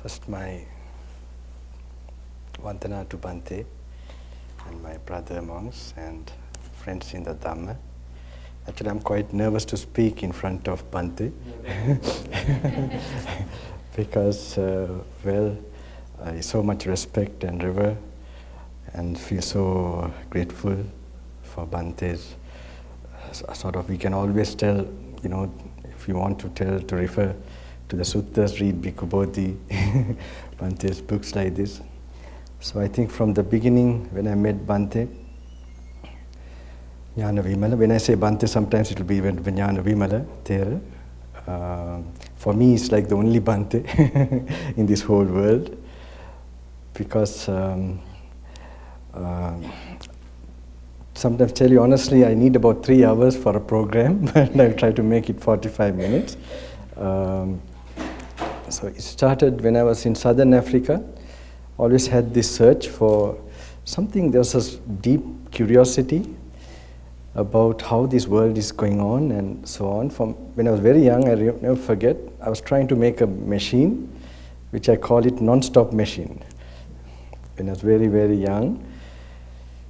First, my Vandana to Bhante and my brother monks and friends in the Dhamma. Actually, I'm quite nervous to speak in front of Bhante because, I so much respect and revere and feel so grateful for Bhante's sort of, we can always tell, if you want to refer to the suttas, read Bhikkhu Bodhi, Bhante's books like this. So I think from the beginning, when I met Bhante, Jnana Vimala, when I say Bhante, sometimes it will be Jnana Vimala, Thera. For me, it's like the only Bhante in this whole world, because sometimes, tell you honestly, I need about 3 hours for a program, and I'll try to make it 45 minutes. So it started when I was in Southern Africa. Always had this search for something. There was a deep curiosity about how this world is going on and so on. From when I was very young, I never forget, I was trying to make a machine, which I call it non-stop machine, when I was very, very young.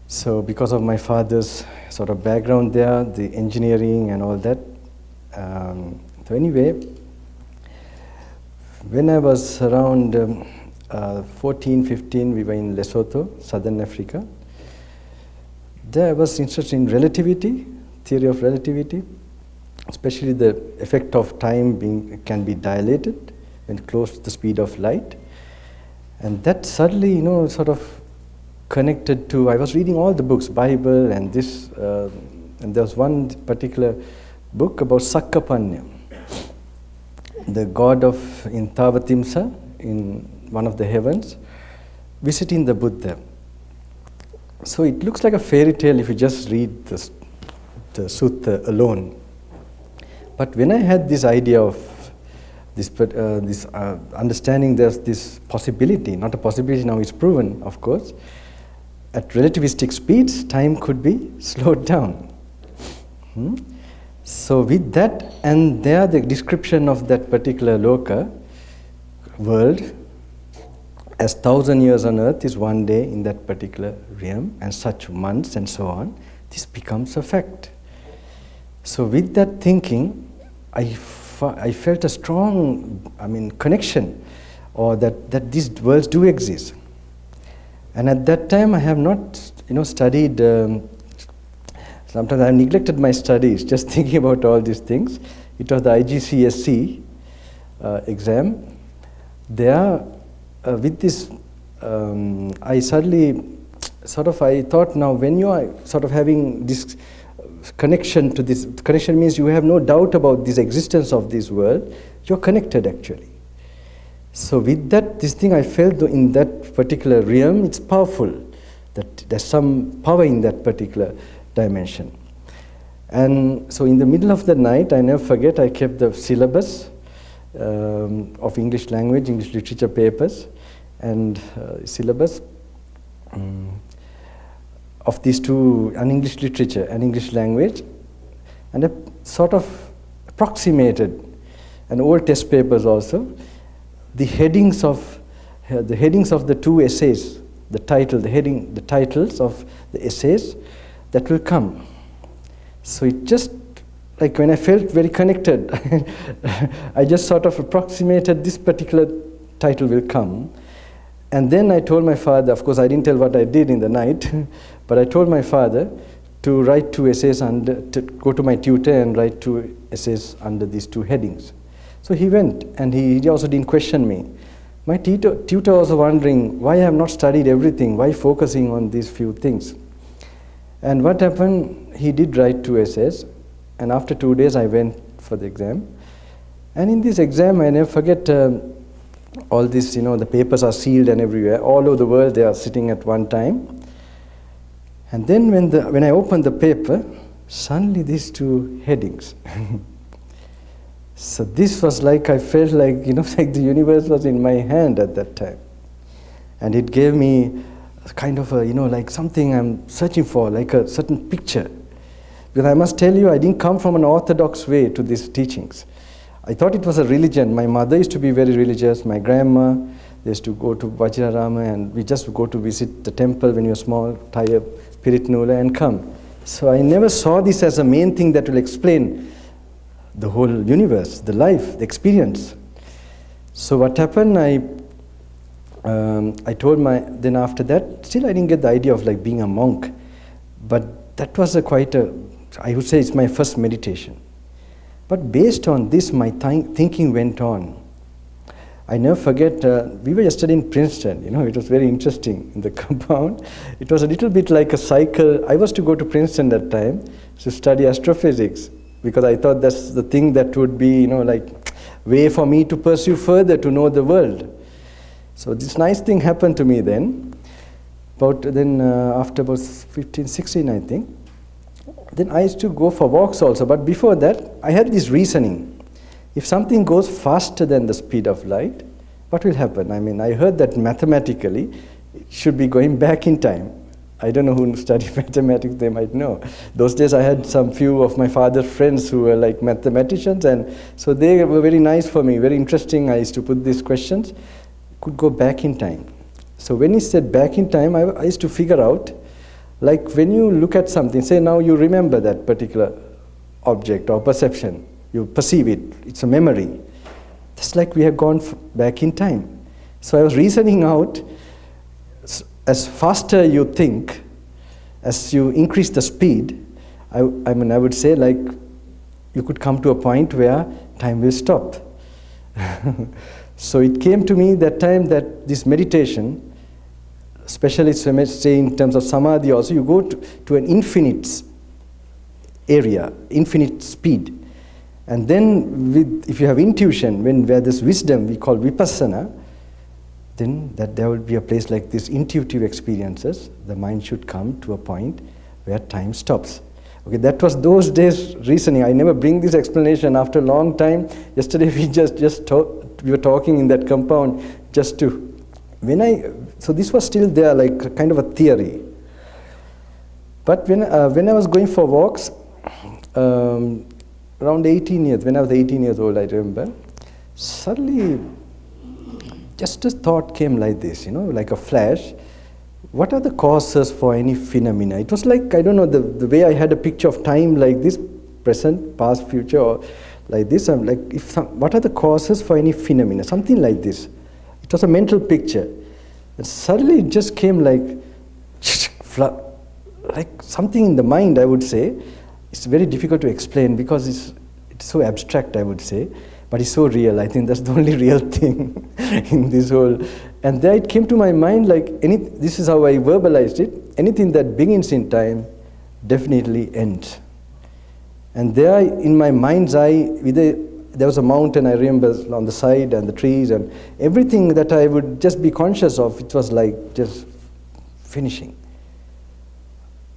So because of my father's sort of background there, the engineering and all that. So anyway, when I was around 14, 15, we were in Lesotho, Southern Africa. There I was interested in relativity, theory of relativity, especially the effect of time can be dilated when close to the speed of light. And that suddenly, sort of connected to, I was reading all the books, Bible and this, and there was one particular book about Sakkapanya, the god of in Tavatimsa, in one of the heavens, visiting the Buddha. So it looks like a fairy tale if you just read the sutta alone. But when I had this idea of this understanding, there's this possibility, not a possibility now, it's proven, of course, at relativistic speeds, time could be slowed down. So with that, and there the description of that particular loka, world, as 1,000 years on earth is one day in that particular realm, and such months and so on, this becomes a fact. So with that thinking, I felt a strong, connection, or that these worlds do exist. And at that time, I have not, studied. Sometimes I neglected my studies, just thinking about all these things. It was the IGCSE exam. There, with this, I suddenly I thought, now when you are sort of having this connection to this, connection means you have no doubt about this existence of this world, you're connected actually. So with that, this thing I felt in that particular realm, it's powerful, that there's some power in that particular dimension. And so in the middle of the night, I never forget, I kept the syllabus of English language, English literature papers, and syllabus of these two, an English literature and English language, and I sort of approximated, and old test papers also, the headings of the two essays, the titles of the essays that will come. So it just, like when I felt very connected, I just sort of approximated this particular title will come. And then I told my father, of course I didn't tell what I did in the night, but I told my father to write 2 essays to go to my tutor and write 2 essays under these 2 headings. So he went, and he also didn't question me. My tutor was wondering why I have not studied everything, why focusing on these few things. And what happened, he did write 2 essays, and after 2 days I went for the exam. And in this exam, I never forget, all this, the papers are sealed and everywhere, all over the world they are sitting at one time. And then when I opened the paper, suddenly these 2 headings. So this was like, I felt like, like the universe was in my hand at that time. And it gave me kind of a, like something I'm searching for, like a certain picture. Because I must tell you, I didn't come from an orthodox way to these teachings. I thought it was a religion. My mother used to be very religious. My grandma, they used to go to Vajrarama, and we just go to visit the temple when you were small, tie a piritnula and come. So I never saw this as a main thing that will explain the whole universe, the life, the experience. So what happened, I told then after that, still I didn't get the idea of like being a monk. But that was I would say it's my first meditation. But based on this, my thinking went on. I never forget, we were yesterday in Princeton, it was very interesting in the compound. It was a little bit like a cycle. I was to go to Princeton that time to study astrophysics, because I thought that's the thing that would be, like way for me to pursue further to know the world. So this nice thing happened to me then. After about 15, 16, I think, then I used to go for walks also. But before that, I had this reasoning. If something goes faster than the speed of light, what will happen? I mean, I heard that mathematically, it should be going back in time. I don't know who studied mathematics, they might know. Those days I had some few of my father's friends who were like mathematicians, and so they were very nice for me, very interesting. I used to put these questions, could go back in time. So when he said back in time, I used to figure out, like when you look at something, say now you remember that particular object or perception, you perceive it, it's a memory. Just like we have gone back in time. So I was reasoning out, as faster you think, as you increase the speed, I would say like you could come to a point where time will stop. So it came to me that time that this meditation, especially say in terms of samadhi also, you go to an infinite area, infinite speed. And then if you have intuition, where there's wisdom, we call vipassana, then that there will be a place like this, intuitive experiences, the mind should come to a point where time stops. Okay, that was those days reasoning. I never bring this explanation after a long time. Yesterday we were talking in that compound so this was still there, like kind of a theory. But when I was going for walks, around 18 years, when I was 18 years old, I remember, suddenly just a thought came like this, like a flash. What are the causes for any phenomena? It was like, I don't know, the way I had a picture of time like this, present, past, future, or like this. I'm like, what are the causes for any phenomena? Something like this. It was a mental picture. And suddenly it just came like something in the mind, I would say. It's very difficult to explain because it's so abstract, I would say. But it's so real. I think that's the only real thing in this whole. And there it came to my mind like, this is how I verbalized it. Anything that begins in time definitely ends. And there in my mind's eye, there was a mountain, I remember, on the side, and the trees, and everything that I would just be conscious of, it was like just finishing.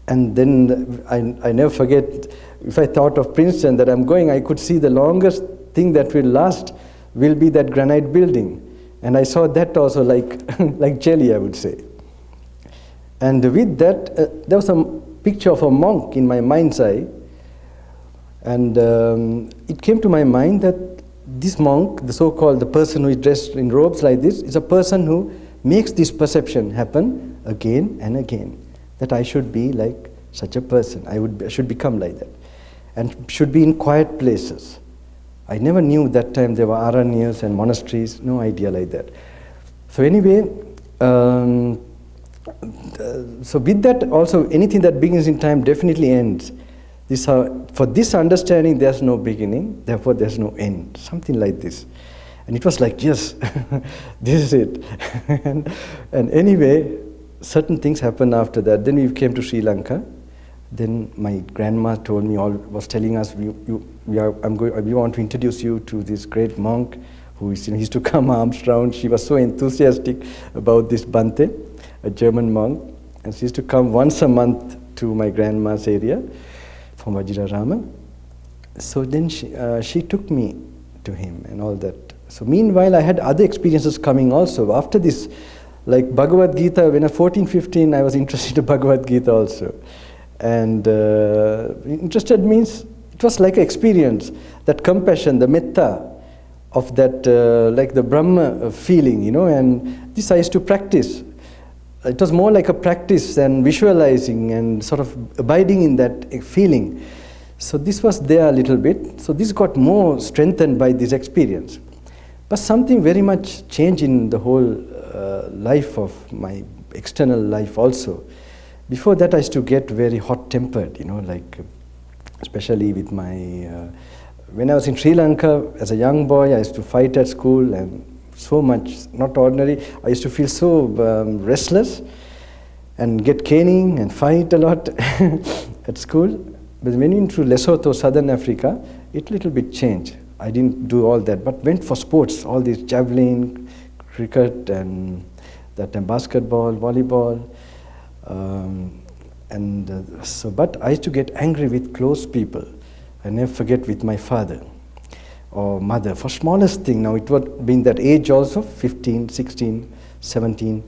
And then I never forget, if I thought of Princeton that I'm going, I could see the longest thing that will last will be that granite building. And I saw that also like jelly, I would say. And with that, there was a picture of a monk in my mind's eye. And it came to my mind that this monk, the so-called the person who is dressed in robes like this, is a person who makes this perception happen again and again. That I should be like such a person. I should become like that. And should be in quiet places. I never knew that time there were aranyas and monasteries, no idea like that. So anyway, so with that also, anything that begins in time definitely ends. For this understanding, there's no beginning, therefore there's no end. Something like this. And it was like, yes, this is it. and anyway, certain things happened after that. Then we came to Sri Lanka. Then my grandma told me, was telling us, we want to introduce you to this great monk who is, he used to come arms round. She was so enthusiastic about this Bante, a German monk. And she used to come once a month to my grandma's area from Vajrarama. So then she took me to him and all that. So meanwhile, I had other experiences coming also. After this, like Bhagavad Gita, when I was 14, 15, I was interested in Bhagavad Gita also. And interested means, it was like an experience, that compassion, the metta, of that, like the Brahma feeling, you know, and this I used to practice. It was more like a practice than visualizing and sort of abiding in that feeling. So this was there a little bit. So this got more strengthened by this experience. But something very much changed in the whole life of my external life also. Before that I used to get very hot-tempered, you know, like especially with my, when I was in Sri Lanka as a young boy, I used to fight at school and so much, not ordinary. I used to feel so restless and get caning and fight a lot at school. But when you went to Lesotho, Southern Africa, it little bit changed. I didn't do all that, but went for sports, all these javelin, cricket, and that time basketball, volleyball. But I used to get angry with close people. I never forget with my father or mother for smallest thing. Now it would be in that age also, 15, 16, 17.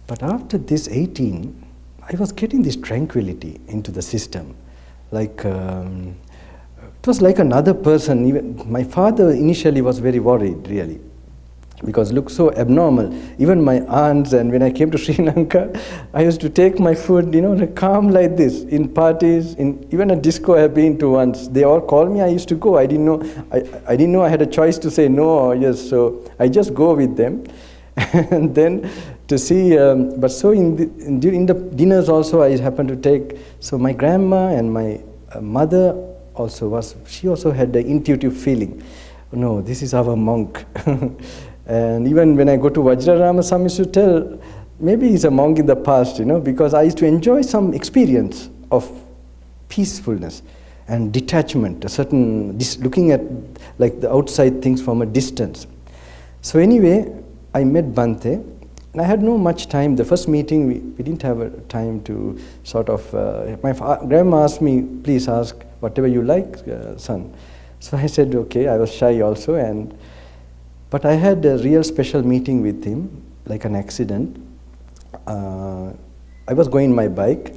But after this 18, I was getting this tranquility into the system. Like, it was like another person. Even my father initially was very worried, really, because it looked so abnormal. Even my aunts, and when I came to Sri Lanka, I used to take my food, you know, like calm like this, in parties, in even a disco I have been to once. They all called me, I used to go. I didn't know I had a choice to say no or yes, so I just go with them. And then to see, but so during the dinners also I happened to take, so my grandma and my mother also she also had the intuitive feeling, no, this is our monk. And even when I go to Vajrarama, some used to tell, maybe he's a monk in the past, you know, because I used to enjoy some experience of peacefulness and detachment, a certain, looking at like the outside things from a distance. So anyway, I met Bhante, and I had no much time. The first meeting, we didn't have a time to sort of, my grandma asked me, please ask whatever you like, son. So I said, okay, I was shy also, but I had a real special meeting with him, like an accident. I was going my bike.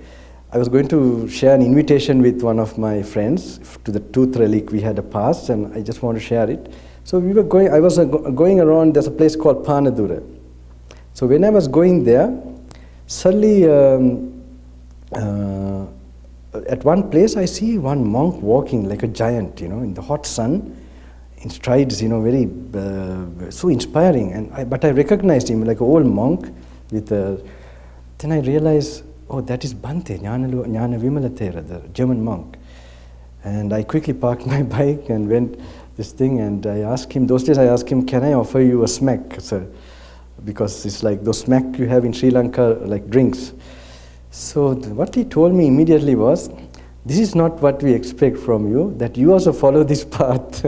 I was going to share an invitation with one of my friends to the tooth relic. We had a pass, and I just want to share it. So we were going, I was going around, there's a place called Panadura. So when I was going there, suddenly at one place I see one monk walking like a giant, you know, in the hot sun, in strides, you know, very, so inspiring. But I recognized him like an old monk with then I realized, oh, that is Bhante, Jnana Vimalathera, the German monk. And I quickly parked my bike and went this thing, and I asked him, those days I asked him, can I offer you a smack, sir? Because it's like those smack you have in Sri Lanka, like drinks. So what he told me immediately was, this is not what we expect from you, that you also follow this path.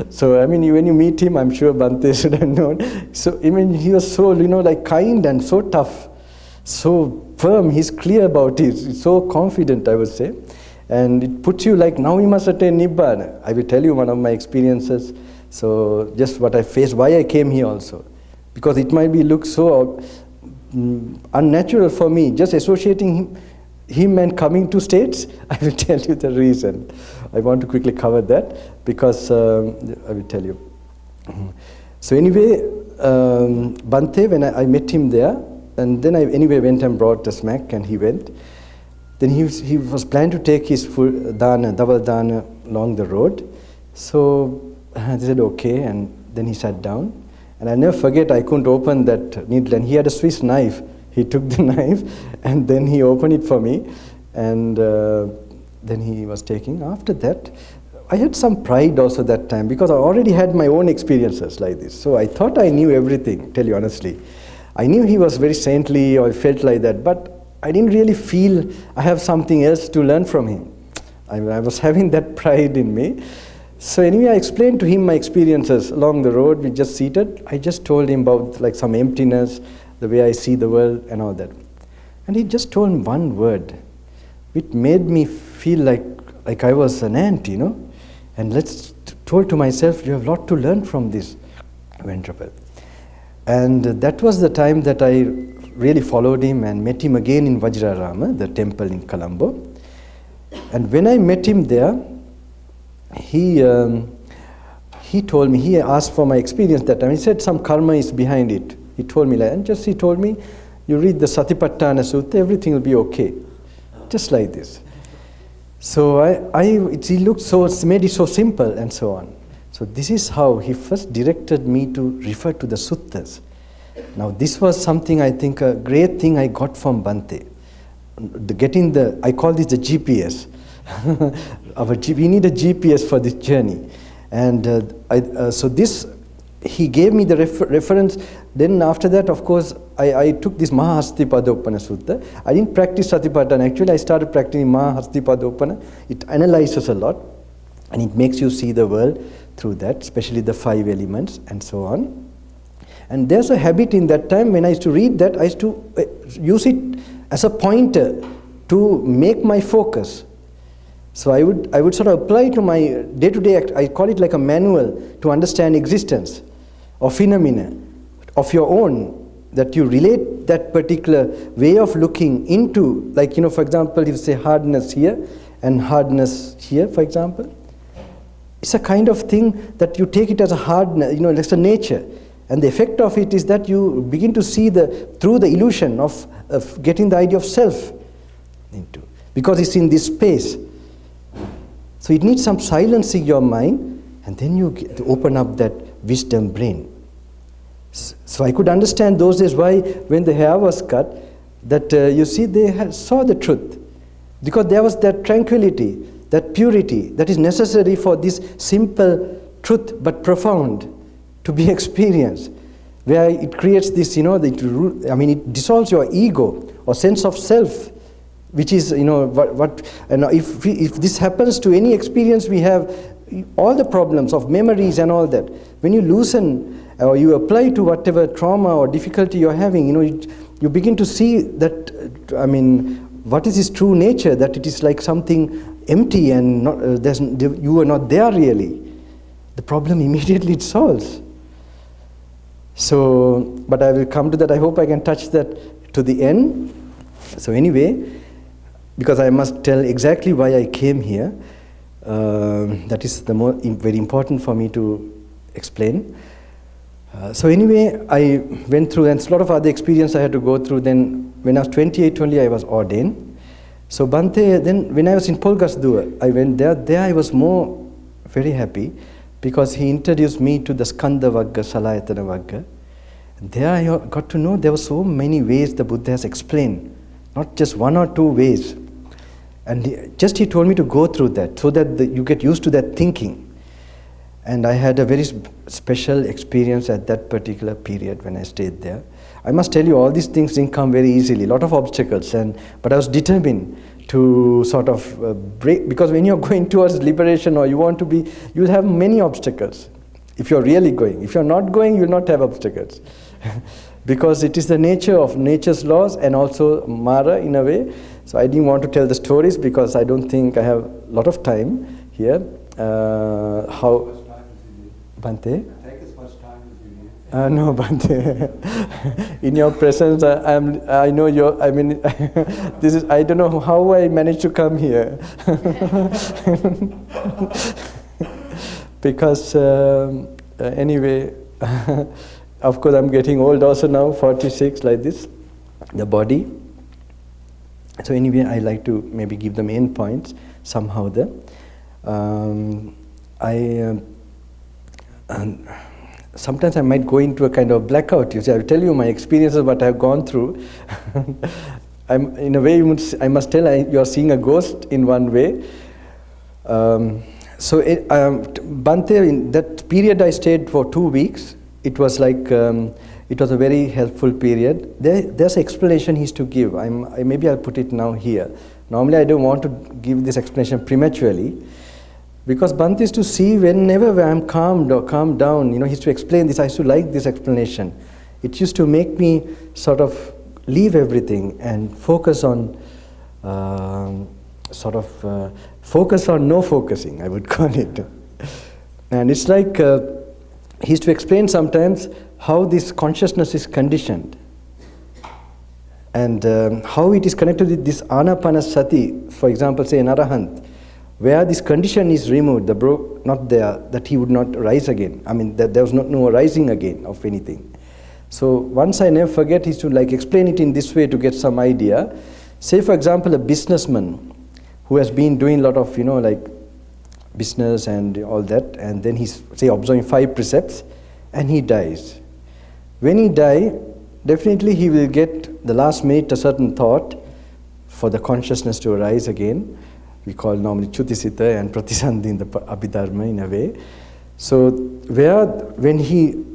So I mean, when you meet him, I'm sure Bhante should have known. So I mean, he was so, you know, like kind and so tough, so firm, he's clear about it, he's so confident, I would say. And it puts you like, now you must attain Nibbana. I will tell you one of my experiences. So just what I faced, why I came here also. Because it might be look so unnatural for me, just associating him and coming to states. I will tell you the reason. I want to quickly cover that because I will tell you. So anyway, Bhante, when I met him there, and then I anyway went and brought the smack, and he went. Then he was planning to take his full dana, double dana along the road. So I said okay, and then he sat down. And I'll never forget, I couldn't open that needle, and he had a Swiss knife. He took the knife, and then he opened it for me, and then he was taking. After that, I had some pride also that time, because I already had my own experiences like this. So I thought I knew everything, tell you honestly. I knew he was very saintly, or I felt like that, but I didn't really feel I have something else to learn from him. I was having that pride in me. So anyway, I explained to him my experiences along the road. We just seated. I just told him about like some emptiness, the way I see the world and all that. And he just told me one word, which made me feel like I was an ant, you know. And told to myself, you have a lot to learn from this Venerable. And that was the time that I really followed him and met him again in Vajrarama, the temple in Colombo. And when I met him there, he he told me, he asked for my experience that time. He said some karma is behind it. He told me like, and just he told me, you read the Satipatthana Sutta, everything will be okay. Just like this. So he looked so, made it so simple and so on. So this is how he first directed me to refer to the suttas. Now this was something, I think, a great thing I got from Bhante. I call this the GPS. We need a GPS for this journey. And so this, he gave me the reference. Then after that, of course, I took this Mahahasthipadopana Sutta. I didn't practice Satipatthana. Actually, I started practicing Mahahasthipadopana. It analyzes a lot, and it makes you see the world through that, especially the 5 elements and so on. And there's a habit in that time, when I used to read that, I used to use it as a pointer to make my focus. So I would sort of apply to my day-to-day, I call it like a manual to understand existence or phenomena of your own, that you relate that particular way of looking into, like, for example, if you say hardness here and hardness here, for example, it's a kind of thing that you take it as a hardness, it's a nature. And the effect of it is that you begin to see through the illusion of getting the idea of self into, because it's in this space. So it needs some silencing your mind, and then you get to open up that wisdom brain. So I could understand those days why, when the hair was cut, that they saw the truth, because there was that tranquility, that purity that is necessary for this simple truth but profound to be experienced, where it creates this, it dissolves your ego or sense of self, which is, if this happens to any experience we have, all the problems of memories and all that, when you loosen or you apply to whatever trauma or difficulty you're having, you begin to see that, what is its true nature, that it is like something empty and you are not there really. The problem immediately it solves. So, but I will come to that. I hope I can touch that to the end. So anyway, because I must tell exactly why I came here, that is very important for me to explain. So anyway, I went through, and a lot of other experience I had to go through. Then when I was 28, only I was ordained. So Bhante, then when I was in Polgasdur, I went there. There I was very happy, because he introduced me to the Skandha Vagga, Salayatana Vagga. There I got to know there were so many ways the Buddha has explained, not just 1 or 2 ways. And he told me to go through that, so that you get used to that thinking. And I had a very special experience at that particular period when I stayed there. I must tell you, all these things didn't come very easily, a lot of obstacles, but I was determined to sort of break, because when you're going towards liberation or you want to be, you'll have many obstacles if you're really going. If you're not going, you'll not have obstacles. Because it is the nature of nature's laws, and also Mara in a way. So I didn't want to tell the stories, because I don't think I have a lot of time here. How Bhante? Take as much time as you need. No, Bhante. In your presence, I know this is, I don't know how I managed to come here. Because, anyway, of course I'm getting old also now, 46, like this, the body. So anyway, I like to maybe give the main points somehow there. Sometimes I might go into a kind of blackout. You see, I will tell you my experiences, what I have gone through. In a way, I must tell you are seeing a ghost in one way. Bhante, in that period I stayed for 2 weeks. It was like, it was a very helpful period. There's an explanation he used to give. Maybe I'll put it now here. Normally I don't want to give this explanation prematurely, because Bhante used to see whenever I'm calmed or calmed down, he used to explain this. I used to like this explanation. It used to make me sort of leave everything and focus on, focus on no focusing, I would call it. And it's like, he used to explain sometimes how this consciousness is conditioned, and how it is connected with this anapanasati. For example, say an arahant, where this condition is removed, not there, that he would not rise again. I mean, that there was no rising again of anything. So once I never forget is to like explain it in this way to get some idea. Say for example, a businessman who has been doing a lot of, like business and all that, and then he's, say, observing 5 precepts, and he dies. When he dies, definitely he will get the last minute a certain thought for the consciousness to arise again. We call normally Chutisita and Pratisandhi in the Abhidharma in a way. So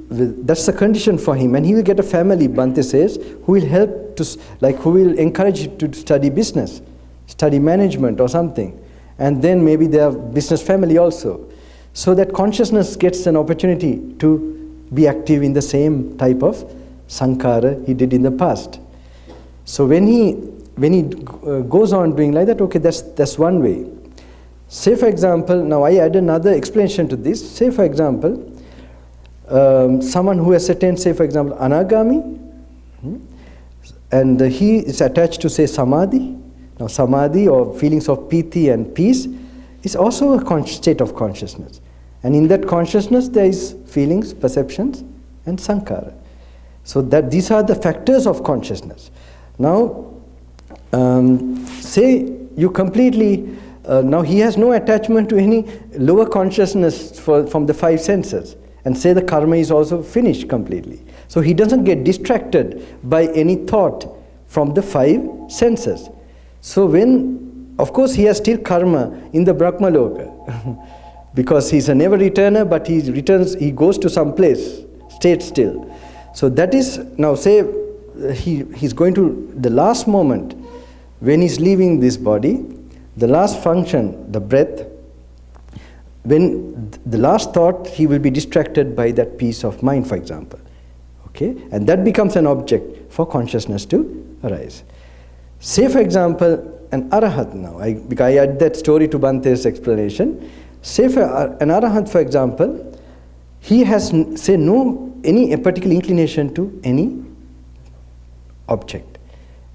that's the condition for him, and he will get a family, Bhante says, who will help who will encourage him to study business, study management or something. And then maybe they have business family also. So that consciousness gets an opportunity to be active in the same type of sankhara he did in the past. So when he goes on doing like that, okay, that's one way. Say for example, now I add another explanation to this. Say for example, someone who has attained, say for example, anagami, and he is attached to, say, samadhi. Now samadhi or feelings of piti and peace is also a state of consciousness. And in that consciousness there is feelings, perceptions and sankhara. So that these are the factors of consciousness. Now, say you completely, now he has no attachment to any lower consciousness from the 5 senses. And say the karma is also finished completely. So he doesn't get distracted by any thought from the 5 senses. So of course he has still karma in the Brahmaloka because he's a never returner, but he goes to some place, stayed still. So that is, now say he's going to the last moment when he's leaving this body, the last function, the breath, when the last thought, he will be distracted by that peace of mind, for example. Okay? And that becomes an object for consciousness to arise. Say for example, an arahat now, because I add that story to Bhante's explanation. Say for an arahat, for example, he has, say, any particular inclination to any object.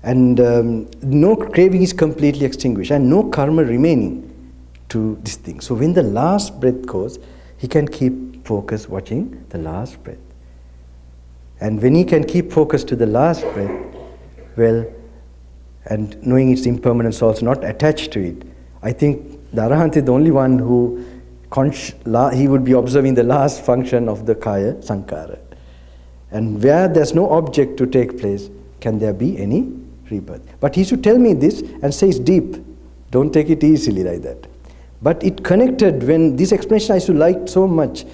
And no craving is completely extinguished and no karma remaining to this thing. So when the last breath goes, he can keep focus watching the last breath. And when he can keep focus to the last breath, well, and knowing its impermanence also, not attached to it, I think the Arahant is the only one who he would be observing the last function of the kaya, sankhara. And where there's no object to take place, can there be any rebirth? But he should tell me this and say it's deep. Don't take it easily like that. But it connected when this explanation I used to like so much.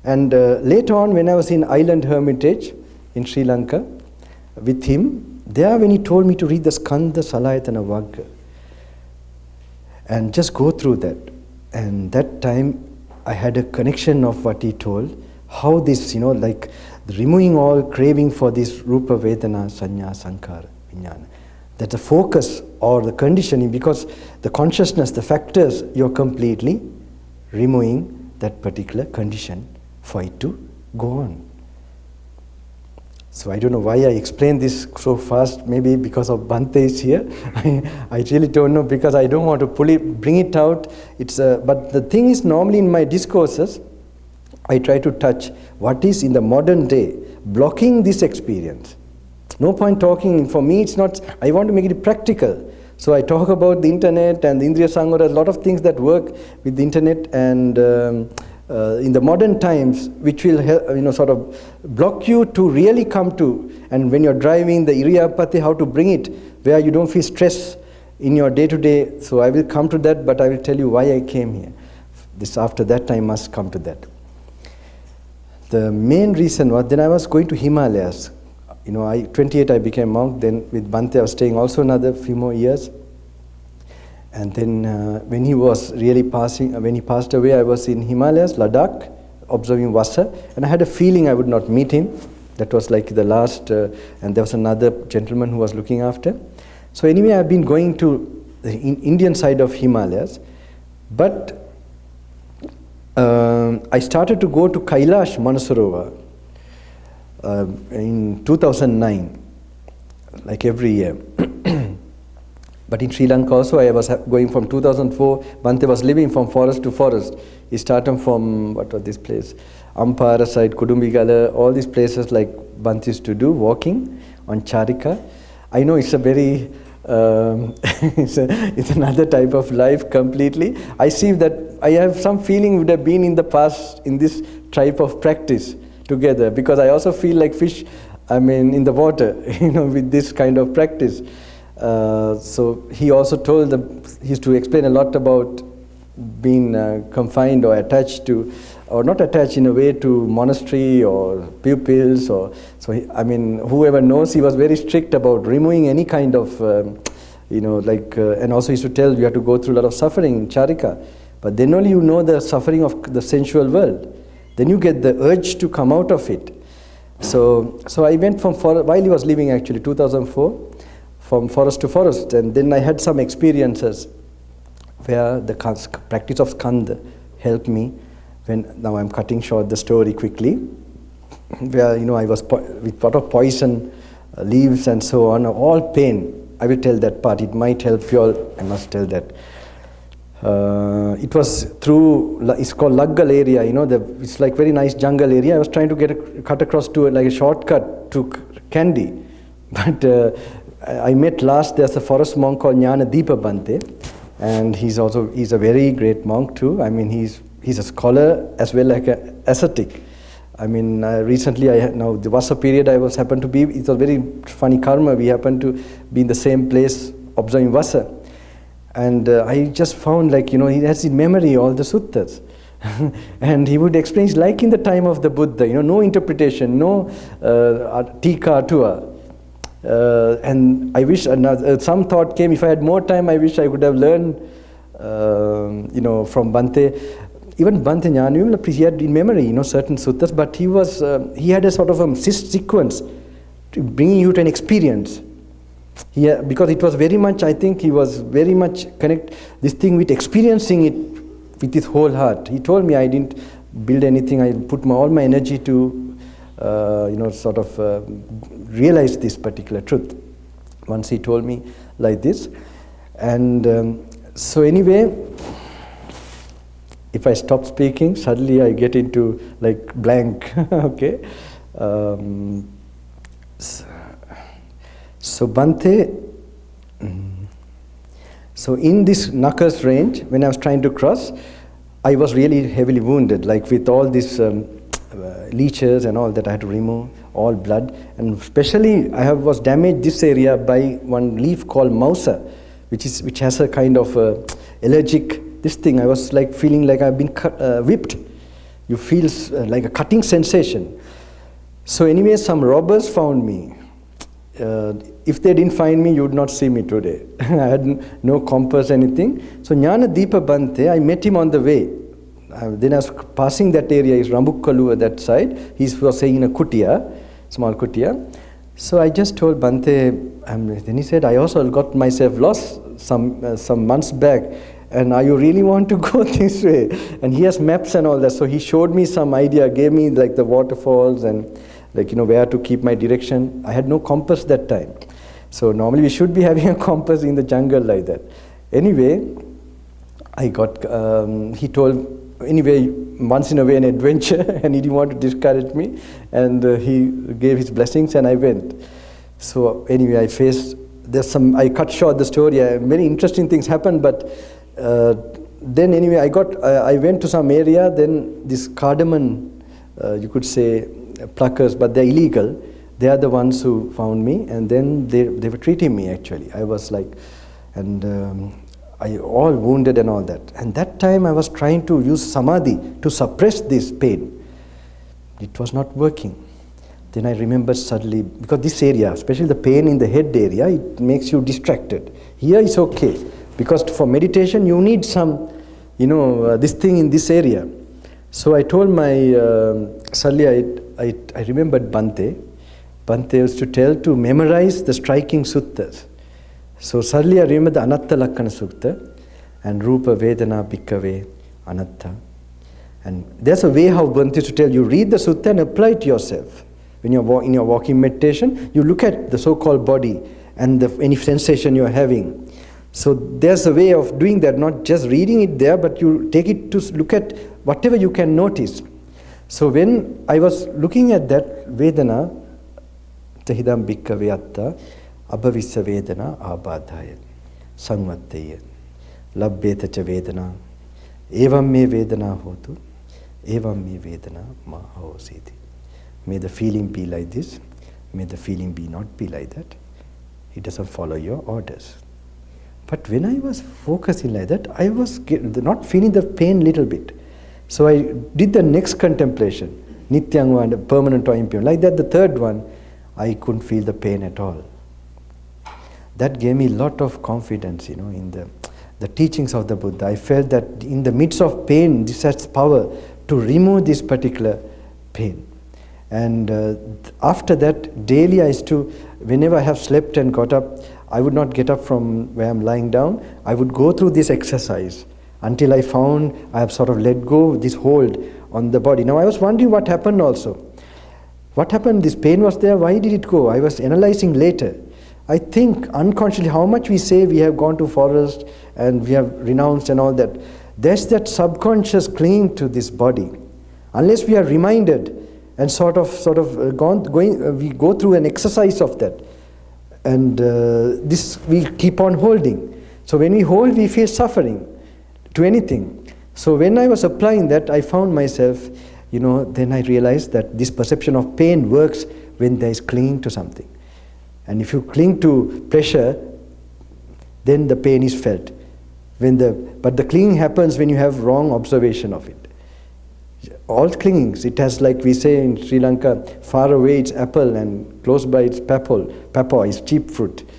And later on, when I was in Island Hermitage in Sri Lanka with him, there when he told me to read the Skandha, Salayatana, Vagga and just go through that. And that time I had a connection of what he told, how this, like removing all craving for this Rupa, Vedana, Sanya, Sankhara, Vijnana. That's the focus or the conditioning, because the consciousness, the factors, you're completely removing that particular condition for it to go on. So I don't know why I explained this so fast, maybe because of Bhante is here. I really don't know, because I don't want to bring it out. But the thing is, normally in my discourses, I try to touch what is in the modern day blocking this experience. No point talking, for me it's not, I want to make it practical. So I talk about the internet and the Indriya Sangara, a lot of things that work with the internet and in the modern times, which will help, sort of block you to really come to, and when you're driving the Iriyapati, how to bring it where you don't feel stress in your day-to-day. So I will come to that, but I will tell you why I came here. After that I must come to that. The main reason was, then I was going to Himalayas. 28 I became monk, then with Bhante I was staying also another few more years. And then when he was really when he passed away, I was in Himalayas, Ladakh, observing Vasa, and I had a feeling I would not meet him. That was like the last, and there was another gentleman who was looking after. So anyway, I've been going to the Indian side of Himalayas, but I started to go to Kailash Manasarovar in 2009, like every year. But in Sri Lanka also, I was going from 2004, Bhante was living from forest to forest. He started from, what was this place? Ampara side, Kudumbigala, all these places like Bhante used to do, walking on Charika. I know it's a very, it's another type of life completely. I see that I have some feeling would have been in the past in this type of practice together, because I also feel like fish, in the water, with this kind of practice. So he also told he used to explain a lot about being confined or attached to, or not attached in a way to monastery or pupils, or whoever knows, he was very strict about removing any kind of, and also he used to tell you have to go through a lot of suffering in Charika, but then only you know the suffering of the sensual world. Then you get the urge to come out of it. So I went from while he was living actually 2004. From forest to forest, and then I had some experiences where the practice of skandha helped me. Now I'm cutting short the story quickly, where I was with lot of poison leaves and so on, all pain. I will tell that part. It might help you all. I must tell that. It was through. It's called Laggal area. It's like very nice jungle area. I was trying to cut across to like a shortcut to Kandy, but. I met last, there's a forest monk called Gnanaloka Bhante, and he's a very great monk too. He's a scholar as well like an ascetic. Recently the Vasa period I happened to be, it was very funny karma, we happened to be in the same place observing Vasa. And I just found he has in memory all the suttas. And he would explain, it's like in the time of the Buddha, no interpretation, no tika atua. And I wish some thought came, if I had more time, I wish I could have learned, from Bhante. Even Bhante Gnanaloka, he had in memory, certain suttas, but he had a sort of a sequence to bringing you to an experience. Because it was very much, I think he was very much connect this thing with experiencing it with his whole heart. He told me I didn't build anything, I put all my energy to realize this particular truth. Once he told me like this. And so anyway, if I stop speaking, suddenly I get into like blank. Okay. So Bhante, so in this Knuckles range, when I was trying to cross, I was really heavily wounded, like with all these leeches and all that I had to remove, all blood. And especially I was damaged this area by one leaf called mausa, which has a kind of allergic, this thing. I was like feeling like I've been whipped. You feel like a cutting sensation. So anyway, some robbers found me. If they didn't find me, you would not see me today. I had no compass, anything. So Gnanaloka Bhante, I met him on the way. Then I was passing that area, is Rambukkalu that side. He was staying in a kutia, small kutia. So I just told Bhante, then he said, I also got myself lost some months back. And you really want to go this way? And he has maps and all that. So he showed me some idea, gave me like the waterfalls and where to keep my direction. I had no compass that time. So normally we should be having a compass in the jungle like that. Anyway, I got, he told, anyway, once in a way an adventure, and he didn't want to discourage me. And he gave his blessings and I went. So anyway, I cut short the story. Many interesting things happened, but then anyway, I went to some area, then this cardamom, you could say, pluckers, but they're illegal. They are the ones who found me, and then they were treating me actually. I was like, and I all wounded and all that. And that time I was trying to use samadhi to suppress this pain. It was not working. Then I remembered suddenly, because this area, especially the pain in the head area, it makes you distracted. Here it's okay, because for meditation you need some, this thing in this area. So I told suddenly I remembered Bhante. Bhante used to tell to memorize the striking suttas. So suddenly I remembered the Anatta Lakkana Sutta and Rupa Vedana Bhikkave Anatta. And there's a way how Bhante used to tell you, read the sutta and apply it to yourself. When you're in your walking meditation, you look at the so-called body and any sensation you're having. So there's a way of doing that, not just reading it there, but you take it to look at whatever you can notice. So when I was looking at that Vedana, Tahidam Bhikkave Atta, Abhavissa Vedana Abadhaya, Samvatteya, Labbeta Cha Vedana, Evam Me Vedana Hotu, Evam Me Vedana Ma Ahositi. May the feeling be like this, may the feeling be not be like that. It doesn't follow your orders. But when I was focusing like that, I was not feeling the pain little bit. So I did the next contemplation, Nityangva and permanent or impure. Like that, the third one, I couldn't feel the pain at all. That gave me a lot of confidence, in the teachings of the Buddha. I felt that in the midst of pain, this has power to remove this particular pain. And after that, daily I used to, whenever I have slept and got up, I would not get up from where I'm lying down. I would go through this exercise until I found I have sort of let go this hold on the body. Now I was wondering what happened also. What happened? This pain was there. Why did it go? I was analyzing later. I think unconsciously how much we say we have gone to forest and we have renounced and all that. There's that subconscious clinging to this body. Unless we are reminded and we go through an exercise of that. And this we keep on holding. So when we hold, we feel suffering to anything. So when I was applying that, I found myself, then I realized that this perception of pain works when there is clinging to something. And if you cling to pressure, then the pain is felt. But the clinging happens when you have wrong observation of it. All clingings, it has, like we say in Sri Lanka, far away it's apple and close by it's papaw is cheap fruit.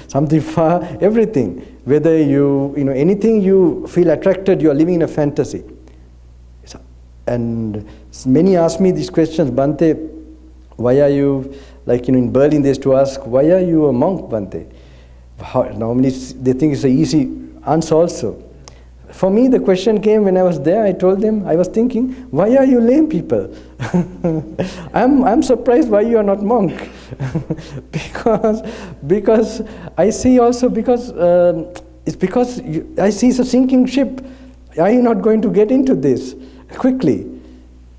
Something far, everything. Whether anything you feel attracted, you are living in a fantasy. And many ask me these questions, Bhante, why are you, in Berlin they used to ask, why are you a monk, Bhante? Normally they think it's an easy answer also. For me, the question came when I was there. I told them, I was thinking, why are you lame people? I'm surprised why you are not monk. because I see also, it's because I see it's a sinking ship. Are you not going to get into this quickly?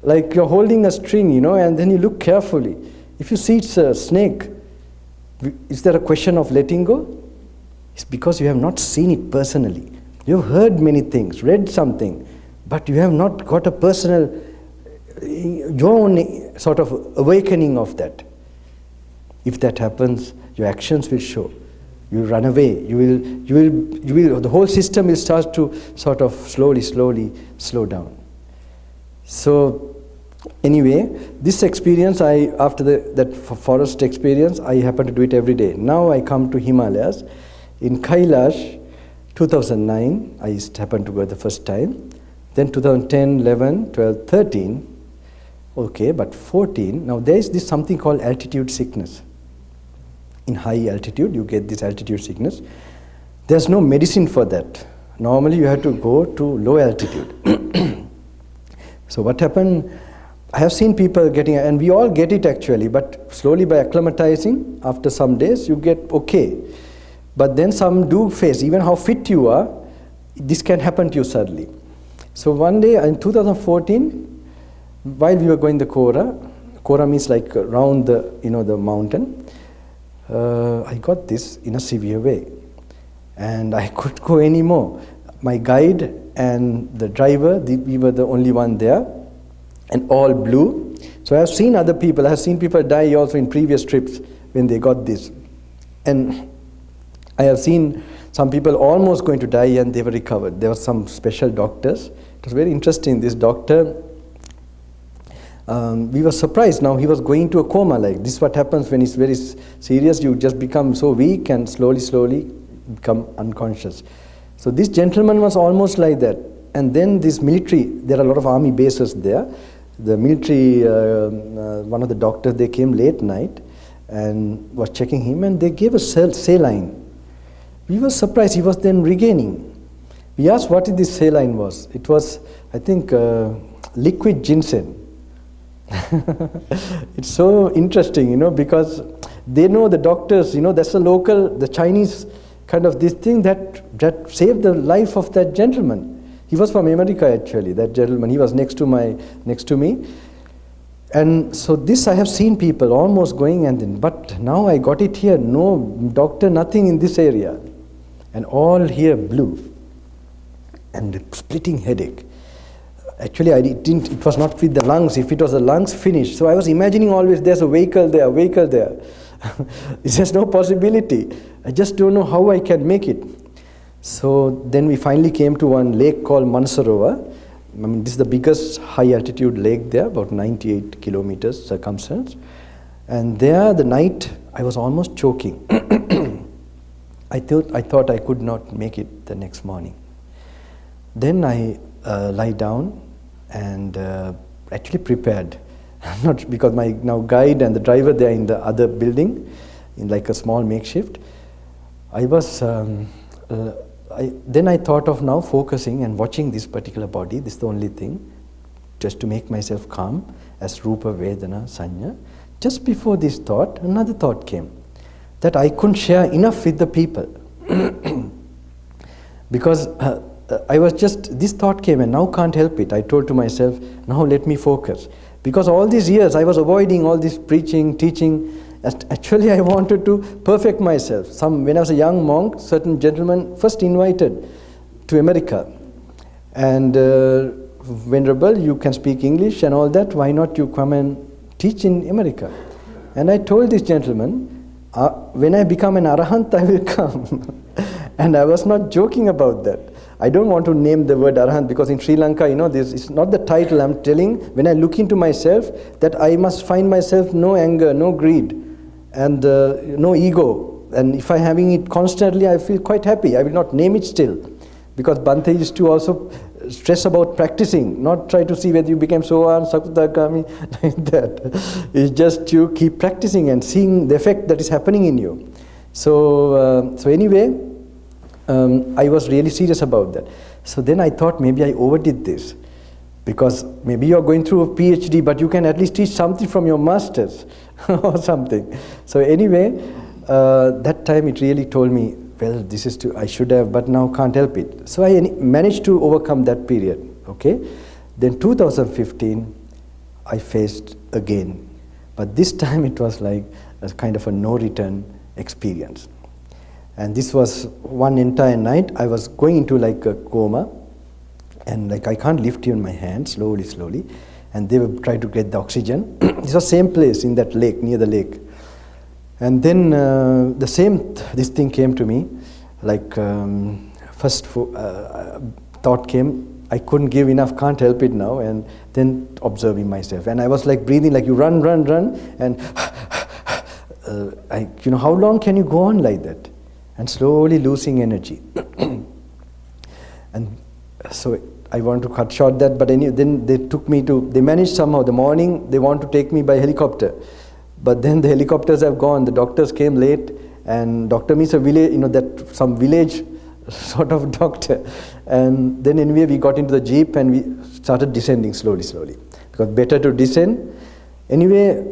Like you're holding a string, and then you look carefully. If you see it's a snake, is there a question of letting go? It's because you have not seen it personally. You've heard many things, read something, but you have not got a personal, your own sort of awakening of that. If that happens, your actions will show. You will run away. You will. The whole system will start to sort of slowly slow down. So, anyway, this experience, after that forest experience, I happen to do it every day. Now I come to Himalayas. In Kailash, 2009, I happened to go the first time. Then 2010, 11, 12, 13. Okay, but 14, now there is this something called altitude sickness. In high altitude, you get this altitude sickness. There's no medicine for that. Normally, you have to go to low altitude. So what happened, I have seen people getting, and we all get it actually, but slowly by acclimatizing, after some days, you get okay. But then some do face, even how fit you are, this can happen to you suddenly. So one day in 2014, while we were going the Kora means like around the mountain, I got this in a severe way. And I couldn't go anymore. My guide and the driver, we were the only one there, and all blue. So I have seen other people, I have seen people die also in previous trips when they got this. And I have seen some people almost going to die and they were recovered. There were some special doctors. It was very interesting. This doctor, we were surprised. Now he was going to a coma. Like this is what happens when it's very serious. You just become so weak and slowly become unconscious. So this gentleman was almost like that. And then this military, there are a lot of army bases there. The military, one of the doctors, they came late night and was checking him and they gave a saline. We were surprised, he was then regaining. We asked what this saline was. It was, I think, liquid ginseng. It's so interesting, because they know the doctors, that's the Chinese kind of this thing that saved the life of that gentleman. He was from America actually, that gentleman. He was next to me. And so this I have seen people almost going and then, but now I got it here, no doctor, nothing in this area. And all here blue. And a splitting headache. Actually, it was not with the lungs. If it was the lungs, finished. So I was imagining always there's a vehicle there. There's no possibility. I just don't know how I can make it. So then we finally came to one lake called Mansarovar. I mean, this is the biggest high altitude lake there, about 98 kilometers circumference. And there, the night, I was almost choking. I thought I could not make it the next morning. Then I lie down and actually prepared. Not because my now guide and the driver, they are in the other building, in like a small makeshift. I was, then I thought of now focusing and watching this particular body. This is the only thing, just to make myself calm, as Rupa, Vedana, Sanya. Just before this thought, another thought came, that I couldn't share enough with the people. Because I was just, this thought came and now can't help it. I told to myself, now let me focus. Because all these years I was avoiding all this preaching, teaching. Actually I wanted to perfect myself. When I was a young monk, certain gentlemen first invited to America. And Venerable, you can speak English and all that, why not you come and teach in America? And I told this gentleman, when I become an Arahant, I will come. And I was not joking about that. I don't want to name the word Arahant because in Sri Lanka, this is not the title. I'm telling, when I look into myself, that I must find myself no anger, no greed, and no ego. And if I'm having it constantly, I feel quite happy. I will not name it still. Because Bhante used to also stress about practicing, not try to see whether you became Sohan, Sakutagami, like that. It's just you keep practicing and seeing the effect that is happening in you. So anyway, I was really serious about that. So then I thought maybe I overdid this. Because maybe you're going through a PhD, but you can at least teach something from your masters or something. So anyway, that time it really told me, well, this is I should have, but now can't help it. So I managed to overcome that period, okay? Then 2015, I faced again. But this time it was like a kind of a no-return experience. And this was one entire night. I was going into like a coma. And like I can't lift even my hand, slowly. And they would try to get the oxygen. This was same place in that lake, near the lake. And then this thing came to me, like first thought came, I couldn't give enough, can't help it now, and then observing myself. And I was like breathing, like you run, and how long can you go on like that? And slowly losing energy. And so I want to cut short that, but anyway, then they managed somehow, the morning they want to take me by helicopter. But then the helicopters have gone, the doctors came late, and doctor means a village, some village sort of doctor. And then anyway, we got into the jeep and we started descending slowly. Because better to descend. Anyway,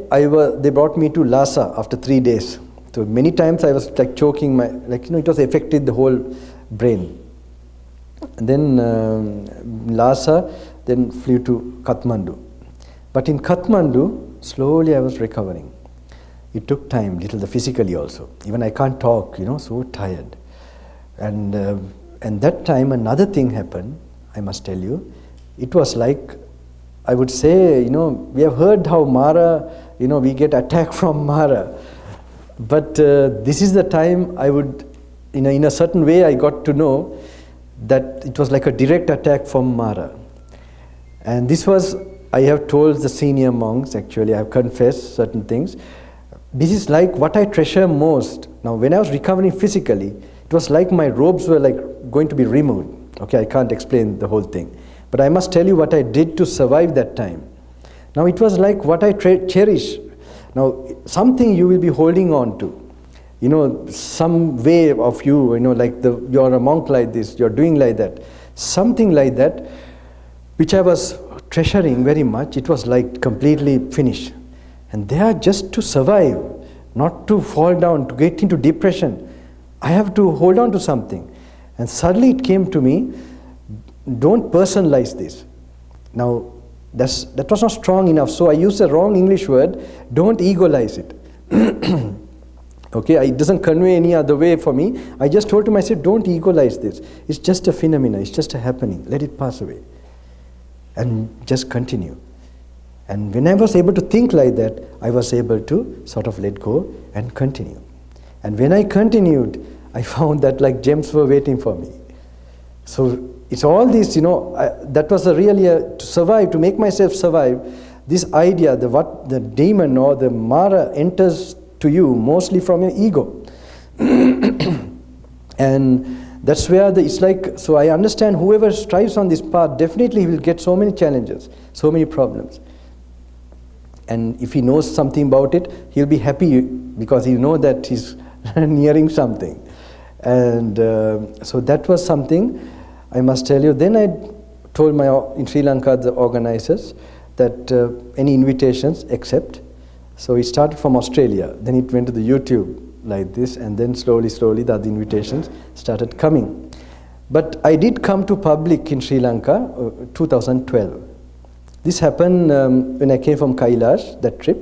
they brought me to Lhasa after 3 days. So many times I was like choking it was affected the whole brain. And then Lhasa, then flew to Kathmandu. But in Kathmandu, slowly I was recovering. It took time, physically also. Even I can't talk, so tired. And that time another thing happened, I must tell you. It was like, I would say, we have heard how Mara, we get attacked from Mara. But this is the time I would, in a certain way I got to know that it was like a direct attack from Mara. And this was, I have told the senior monks, actually, I have confessed certain things. This is like what I treasure most. Now, when I was recovering physically, it was like my robes were like going to be removed. Okay, I can't explain the whole thing. But I must tell you what I did to survive that time. Now, it was like what I cherish. Now, something you will be holding on to. Some way of you, like you're a monk like this, you're doing like that. Something like that, which I was treasuring very much. It was like completely finished. And they are just to survive, not to fall down, to get into depression. I have to hold on to something. And suddenly it came to me, don't personalize this. Now, that was not strong enough, so I used a wrong English word, don't egolize it. Okay, it doesn't convey any other way for me. I just told to myself, don't egolize this. It's just a phenomenon, it's just a happening. Let it pass away. And just continue. And when I was able to think like that, I was able to sort of let go and continue. And when I continued, I found that like gems were waiting for me. So it's all this, that was really to survive, to make myself survive. This idea, what the demon or the Mara enters to you mostly from your ego. And that's where it's like, so I understand whoever strives on this path, definitely will get so many challenges, so many problems. And if he knows something about it, he'll be happy because he knows that he's nearing something. And so that was something I must tell you. Then I told in Sri Lanka, the organizers, that any invitations, accept. So it started from Australia, then it went to the YouTube like this, and then slowly the other invitations started coming. But I did come to public in Sri Lanka 2012. This happened when I came from Kailash, that trip.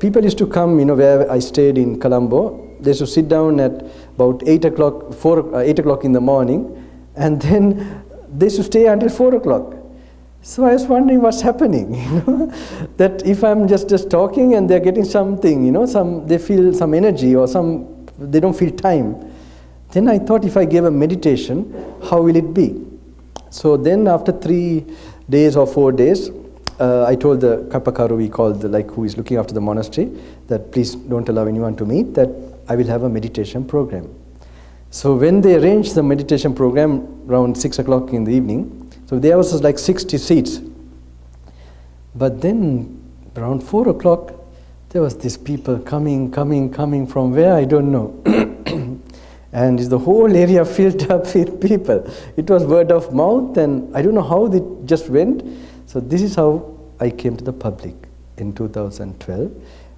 People used to come, where I stayed in Colombo. They used to sit down at about 8 o'clock in the morning, and then they used to stay until 4 o'clock. So I was wondering what's happening, that if I'm just talking and they're getting something, they feel some energy or they don't feel time. Then I thought if I gave a meditation, how will it be? So then after 3 days or 4 days, I told the Kapakaru, we called who is looking after the monastery, that please don't allow anyone to meet, that I will have a meditation program. So when they arranged the meditation program around 6 o'clock in the evening, so there was like 60 seats. But then around 4 o'clock, there was these people coming from where, I don't know. And the whole area filled up with people. It was word of mouth, and I don't know how it just went. So this is how I came to the public in 2012.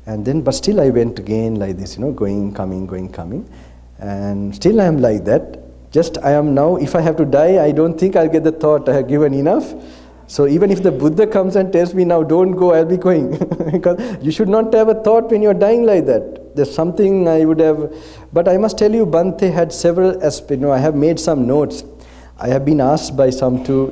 And then, but still I went again like this, going, coming. And still I am like that. Just I am now, if I have to die, I don't think I'll get the thought I have given enough. So even if the Buddha comes and tells me now don't go, I'll be going. Because you should not have a thought when you're dying like that. There's something I would have, but I must tell you, Bhante had several aspects. I have made some notes. I have been asked by some to,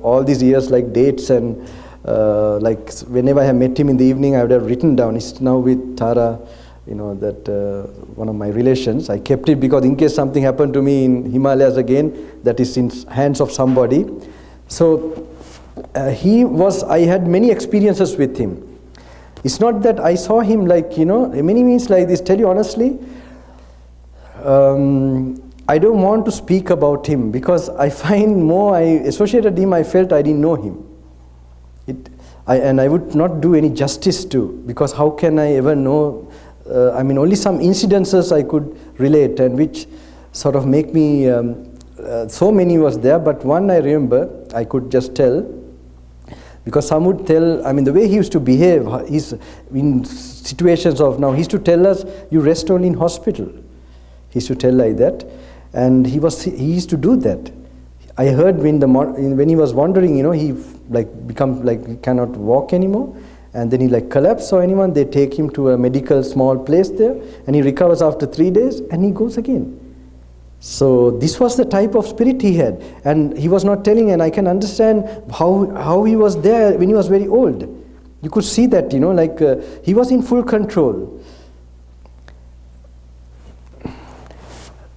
all these years, like dates and like whenever I have met him in the evening, I would have written down. He's now with Tara, that one of my relations. I kept it because in case something happened to me in Himalayas again, that is in hands of somebody. So I had many experiences with him. It's not that I saw him like, many means like this. Tell you honestly, I don't want to speak about him because I find I associated him, I felt I didn't know him. And I would not do any justice to, because how can I ever know? Only some incidences I could relate and which sort of make me, so many was there, but one I remember, I could just tell, because some would tell, the way he used to behave, he's in situations of now, he used to tell us, you rest only in hospital. He used to tell like that, and he used to do that. I heard when he was wandering, he he cannot walk anymore, and then he collapsed or anyone, they take him to a medical small place there, and he recovers after 3 days, and he goes again. So this was the type of spirit he had, and he was not telling, and I can understand how he was there when he was very old. You could see that, he was in full control.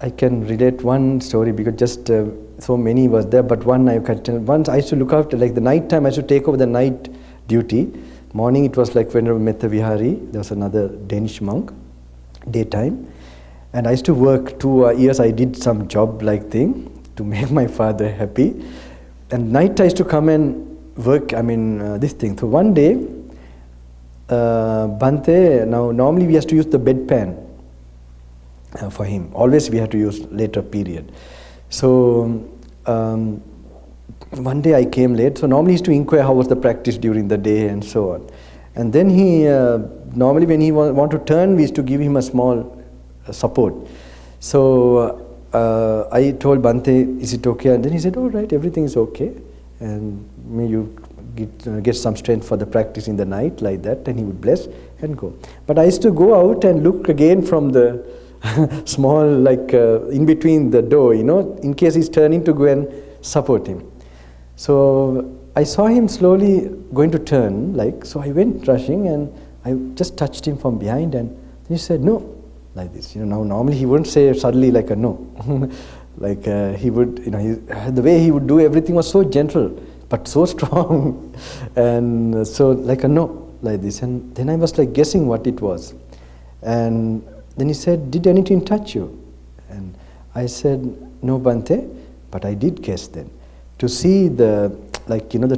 I can relate one story because just so many was there, but one I can tell. Once I used to look after, the night time, I used to take over the night duty. Morning it was Venerable Metta Vihari, there was another Danish monk, daytime. And I used to work 2 years, I did some job thing to make my father happy. And night I used to come and work, this thing. So one day, Bhante, now normally we have to use the bedpan for him. Always we had to use later period. So one day I came late, so normally he used to inquire how was the practice during the day and so on. And then he, normally when he want to turn, we used to give him a small support. So I told Bante, is it okay? And then he said, all right, everything is okay. And may you get some strength for the practice in the night, like that. And he would bless and go. But I used to go out and look again from the small, like in between the door, in case he's turning to go and support him. So I saw him slowly going to turn, so I went rushing and I just touched him from behind, and he said, no, like this. Now normally he wouldn't say suddenly like a no. He would, the way he would do everything was so gentle, but so strong. And so like a no, like this. And then I was like guessing what it was. And then he said, did anything touch you? And I said, no, Bante, but I did guess then. To see the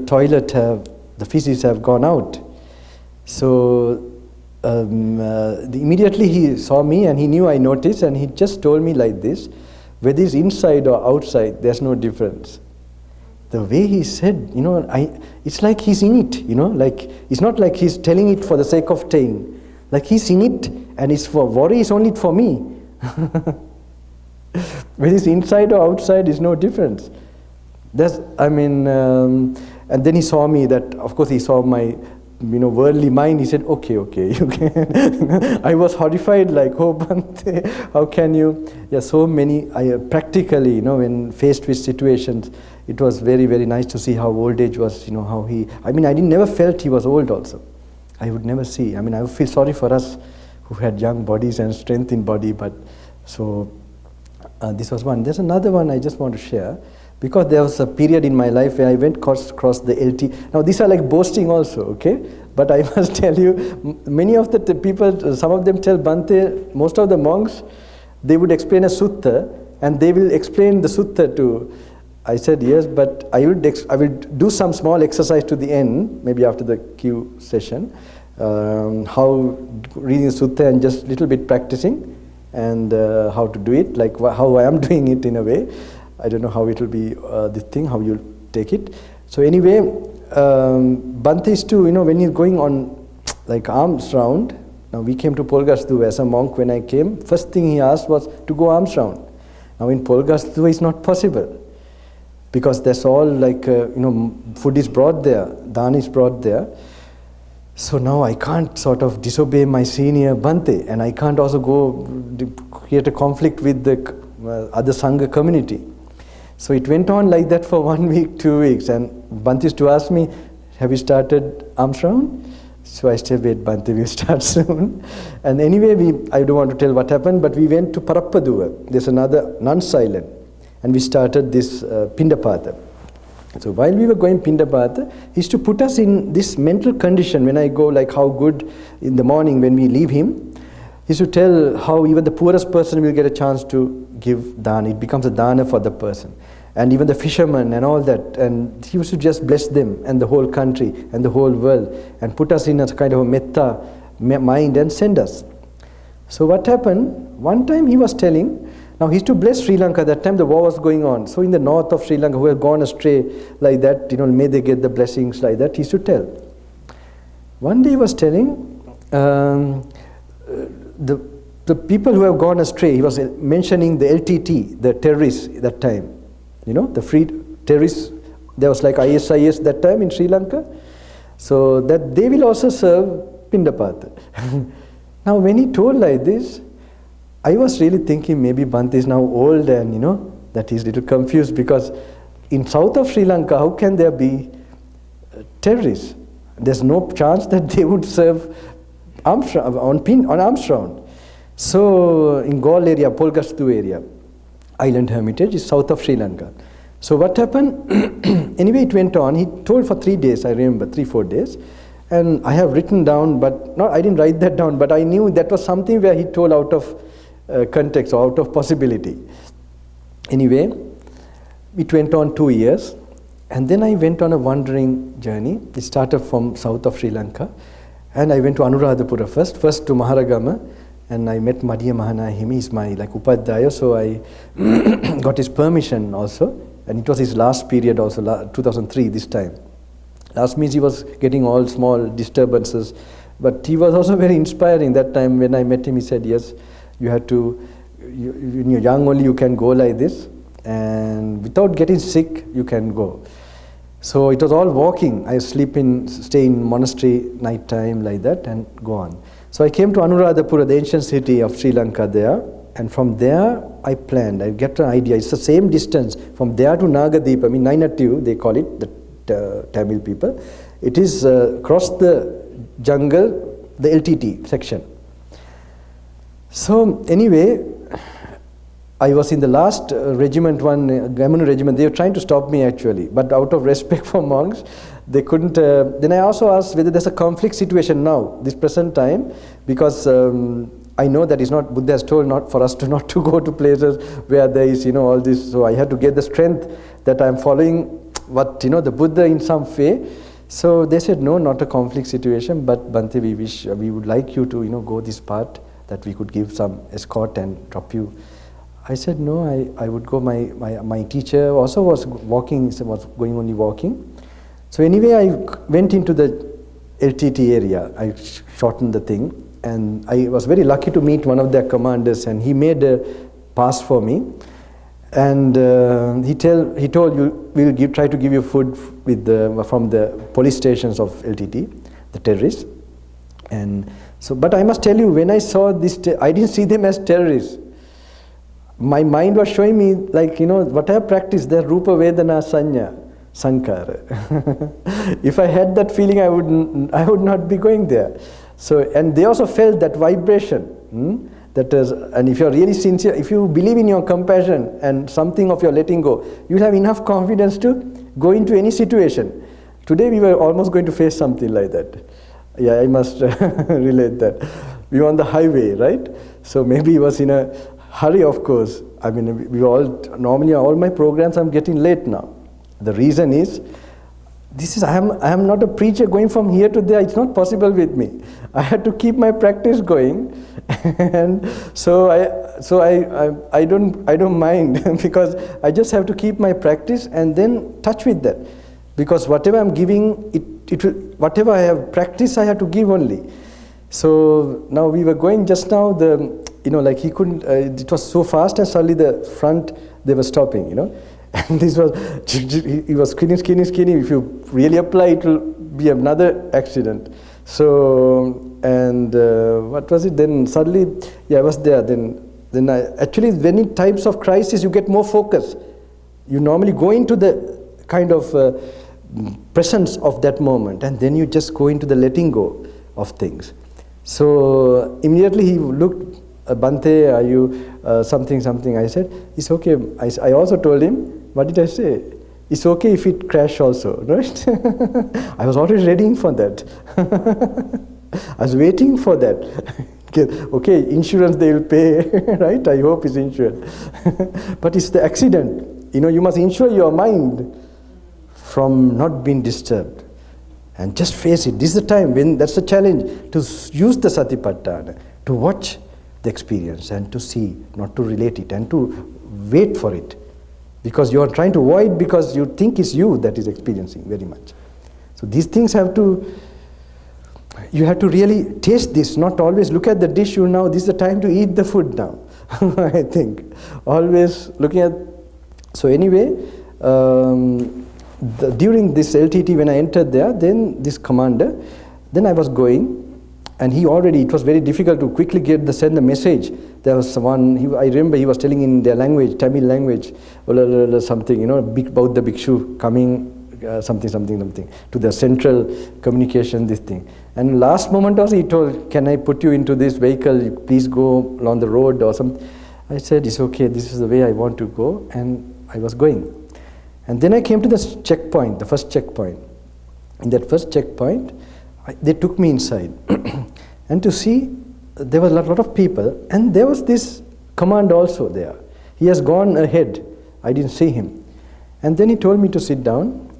toilet the feces have gone out. So immediately he saw me and he knew I noticed, and he just told me like this, whether it's inside or outside, there's no difference. The way he said, it's like he's in it, it's not like he's telling it for the sake of telling. Like he's in it, and it's for worry is only for me. Whether it's inside or outside is no difference. And then he saw me that, of course he saw my, worldly mind. He said, okay, you can. I was horrified, like, oh, Bante, how can you? Yeah, so many, practically, when faced with situations, it was very, very nice to see how old age was, how he, I never felt he was old also. I would never see. I would feel sorry for us who had young bodies and strength in body, but so this was one. There's another one I just want to share. Because there was a period in my life where I went across the LT. Now these are like boasting also, okay? But I must tell you, many of the people, some of them tell Bante, most of the monks, they would explain a sutta, and they will explain the sutta to, I said yes, but I will do some small exercise to the end, maybe after the Q session, how reading the sutta and just little bit practicing, and how to do it, like how I am doing it in a way. I don't know how it will be, this thing, how you'll take it. So anyway, Bante is to, when you're going on like arms round, now we came to Polgastu as a monk when I came, first thing he asked was to go arms round. Now in Polgastu it's not possible, because that's all like, food is brought there, dhan is brought there. So now I can't sort of disobey my senior Bante, and I can't also go create a conflict with the other Sangha community. So it went on like that for 1 week, 2 weeks, and Bante used to ask me, have you started arms round? So I said, wait, Bante, we'll start soon. And anyway, I don't want to tell what happened, but we went to Parappaduva. There's another non-silent, and we started this Pindapata. So while we were going Pindapata, he used to put us in this mental condition when I go, like how good in the morning when we leave him. He used to tell how even the poorest person will get a chance to give dana. It becomes a dana for the person. And even the fishermen and all that. And he used to just bless them and the whole country and the whole world and put us in a kind of a metta mind and send us. So what happened? One time he was telling, now he used to bless Sri Lanka. That time the war was going on. So in the north of Sri Lanka, who had gone astray like that, may they get the blessings like that, he used to tell. One day he was telling, the people who have gone astray, he was mentioning the LTT, the terrorists that time. The free terrorists, there was like ISIS that time in Sri Lanka. So that they will also serve Pindapata. Now when he told like this, I was really thinking maybe Bante is now old and that he's a little confused, because in south of Sri Lanka, how can there be terrorists? There's no chance that they would serve on arms round. So in Gaul area, Polgastu area, Island Hermitage is south of Sri Lanka. So what happened? Anyway, it went on. He told for 3 days, I remember, 3-4 days. And I have written down, but I didn't write that down, but I knew that was something where he told out of context or out of possibility. Anyway, it went on 2 years. And then I went on a wandering journey. It started from south of Sri Lanka. And I went to Anuradhapura first to Maharagama. And I met Madhya Mahanahimi, he's my Upadhyaya, so I got his permission also. And it was his last period also, 2003 this time. Last means he was getting all small disturbances. But he was also very inspiring that time when I met him. He said, yes, you had to when you're young only you can go like this, and without getting sick you can go. So it was all walking. I stay in monastery night time like that and go on. So I came to Anuradhapura, the ancient city of Sri Lanka there, and from there I planned. I get an idea. It's the same distance from there to Nagadeep. I mean Nainattu, they call it, the Tamil people. It is across the jungle, the LTT section. So anyway, I was in the last regiment, Gamanu regiment. They were trying to stop me actually, but out of respect for monks, they couldn't. Then I also asked whether there's a conflict situation now, this present time, because I know that is not, Buddha has told not for us to not to go to places where there is, all this. So I had to get the strength that I'm following what, the Buddha in some way. So they said, no, not a conflict situation, but Bhante, we would like you to, go this part, that we could give some escort and drop you. I said, no, I would go. My teacher also was walking, was going only walking. So anyway, I went into the LTT area. I shortened the thing, and I was very lucky to meet one of their commanders, and he made a pass for me. And he told you, we'll try to give you food from the police stations of LTT, the terrorists. And so, but I must tell you, when I saw this, I didn't see them as terrorists. My mind was showing me, like, what I have practiced, the Rupa Vedana Sanya Sankara. If I had that feeling, I would not be going there. So, and they also felt that vibration. That is, and if you're really sincere, if you believe in your compassion and something of your letting go, you'll have enough confidence to go into any situation. Today we were almost going to face something like that. Yeah, I must relate that. We were on the highway, right? So maybe he was in a hurry, of course. I mean, normally all my programs I'm getting late now. The reason is, I am not a preacher going from here to there. It's not possible with me. I had to keep my practice going, and so I don't mind because I just have to keep my practice and then touch with that, because whatever I'm giving, whatever I have practiced, I have to give only. So now we were going just now. Like he couldn't. It was so fast, and suddenly the front they were stopping. And this was, he was skinny. If you really apply, it will be another accident. So, and what was it? Then suddenly, I was there. Then actually, when in times of crisis, you get more focus. You normally go into the kind of presence of that moment, and then you just go into the letting go of things. So immediately he looked, Bhante, are you something? I said, it's okay. I also told him, what did I say? It's okay if it crash also, right? I was already ready for that. I was waiting for that. Okay, insurance they will pay, right? I hope it's insured. But it's the accident. You must insure your mind from not being disturbed. And just face it. This is the time when that's the challenge, to use the Satipatthana, to watch the experience and to see, not to relate it, and to wait for it. Because you are trying to avoid, because you think it's you that is experiencing very much. So these things you have to really taste this, not always look at the dish. Now this is the time to eat the food now. I think always looking at. So anyway, during this LTT, when I entered there, then this commander, then I was going, and it was very difficult to quickly send the message. There was someone, I remember he was telling in their language, Tamil language, something, about the bhikshu coming, something, to the central communication, this thing. And last moment also he told, can I put you into this vehicle, please go along the road or something. I said, it's okay, this is the way I want to go, and I was going. And then I came to the checkpoint, the first checkpoint. In that first checkpoint, they took me inside. And to see, there was a lot of people, and there was this commander also there. He has gone ahead. I didn't see him. And then he told me to sit down,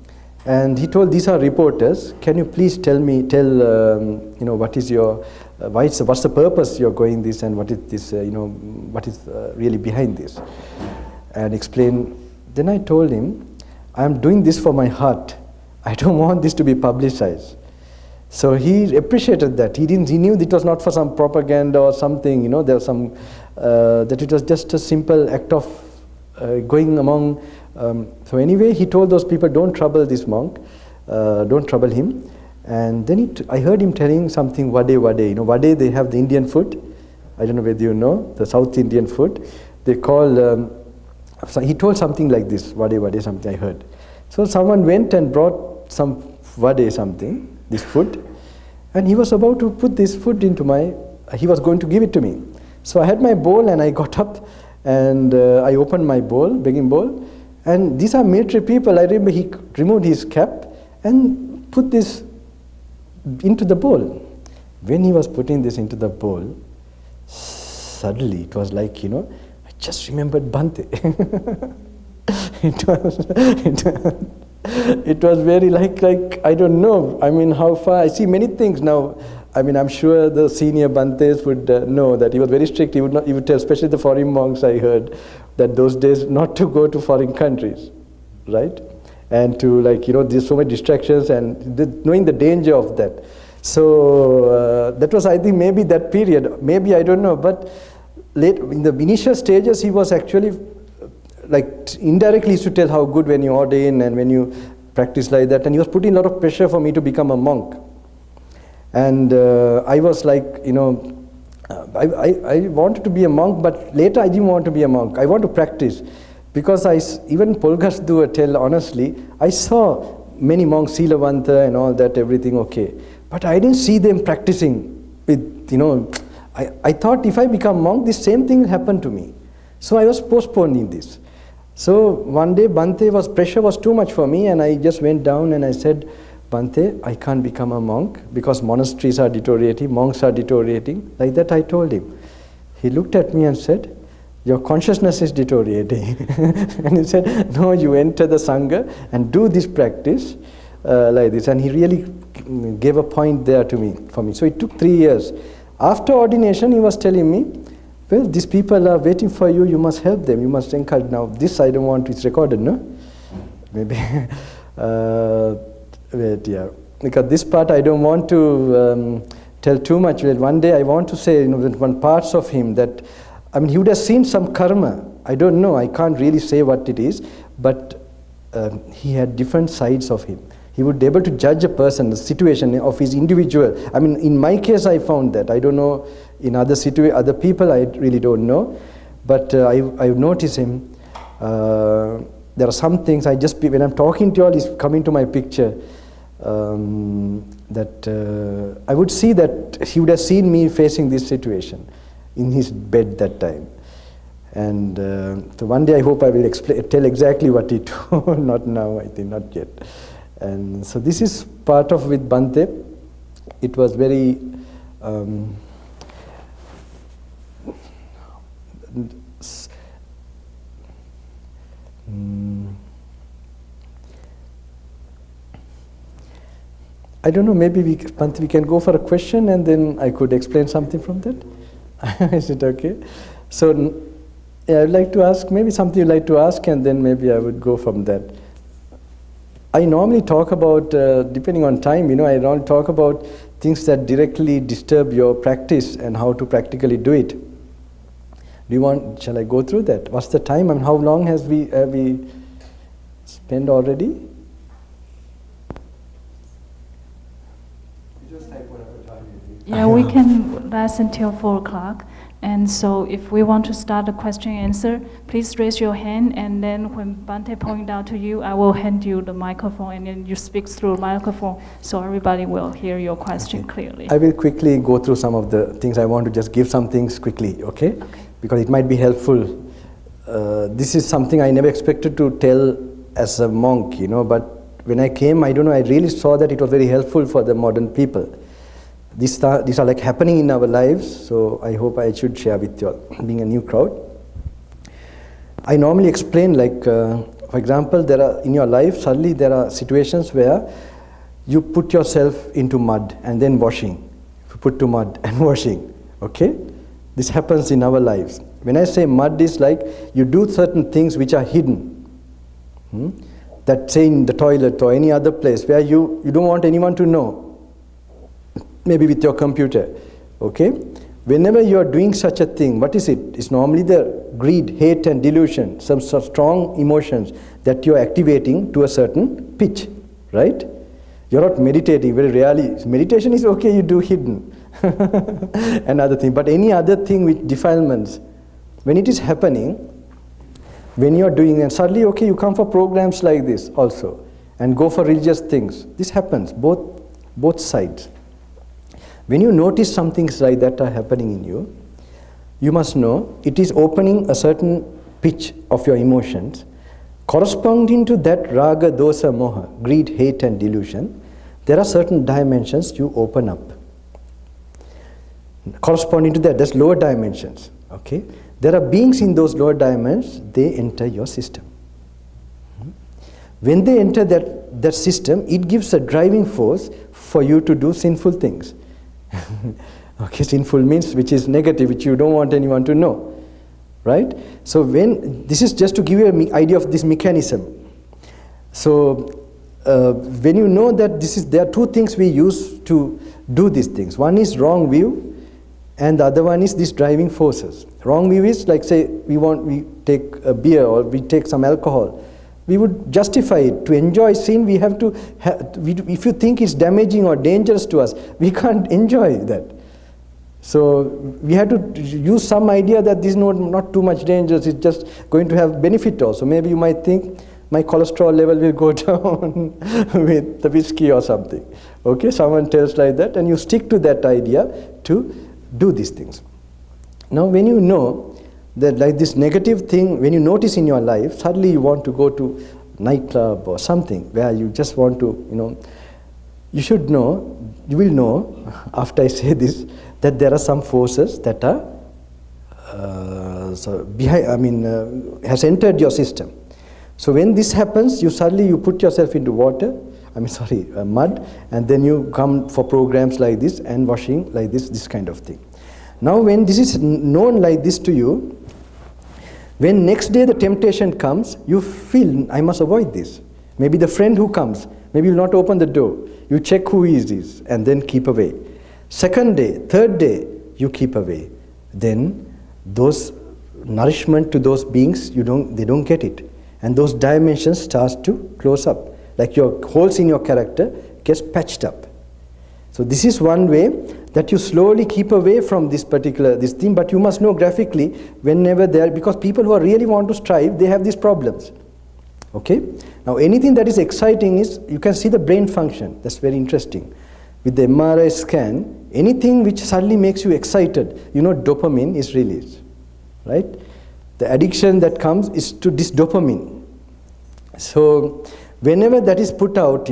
and he told, these are reporters. Can you please tell what is your, what's the purpose you're going this, and what is this, what is really behind this? And explain. Then I told him, I'm doing this for my heart. I don't want this to be publicized. So he appreciated that. He knew it was not for some propaganda or something, you know, there was some, that it was just a simple act of going among. So anyway, he told those people, don't trouble this monk, don't trouble him. And then I heard him telling something, vade, vade. You know, vade, they have the Indian food. I don't know whether you know, the South Indian food. They call, so he told something like this, vade, vade, something I heard. So someone went and brought some vade something, this food, and he was about to put this food into he was going to give it to me. So I had my bowl and I got up and I opened my bowl, begging bowl, and these are military people. I remember he removed his cap and put this into the bowl. When he was putting this into the bowl, suddenly it was like, you know, I just remembered Bhante. It was very like I don't know. I mean, how far I see many things now. I mean, I'm sure the senior Bhantes would know that he was very strict. He would tell, especially the foreign monks. I heard that those days not to go to foreign countries, right? And to, like, you know, there's so many distractions and knowing the danger of that. So that was, I think, maybe that period. Maybe, I don't know. But late in the initial stages, he was actually, like, indirectly used to tell how good when you ordain and when you practice like that. And he was putting a lot of pressure for me to become a monk. And I was like, you know, I wanted to be a monk, but later I didn't want to be a monk. I want to practice. Because even Polgasdua tell honestly, I saw many monks, Silavanta and all that, everything okay. But I didn't see them practicing with, you know, I thought if I become monk, this same thing will happen to me. So I was postponing this. So one day pressure was too much for me, and I just went down and I said, Bhante, I can't become a monk because monasteries are deteriorating, monks are deteriorating. Like that I told him. He looked at me and said, your consciousness is deteriorating. And he said, no, you enter the Sangha and do this practice like this. And he really gave a point there for me. So it took 3 years. After ordination, he was telling me, well, these people are waiting for you, you must help them, you must encourage. Now, this I don't want to, it's recorded, no? Maybe. Wait, yeah. Because this part I don't want to tell too much. Well, one day I want to say, you know, one parts of him that, I mean, he would have seen some karma. I don't know, I can't really say what it is, but he had different sides of him. He would be able to judge a person, the situation of his individual. I mean, in my case, I found that. I don't know, in other people, I really don't know. But I've noticed him. There are some things, when I'm talking to you all, he's coming to my picture. That I would see that he would have seen me facing this situation in his bed that time. And so one day I hope I will tell exactly what he told. Not now, I think, not yet. And so this is part of with Bhante. It was very I don't know, maybe Bhante, we can go for a question and then I could explain something from that. Is it okay? So yeah, I'd like to ask, maybe something you'd like to ask, and then maybe I would go from that. I normally talk about, depending on time, you know, I normally talk about things that directly disturb your practice and how to practically do it. Shall I go through that? What's the time and how long have we spent already? You just take whatever time you need. Yeah, we can last until 4 o'clock. And so if we want to start the question and answer, please raise your hand, and then when Bhante points out to you, I will hand you the microphone, and then you speak through the microphone so everybody will hear your question clearly. I will quickly go through some of the things. I want to just give some things quickly, okay? Because it might be helpful. This is something I never expected to tell as a monk, you know, but when I came, I don't know, I really saw that it was very helpful for the modern people. These are like happening in our lives, so I hope I should share with you all, being a new crowd. I normally explain, like, for example, in your life, suddenly there are situations where you put yourself into mud and then washing. You put to mud and washing, okay? This happens in our lives. When I say mud, is like you do certain things which are hidden. That say in the toilet or any other place where you don't want anyone to know. maybe with your computer, okay? Whenever you are doing such a thing, what is it? It's normally the greed, hate and delusion, some strong emotions that you are activating to a certain pitch, right? You're not meditating, very rarely. Meditation is okay, you do hidden, another thing. But any other thing with defilements, when it is happening, when you're doing it, suddenly, okay, you come for programs like this also, and go for religious things. This happens, both sides. When you notice some things like that are happening in you, you must know it is opening a certain pitch of your emotions. Corresponding to that raga, dosa, moha, greed, hate and delusion, there are certain dimensions you open up. Corresponding to that, there's lower dimensions, okay? There are beings in those lower dimensions, they enter your system. When they enter that system, it gives a driving force for you to do sinful things. Okay, sinful means which is negative, which you don't want anyone to know, right? So this is just to give you an idea of this mechanism. So when you know that there are two things we use to do these things. One is wrong view, and the other one is these driving forces. Wrong view is like, say we take a beer or we take some alcohol. We would justify it. To enjoy sin, we have to, if you think it's damaging or dangerous to us, we can't enjoy that. So we have to use some idea that this is not too much dangerous, it's just going to have benefit also. Maybe you might think, my cholesterol level will go down with the whiskey or something. Okay, someone tells like that, and you stick to that idea to do these things. Now when you know that like this negative thing, when you notice in your life, suddenly you want to go to nightclub or something where you just want to, you should know, you will know after I say this, that there are some forces that are has entered your system. So when this happens, you put yourself into mud, and then you come for programs like this and washing like this kind of thing. Now when this is known like this to you, when next day the temptation comes, you feel, I must avoid this. Maybe the friend who comes, maybe will not open the door. You check who he is and then keep away. Second day, third day, you keep away. Then those nourishment to those beings, they don't get it. And those dimensions start to close up. Like your holes in your character gets patched up. So this is one way that you slowly keep away from this thing, but you must know graphically whenever because people who really want to strive, they have these problems. Okay? Now anything that is exciting is, you can see the brain function. That's very interesting. With the MRI scan, anything which suddenly makes you excited, dopamine is released. Right? The addiction that comes is to this dopamine. So whenever that is put out,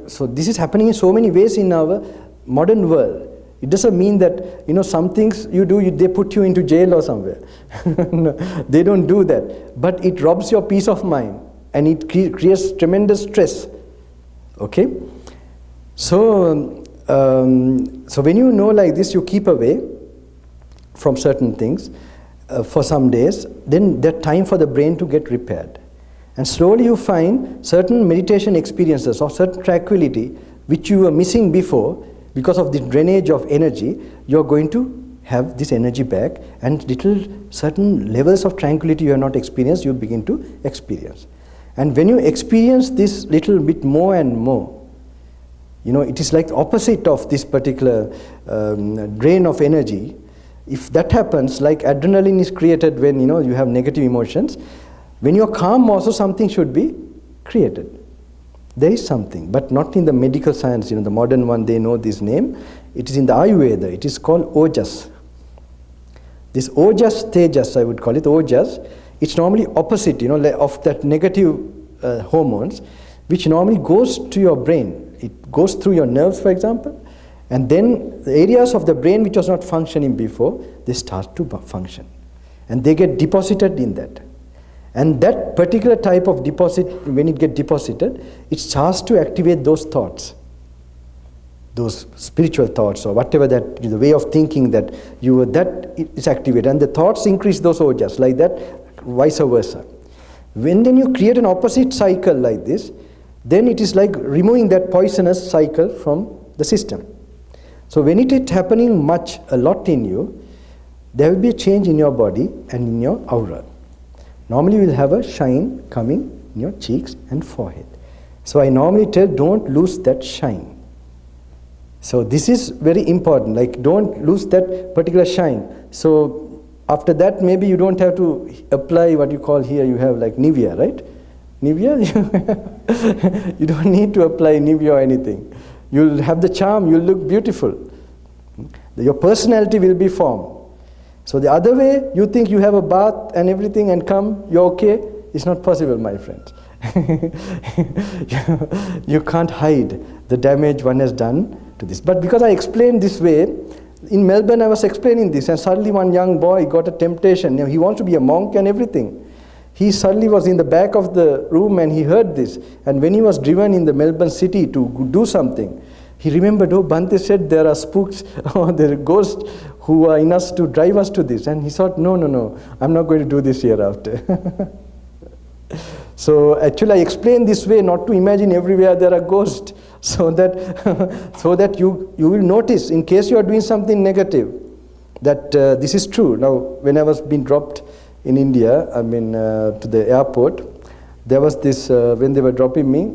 so this is happening in so many ways in our modern world. It doesn't mean that, some things you do, they put you into jail or somewhere. No, they don't do that. But it robs your peace of mind and it creates tremendous stress. Okay? So, so when you know like this, you keep away from certain things for some days, then there's time for the brain to get repaired. And slowly you find certain meditation experiences or certain tranquility which you were missing before. Because of the drainage of energy, you're going to have this energy back, and certain levels of tranquility you have not experienced, you begin to experience. And when you experience this little bit more and more, it is like the opposite of this particular drain of energy. If that happens, like adrenaline is created when you have negative emotions, when you're calm also something should be created. There is something, but not in the medical science, the modern one, they know this name. It is in the Ayurveda, it is called Ojas. This Ojas, Tejas, I would call it, Ojas, it's normally opposite, of that negative hormones, which normally goes to your brain. It goes through your nerves, for example, and then the areas of the brain which was not functioning before, they start to function. And they get deposited in that. And that particular type of deposit, when it gets deposited, it starts to activate those thoughts, those spiritual thoughts or whatever that, the way of thinking that is activated. And the thoughts increase those ojas, like that, vice versa. When then you create an opposite cycle like this, then it is like removing that poisonous cycle from the system. So when it is happening a lot in you, there will be a change in your body and in your aura. Normally you will have a shine coming in your cheeks and forehead. So I normally tell, don't lose that shine. So this is very important, like don't lose that particular shine. So after that, maybe you don't have to apply what you call here, you have like Nivea, right? Nivea? You don't need to apply Nivea or anything. You'll have the charm, you'll look beautiful. Your personality will be formed. So the other way, you think you have a bath and everything and come, you're okay, it's not possible, my friends. You can't hide the damage one has done to this. But because I explained this way, in Melbourne I was explaining this, and suddenly one young boy got a temptation. He wants to be a monk and everything. He suddenly was in the back of the room and he heard this. And when he was driven in the Melbourne city to do something, he remembered, oh, Bhante said there are spooks or there are ghosts who are in us to drive us to this. And he thought, no, I'm not going to do this hereafter. So actually I explained this way not to imagine everywhere there are ghosts, so that you will notice, in case you are doing something negative, that this is true. Now when I was being dropped in India, to the airport, there was this, when they were dropping me,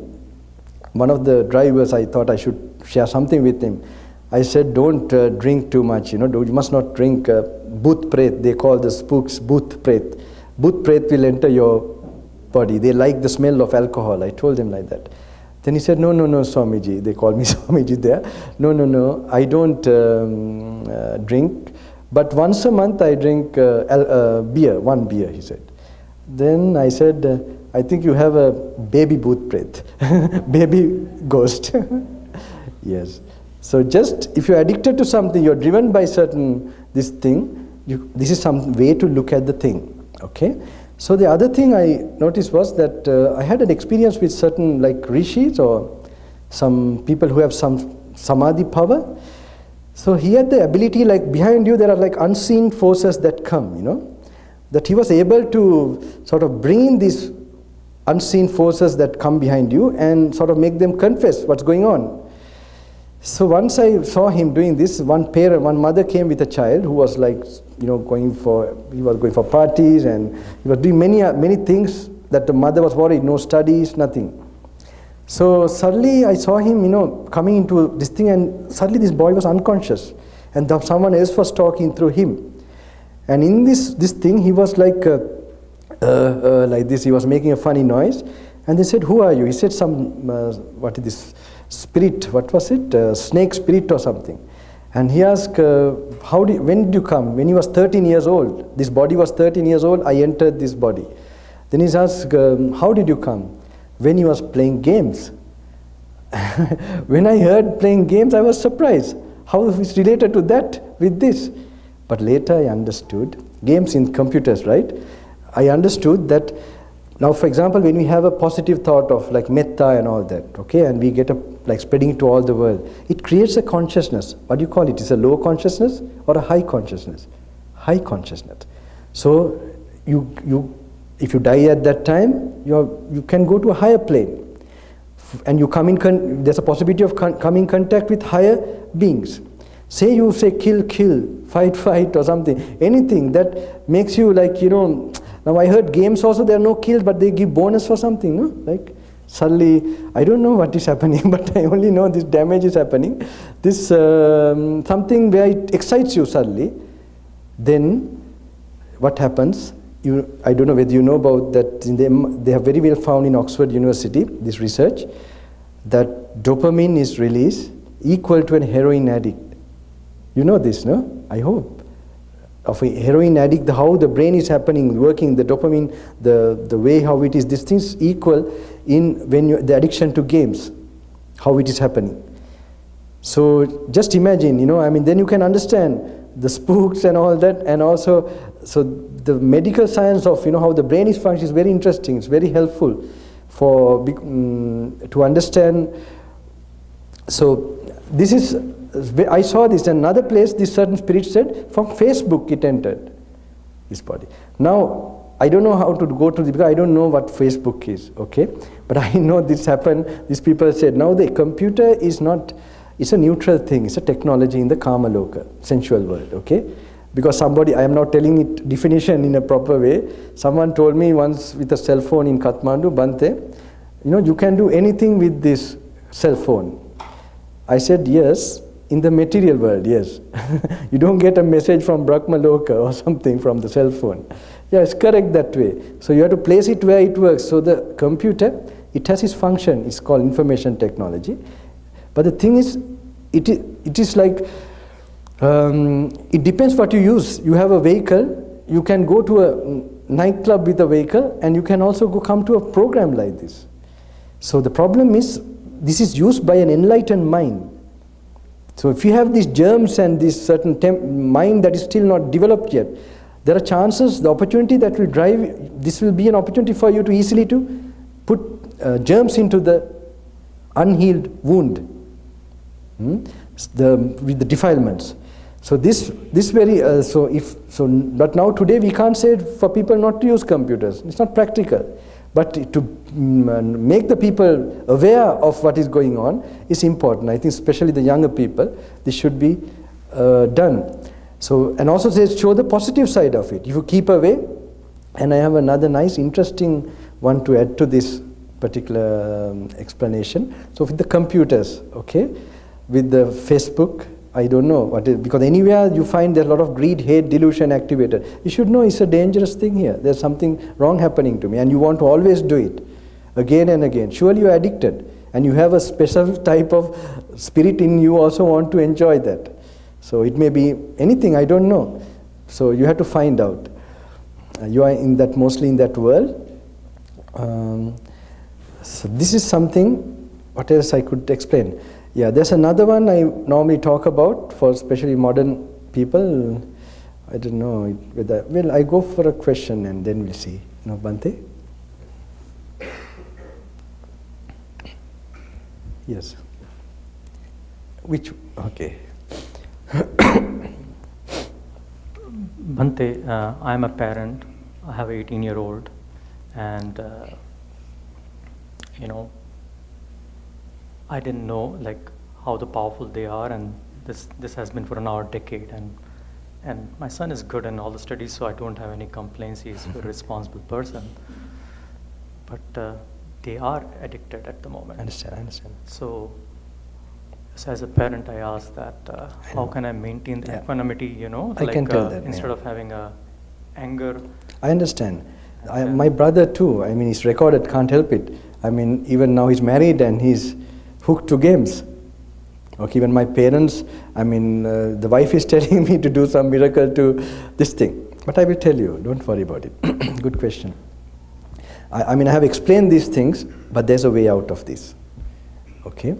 one of the drivers, I thought I should share something with him. I said, don't drink too much, you must not drink bhut pret. They call the spooks bhut pret. Bhut pret will enter your body. They like the smell of alcohol. I told him like that. Then he said, no, Swamiji. They call me Swamiji there. No, I don't drink. But once a month I drink beer, one beer, he said. Then I said, I think you have a baby bhut pret, baby ghost. Yes. So just, if you're addicted to something, you're driven by this thing, this is some way to look at the thing, okay? So the other thing I noticed was that I had an experience with certain like rishis or some people who have some samadhi power. So he had the ability, like behind you there are like unseen forces that come, that he was able to sort of bring in these unseen forces that come behind you and sort of make them confess what's going on. So once I saw him doing this, one mother came with a child who was like, going for parties, and he was doing many things that the mother was worried, no studies, nothing. So suddenly I saw him, coming into this thing, and suddenly this boy was unconscious, and someone else was talking through him. And in this thing, he was like this, he was making a funny noise, and they said, who are you? He said what is this? Spirit, what was it? Snake spirit or something. And he asked, when did you come? When he was 13 years old. This body was 13 years old, I entered this body. Then he asked, how did you come? When he was playing games. When I heard playing games, I was surprised. How is related to that with this? But later I understood, games in computers, right? I understood that, now for example, when we have a positive thought of like metta and all that, okay, and we get spreading it to all the world, it creates a consciousness. What do you call it? Is a low consciousness or a high consciousness? High consciousness. So if you die at that time, you can go to a higher plane, and you come in. There's a possibility of coming in contact with higher beings. Say you say kill, fight or something, anything that makes you like, now I heard games also, there are no kills, but they give bonus for something, no? Like suddenly, I don't know what is happening, but I only know this damage is happening. This something where it excites you suddenly, then what happens? I don't know whether you know about that, they have very well found in Oxford University, this research, that dopamine is released equal to a heroin addict. You know this, no? I hope. Of a heroin addict, how the brain is working, the dopamine, the way how it is, these things equal in the addiction to games, how it is happening. So just imagine, then you can understand the spooks and all that, and also, so the medical science of, how the brain is functioning is very interesting, it's very helpful to understand. So this is, I saw this in another place, this certain spirit said, from Facebook it entered this body. Now, I don't know how to go to this, because I don't know what Facebook is, okay? But I know this happened, these people said, now the computer is not it's a neutral thing. It's a technology in the Kamaloka, sensual world, okay? Because somebody, I am not telling it definition in a proper way. Someone told me once with a cell phone in Kathmandu, Bante, you can do anything with this cell phone. I said, yes, in the material world, yes. You don't get a message from Brahmaloka or something from the cell phone. Yeah, it's correct that way. So you have to place it where it works. So the computer, it has its function. It's called information technology. But the thing is, it is like, it depends what you use. You have a vehicle, you can go to a nightclub with a vehicle, and you can also come to a program like this. So the problem is, this is used by an enlightened mind. So if you have these germs and this certain mind that is still not developed yet, there are chances, the opportunity that will drive, this will be an opportunity for you to easily to put germs into the unhealed wound, with the defilements. So this very, but now today we can't say for people not to use computers. It's not practical. But to make the people aware of what is going on is important. I think especially the younger people, this should be done. So, and also show the positive side of it. If you keep away, and I have another nice, interesting one to add to this particular explanation. So with the computers, okay, with the Facebook, I don't know what is, because anywhere you find there's a lot of greed, hate, delusion activated. You should know it's a dangerous thing here. There's something wrong happening to me, and you want to always do it again and again. Surely you're addicted, and you have a special type of spirit in you also want to enjoy that. So it may be anything, I don't know. So you have to find out. You are in that, mostly in that world. So this is something, what else I could explain? Yeah, there's another one I normally talk about for especially modern people. I don't know whether, well, I go for a question and then we'll see. No, Bante? Yes. Which, okay. Bante, I'm a parent. I have an 18-year-old, and I didn't know how the powerful they are, and this has been for an decade, and my son is good in all the studies, so I don't have any complaints. He's a responsible person, but they are addicted at the moment. I understand. So as a parent, I ask that how can I maintain the equanimity? I can tell that instead of having anger. I understand. My brother too. I mean, he's recorded. Can't help it. I mean, even now he's married and he's hooked to games. Okay, even my parents, I mean, the wife is telling me to do some miracle to this thing. But I will tell you, don't worry about it. Good question. I mean, I have explained these things, but there's a way out of this. Okay?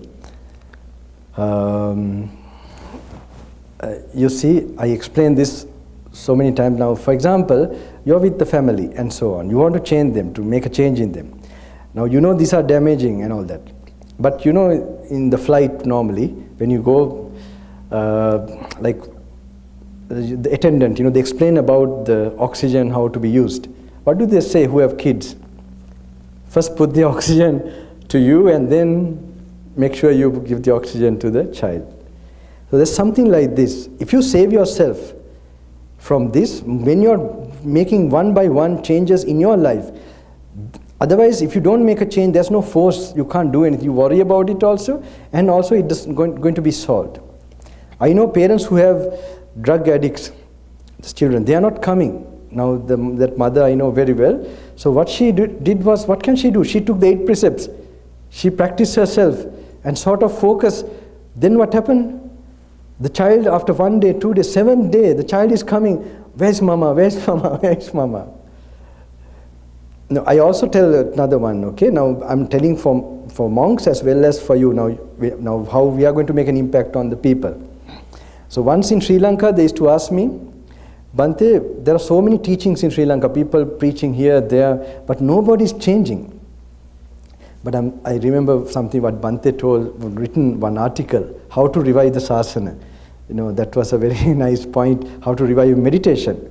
You see, I explained this so many times now. For example, you're with the family and so on. You want to change them, to make a change in them. Now, these are damaging and all that. But in the flight normally, when you go, like the attendant, they explain about the oxygen, how to be used. What do they say who have kids? First put the oxygen to you and then make sure you give the oxygen to the child. So there's something like this. If you save yourself from this, when you're making one by one changes in your life, otherwise, if you don't make a change, there's no force, you can't do anything. You worry about it also, and also it is going to be solved. I know parents who have drug addicts, children, they are not coming. Now, that mother I know very well. So what she did was, what can she do? She took the 8 precepts. She practiced herself and sort of focused. Then what happened? The child, after 1 day, 2 days, 7th day, the child is coming. Where's mama? Where's mama? Where's mama? Now, I also tell another one, okay? Now, I'm telling for monks as well as for you now how we are going to make an impact on the people. So once in Sri Lanka, they used to ask me, Bante, there are so many teachings in Sri Lanka, people preaching here, there, but nobody's changing. But I remember something what Bante told, written one article, how to revive the sasana. That was a very nice point, how to revive meditation.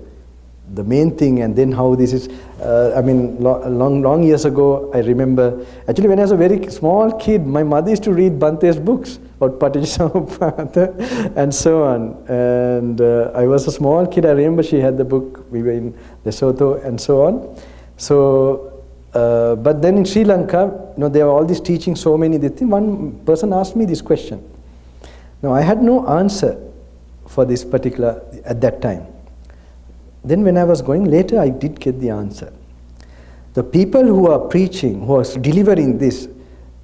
the main thing, and then how this is, long years ago, I remember, actually when I was a very small kid, my mother used to read Bante's books about Paticca and so on. And I was a small kid, I remember she had the book, we were in Lesotho and so on. So, but then in Sri Lanka, there were all these teaching, so many things. One person asked me this question. Now, I had no answer for this particular, at that time. Then when I was going later, I did get the answer. The people who are preaching, who are delivering this,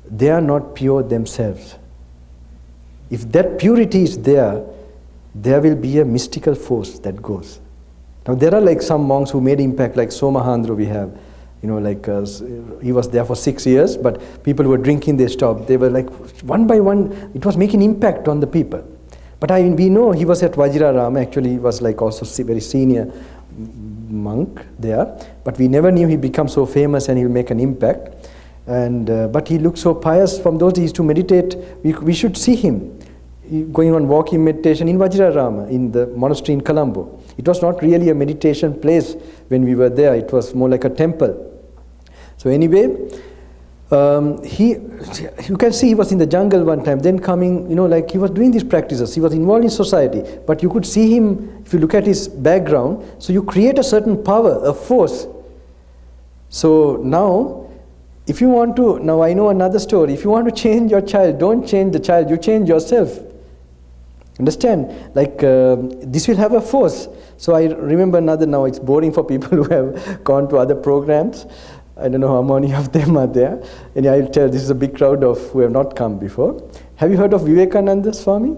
they are not pure themselves. If that purity is there, there will be a mystical force that goes. Now there are like some monks who made impact, like Somahandra we have, he was there for 6 years, but people who were drinking, they stopped. They were like, one by one, it was making impact on the people. But we know he was at Vajrarama, actually he was like also very senior monk there, but we never knew he'd become so famous and he'll make an impact. And but he looked so pious. From those days he used to meditate. We should see him going on walking meditation in Vajrarama, in the monastery in Colombo. It was not really a meditation place when we were there, it was more like a temple. So anyway, you can see he was in the jungle one time, then coming, like he was doing these practices, he was involved in society, but you could see him, if you look at his background, so you create a certain power, a force. So now, if you want to, now I know another story, if you want to change your child, don't change the child, you change yourself. Understand? Like, this will have a force. So I remember another, now it's boring for people who have gone to other programs. I don't know how many of them are there. And I'll tell, this is a big crowd of who have not come before. Have you heard of Vivekananda Swami?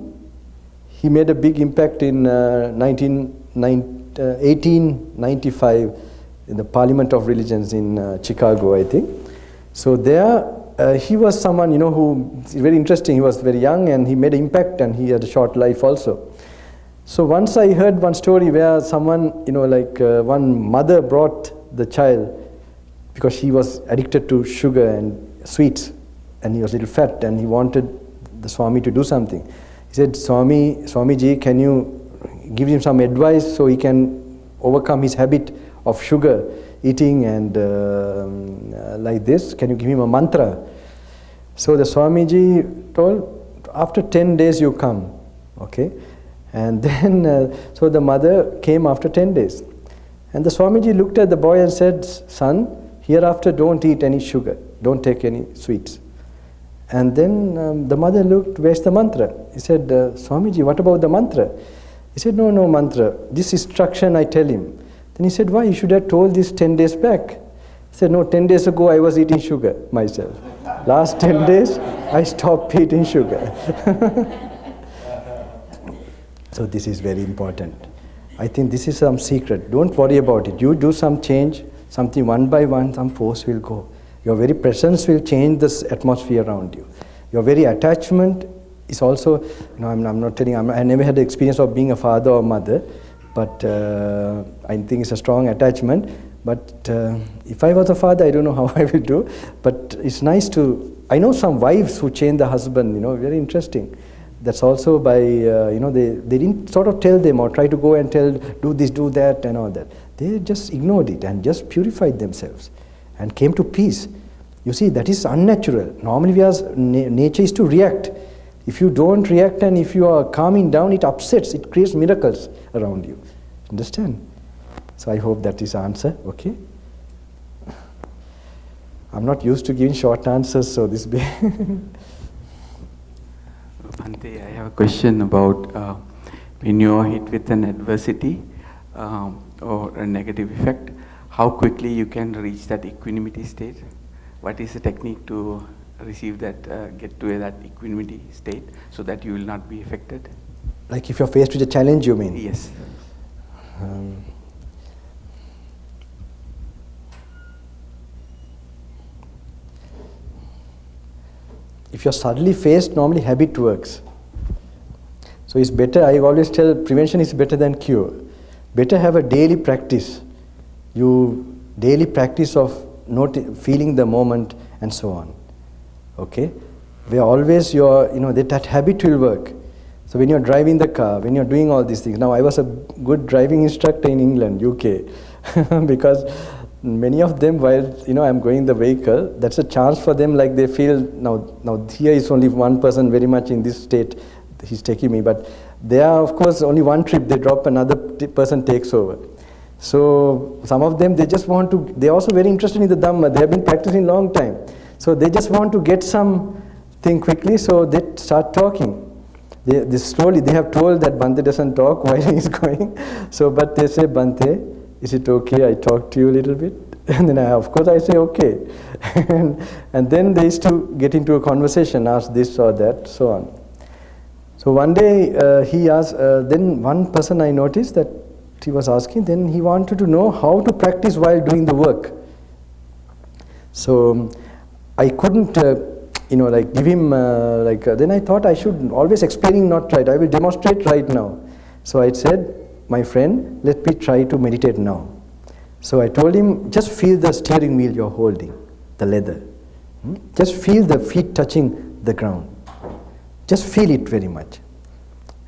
He made a big impact in 1895 in the Parliament of Religions in Chicago, I think. So there, he was someone, who is very interesting. He was very young and he made an impact and he had a short life also. So once I heard one story where someone, one mother brought the child because he was addicted to sugar and sweets and he was a little fat and he wanted the Swami to do something. He said, Swamiji, can you give him some advice so he can overcome his habit of sugar eating and like this? Can you give him a mantra? So the Swamiji told, after 10 days you come, okay? And then, so the mother came after 10 days. And the Swamiji looked at the boy and said, son, hereafter don't eat any sugar, don't take any sweets. And then the mother looked, where's the mantra? He said, Swamiji, what about the mantra? He said, no mantra, this instruction I tell him. Then he said, why, you should have told this 10 days back. He said, no, 10 days ago I was eating sugar myself. Last 10 days I stopped eating sugar. So this is very important. I think this is some secret. Don't worry about it. You do some change, something one by one, some force will go. Your very presence will change this atmosphere around you. Your very attachment is also, I'm not telling, I never had the experience of being a father or mother, but I think it's a strong attachment. But if I was a father, I don't know how I will do. But it's nice to, I know some wives who change the husband, very interesting. That's also by, they didn't sort of tell them or try to go and tell, do this, do that and all that. They just ignored it and just purified themselves and came to peace. You see, that is unnatural. Normally nature is to react. If you don't react and if you are calming down, it upsets, it creates miracles around you. Understand? So I hope that is answer, okay? I'm not used to giving short answers, so this be. Bhante, I have a question about when you are hit with an adversity or a negative effect, how quickly you can reach that equanimity state? What is the technique to receive that, get to that equanimity state so that you will not be affected? Like if you're faced with a challenge, you mean? Yes. If you're suddenly faced, normally habit works. So it's better, I always tell, prevention is better than cure. Better have a daily practice. Daily practice of feeling the moment and so on. Okay? Where always that habit will work. So when you're driving the car, when you're doing all these things. Now I was a good driving instructor in England, UK, because many of them, while I'm going the vehicle, that's a chance for them. Like they feel now here is only one person very much in this state. He's taking me, but they are of course only one trip. They drop, another person takes over. So some of them, they just want to. They're also very interested in the Dhamma. They have been practicing long time, so they just want to get something quickly. So they start talking. They slowly, they have told that Bhante doesn't talk while he's going. So, but they say, Bhante, is it okay I talk to you a little bit? And then of course I say okay. and then they used to get into a conversation, ask this or that, so on. So one day he asked, then one person I noticed that he was asking, then he wanted to know how to practice while doing the work. So I couldn't give him, then I thought I should always explaining not right. I will demonstrate right now. So I said, my friend, let me try to meditate now. So I told him, just feel the steering wheel you're holding, the leather. Just feel the feet touching the ground. Just feel it very much.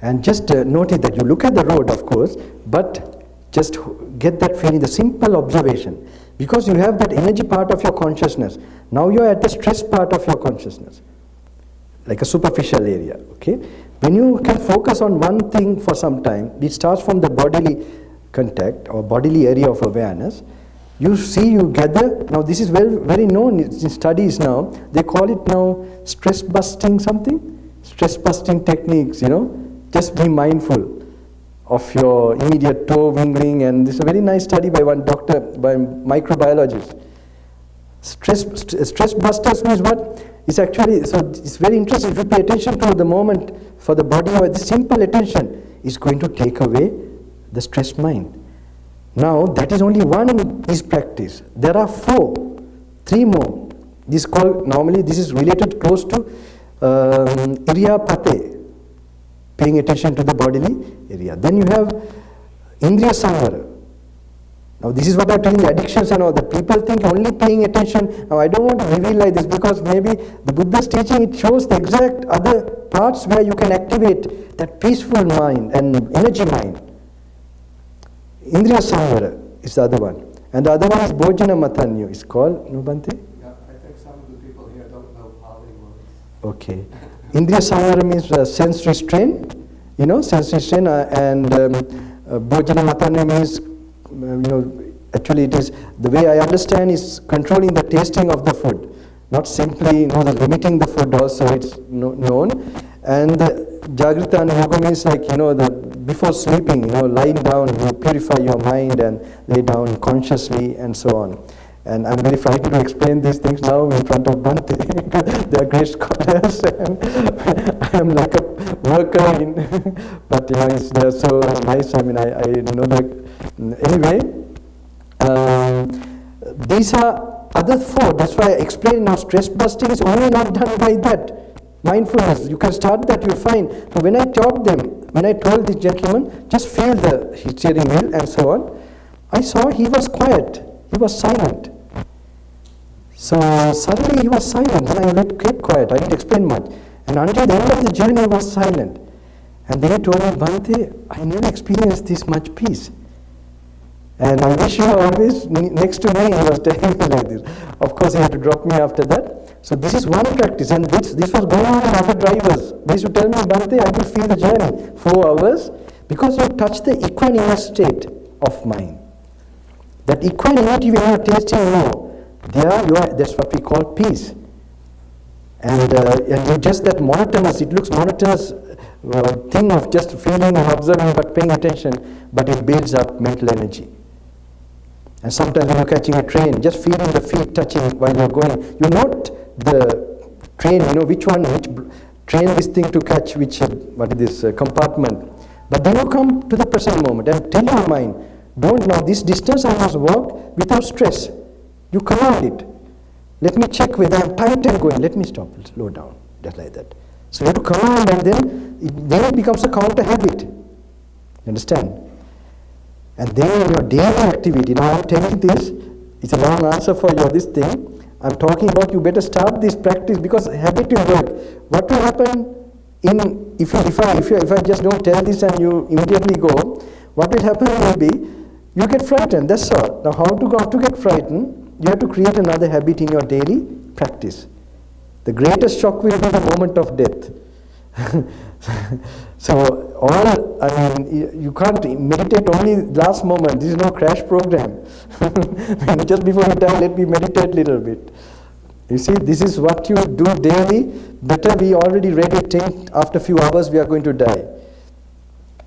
And just notice that you look at the road, of course, but just get that feeling, the simple observation. Because you have that energy part of your consciousness. Now you are at the stress part of your consciousness, like a superficial area, okay? When you can focus on one thing for some time, it starts from the bodily contact or bodily area of awareness. You see, you gather, now this is very known in studies now, they call it now stress busting something, stress busting techniques, just be mindful of your immediate toe wiggling, and this is a very nice study by one doctor, by microbiologist. Stress busters means what? It's actually, so it's very interesting. If you pay attention to the moment for the body, or the simple attention is going to take away the stressed mind. Now that is only one is practice. There are 3 more. This called, normally this is related close to Iriyapate, paying attention to the bodily area. Then you have Indriya Samvara. Now this is what I'm telling you, addictions and all that. People think only paying attention. Now I don't want to reveal like this because maybe the Buddha's teaching, it shows the exact other parts where you can activate that peaceful mind and energy mind. Indriya Samvara is the other one. And the other one is Bhojana Matanyu. It's called, no Bhante? Yeah, I think some of the people here don't know Pali words. Okay. Indriya Samvara means sense restraint, sense restraint, and Bhojana Matanyu means, actually it is, the way I understand is controlling the tasting of the food, not simply, the limiting the food also, it's known. And Jagrita and Yoga means like, before sleeping, lying down, you purify your mind and lay down consciously and so on. And I'm very frightened to explain these things now in front of Bhante. They are great scholars, and I am like a worker in, but they're so nice. I mean, I know that. Anyway, these are other 4. That's why I explained now. Stress busting is only not done by that. Mindfulness. You can start that. You'll find. Now, when I taught them, when I told this gentleman, just feel the steering wheel and so on, I saw he was quiet. He was silent. So suddenly he was silent, and I kept quiet. I didn't explain much. And until the end of the journey, he was silent. And then he told me, Bhante, I never experienced this much peace. And I wish you were always next to me. He was telling me like this. Of course, he had to drop me after that. So this is one practice, and this was going on in other drivers. They used to tell me, Bhante, I will feel the journey 4 hours because you touch the equanimous state of mind. That equanimity when you are tasting more, that's what we call peace. And you just that monotonous, it looks monotonous thing of just feeling and observing but paying attention, but it builds up mental energy. And sometimes when you're catching a train, just feeling the feet touching while you're going, you note the train, which train this thing to catch, compartment. But then you come to the present moment and tell your mind, don't now this distance I must walk without stress. You command it. Let me check whether I'm tight and going. Let me stop, slow down, just like that. So you have to command, and then it becomes a counter habit. You understand? And then in your daily activity, now I'm telling this, it's a long answer for this thing. I'm talking about you better start this practice because habit will work. What will happen If I just don't tell this and you immediately go, what will happen will be you get frightened. That's all. Now, how to get frightened? You have to create another habit in your daily practice. The greatest shock will be the moment of death. So you can't meditate only last moment. This is no crash program. Just before you die, let me meditate a little bit. You see, this is what you do daily. Better we already read it, after a few hours we are going to die.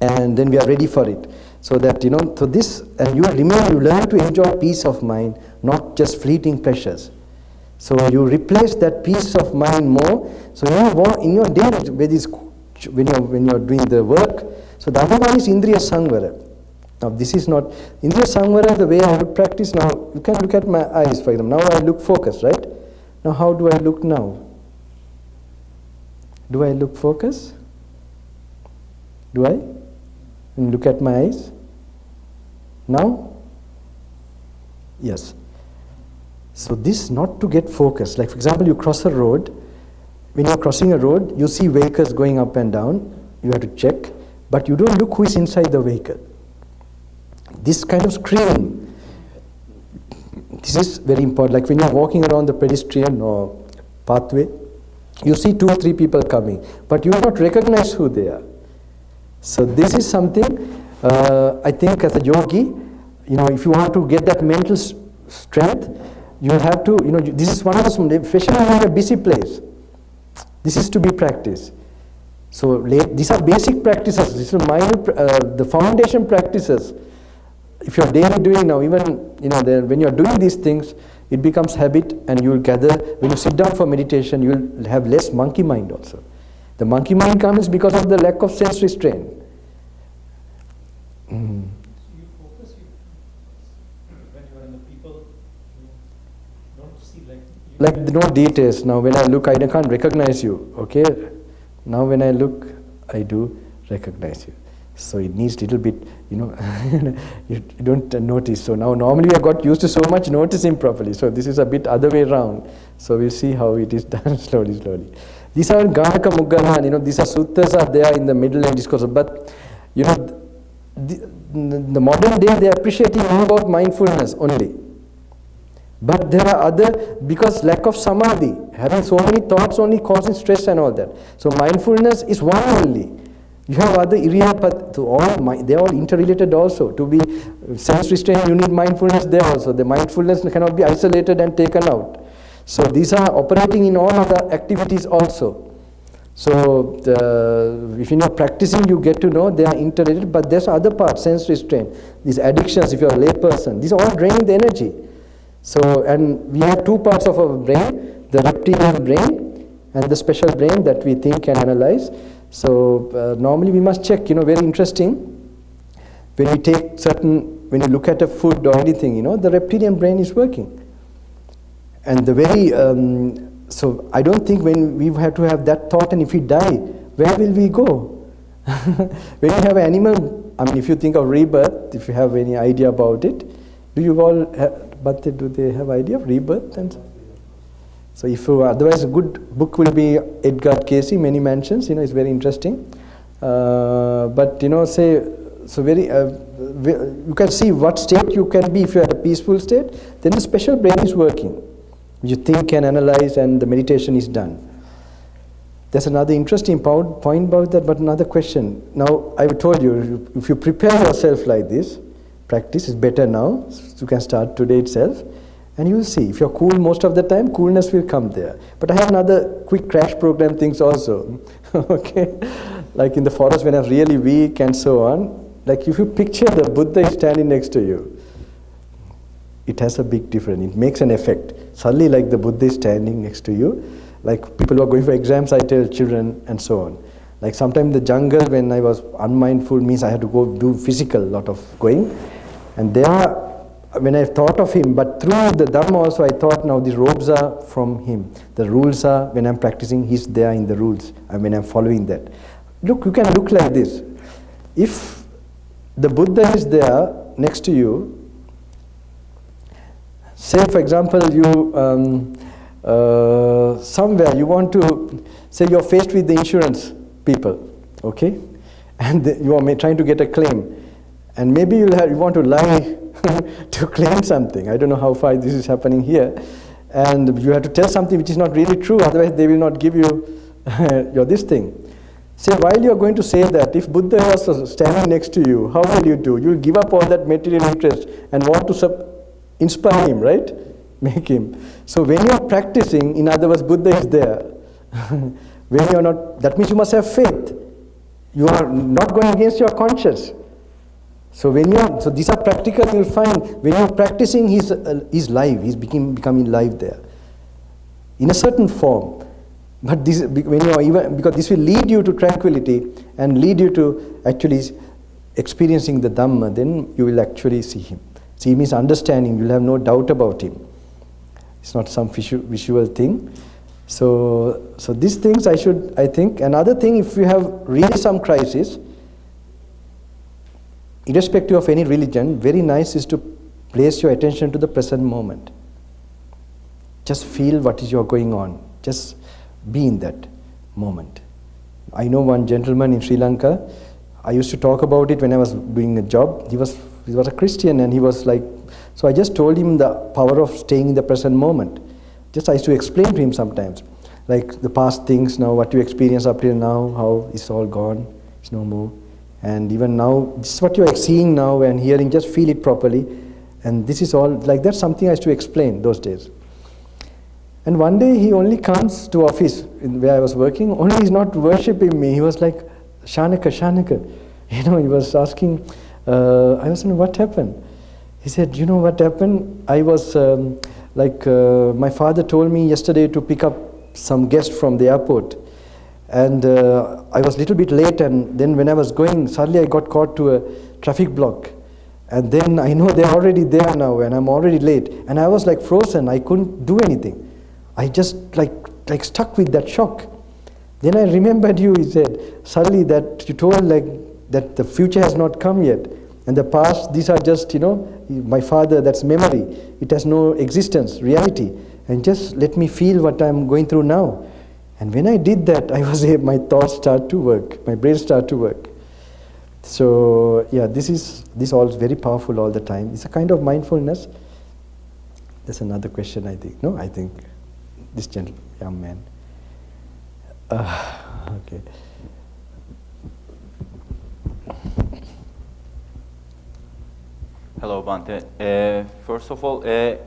And then we are ready for it. So that, so this, and you learn to enjoy peace of mind, not just fleeting pleasures. So you replace that peace of mind more. So in your daily, when you're doing the work, so the other one is Indriya Sangvara. Now this is not, Indriya Sangvara, the way I would practice now, you can look at my eyes for example. Now I look focused, right? Now how do I look now? Do I look focused? Do I? And look at my eyes? Now? Yes. So this not to get focused. Like for example, you cross a road. When you're crossing a road, you see vehicles going up and down. You have to check. But you don't look who is inside the vehicle. This kind of screening, this is very important. Like when you're walking around the pedestrian or pathway, you see 2 or 3 people coming, but you will not recognize who they are. So this is something, I think as a yogi, if you want to get that mental strength, you have to, this is one of the, especially in a busy place, this is to be practiced. So these are basic practices, this is the foundation practices. If you're daily doing now, even, when you're doing these things, it becomes habit and you will gather, when you sit down for meditation, you will have less monkey mind also. The monkey mind comes because of the lack of sense restraint. So you focus, when you are in the people, you don't see like no details. Now when I look, I can't recognize you, okay? Now when I look, I do recognize you. So it needs little bit, you don't notice. So now normally I got used to so much noticing properly. So this is a bit other way around. So we'll see how it is done slowly. These are Ganaka Muggana, these are suttas are there in the middle and discourse. But, the modern day they are appreciating more about mindfulness only. But there are other, because lack of samadhi, having so many thoughts only causes stress and all that. So mindfulness is one only. You have other iriyapat, so they are all interrelated also. To be sense restrained, you need mindfulness there also. The mindfulness cannot be isolated and taken out. So these are operating in all other activities also. So if you're not practicing, you get to know they are interrelated, but there's other parts, sense restraint. These addictions, if you're a lay person, these are all draining the energy. So, and we have 2 parts of our brain, the reptilian brain and the special brain that we think and analyze. So normally we must check, very interesting, when we take when you look at a food or anything, the reptilian brain is working. And the very, so I don't think when we have to have that thought, and if we die, where will we go? When you have an animal, if you think of rebirth, if you have any idea about it, do you all do they have idea of rebirth? And so if otherwise a good book will be Edgar Cayce, Many Mansions, it's very interesting. But say, so very, you can see what state you can be if you are at a peaceful state, then the special brain is working. You think and analyze and the meditation is done. There's another interesting point about that, but another question. Now, I've told you, if you prepare yourself like this, practice is better now, so you can start today itself. And you will see, if you're cool most of the time, coolness will come there. But I have another quick crash program things also. Okay? Like in the forest when I'm really weak and so on. Like if you picture the Buddha is standing next to you, it has a big difference. It makes an effect. Suddenly like the Buddha is standing next to you. Like people who are going for exams, I tell children and so on. Like sometimes in the jungle when I was unmindful means I had to go do physical, lot of going. And there, when I thought of him, but through the Dhamma also I thought now these robes are from him. The rules are, when I'm practicing, he's there in the rules. And when I'm following that. Look, you can look like this. If the Buddha is there next to you, say for example you, somewhere you want to, say you're faced with the insurance people, okay? And you are trying to get a claim. And maybe you want to lie to claim something. I don't know how far this is happening here. And you have to tell something which is not really true, otherwise they will not give you your this thing. Say, while you are going to say that, if Buddha was standing next to you, how will you do? You will give up all that material interest and want to inspire him, right? Make him. So when you are practicing, in other words, Buddha is there. When you are not, that means you must have faith. You are not going against your conscience. So when you are, so these are practical. You will find when you are practicing, he's live. He's becoming live there, in a certain form. But this, when you are even, because this will lead you to tranquility and lead you to actually experiencing the Dhamma. Then you will actually see him. See means understanding. You will have no doubt about him. It's not some visual thing. So these things I think. Another thing, if you have really some crisis, irrespective of any religion, very nice is to place your attention to the present moment. Just feel what is going on. Just be in that moment. I know one gentleman in Sri Lanka. I used to talk about it when I was doing a job. He was a Christian, and he was like, so I just told him the power of staying in the present moment. Just I used to explain to him sometimes, like the past things now, what you experience up till now, how it's all gone, it's no more. And even now, this is what you are seeing now and hearing, just feel it properly. And this is all, like that's something I used to explain those days. And one day he only comes to office where I was working, only he's not worshipping me. He was like, Shanaka, Shanaka. He was asking, I was saying, what happened? He said, you know what happened? I was, my father told me yesterday to pick up some guest from the airport. And I was a little bit late, and then when I was going, suddenly I got caught to a traffic block. And then I know they're already there now, and I'm already late. And I was like frozen, I couldn't do anything. I just like stuck with that shock. Then I remembered you, he said, suddenly that you told like that the future has not come yet. And the past, these are just, my father, that's memory. It has no existence, reality. And just let me feel what I'm going through now. And when I did that, my thoughts start to work, my brain start to work. So yeah, this all is very powerful all the time. It's a kind of mindfulness. There's another question, I think. No, I think this young man. Okay. Hello, Bante. First of all, as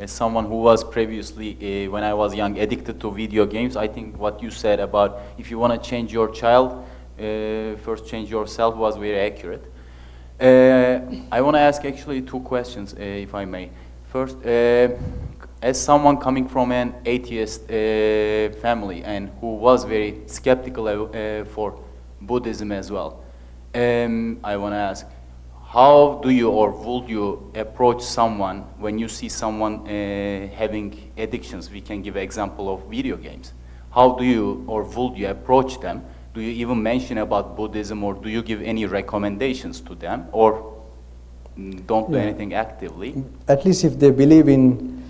someone who was previously, when I was young, addicted to video games, I think what you said about if you want to change your child, first change yourself was very accurate. I want to ask actually two questions, if I may. First, as someone coming from an atheist family and who was very skeptical for Buddhism as well, I want to ask, how do you or would you approach someone when you see someone having addictions? We can give an example of video games. How do you or would you approach them? Do you even mention about Buddhism, or do you give any recommendations to them, or don't do anything actively? At least if they believe in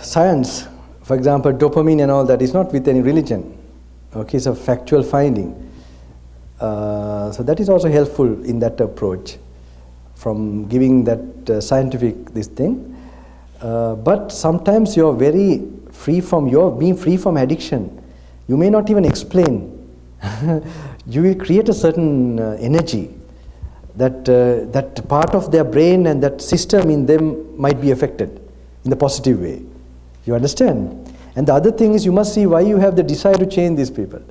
science, for example, dopamine and all that, is not with any religion. Okay, it's a factual finding. So that is also helpful in that approach, from giving that scientific this thing. But sometimes you're very free from being free from addiction. You may not even explain. You will create a certain energy that part of their brain and that system in them might be affected in the positive way. You understand? And the other thing is, you must see why you have the desire to change these people.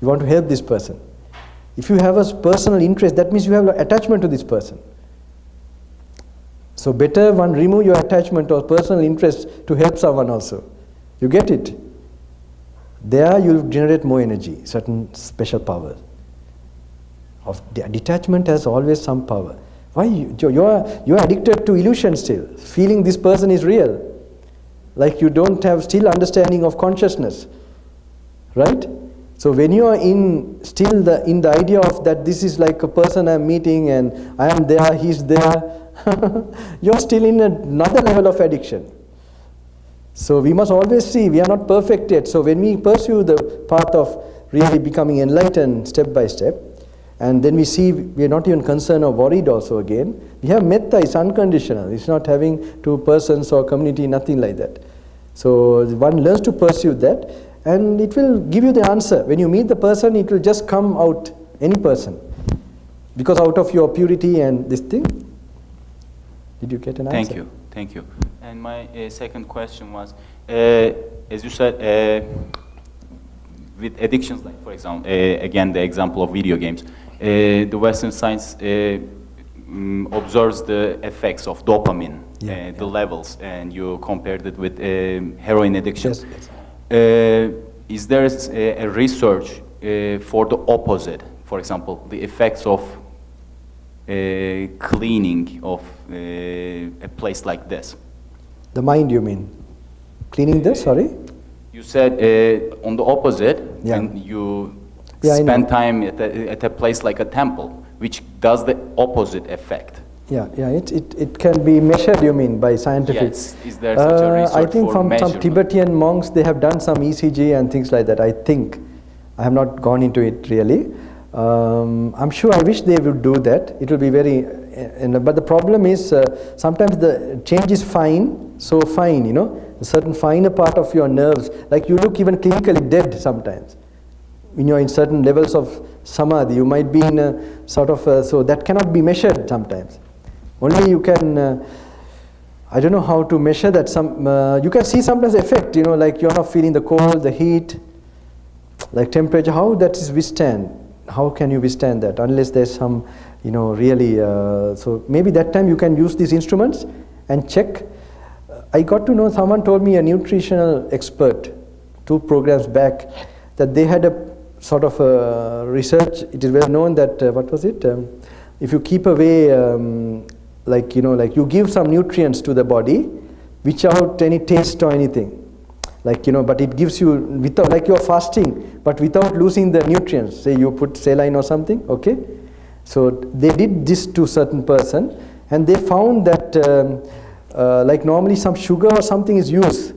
You want to help this person. If you have a personal interest, that means you have an attachment to this person. So better one remove your attachment or personal interest to help someone also. You get it? There you will generate more energy, certain special power. Detachment has always some power. Why? You are addicted to illusion still, feeling this person is real. Like you don't have still understanding of consciousness. Right? So when you are in the idea of that this is like a person I'm meeting and I am there, he's there, you're still in another level of addiction. So we must always see we are not perfect yet. So when we pursue the path of really becoming enlightened step by step, and then we see we are not even concerned or worried also again. We have metta, it's unconditional. It's not having two persons or community, nothing like that. So one learns to pursue that, and it will give you the answer. When you meet the person, it will just come out, any person. Because out of your purity and this thing. Did you get an answer? Thank you. And my second question was, as you said, with addictions, like for example, again the example of video games, the Western science observes the effects of dopamine, the levels, and you compared it with heroin addiction. Yes. Is there a research for the opposite? For example, the effects of cleaning of a place like this? The mind, you mean? Cleaning this, sorry? You said on the opposite, Yeah. when you Yeah, I spend know. time at a place like a temple, which does the opposite effect. Yeah, it can be measured, you mean, by scientific? Yes. Is there such a research I think for from some measurement? Tibetan monks, they have done some ECG and things like that, I think. I have not gone into it really. I'm sure, I wish they would do that. It will be very, but the problem is sometimes the change is fine, so fine, you know, a certain finer part of your nerves, like you look even clinically dead sometimes. When you're in certain levels of samadhi, you might be in a sort of, so that cannot be measured sometimes. Only you can, I don't know how to measure that. You can see sometimes effect, you know, like you're not feeling the cold, the heat, like temperature, how that is withstand. How can you withstand that unless there's some, you know, really, so maybe that time you can use these instruments and check. I got to know, someone told me, a nutritional expert, 2 programs back, that they had a sort of research. It is well known that, what was it? If you keep away, like, you know, like you give some nutrients to the body without any taste or anything. Like, you know, but it gives you, without, like you're fasting, but without losing the nutrients. Say you put saline or something, okay? So they did this to certain person, and they found that, like normally some sugar or something is used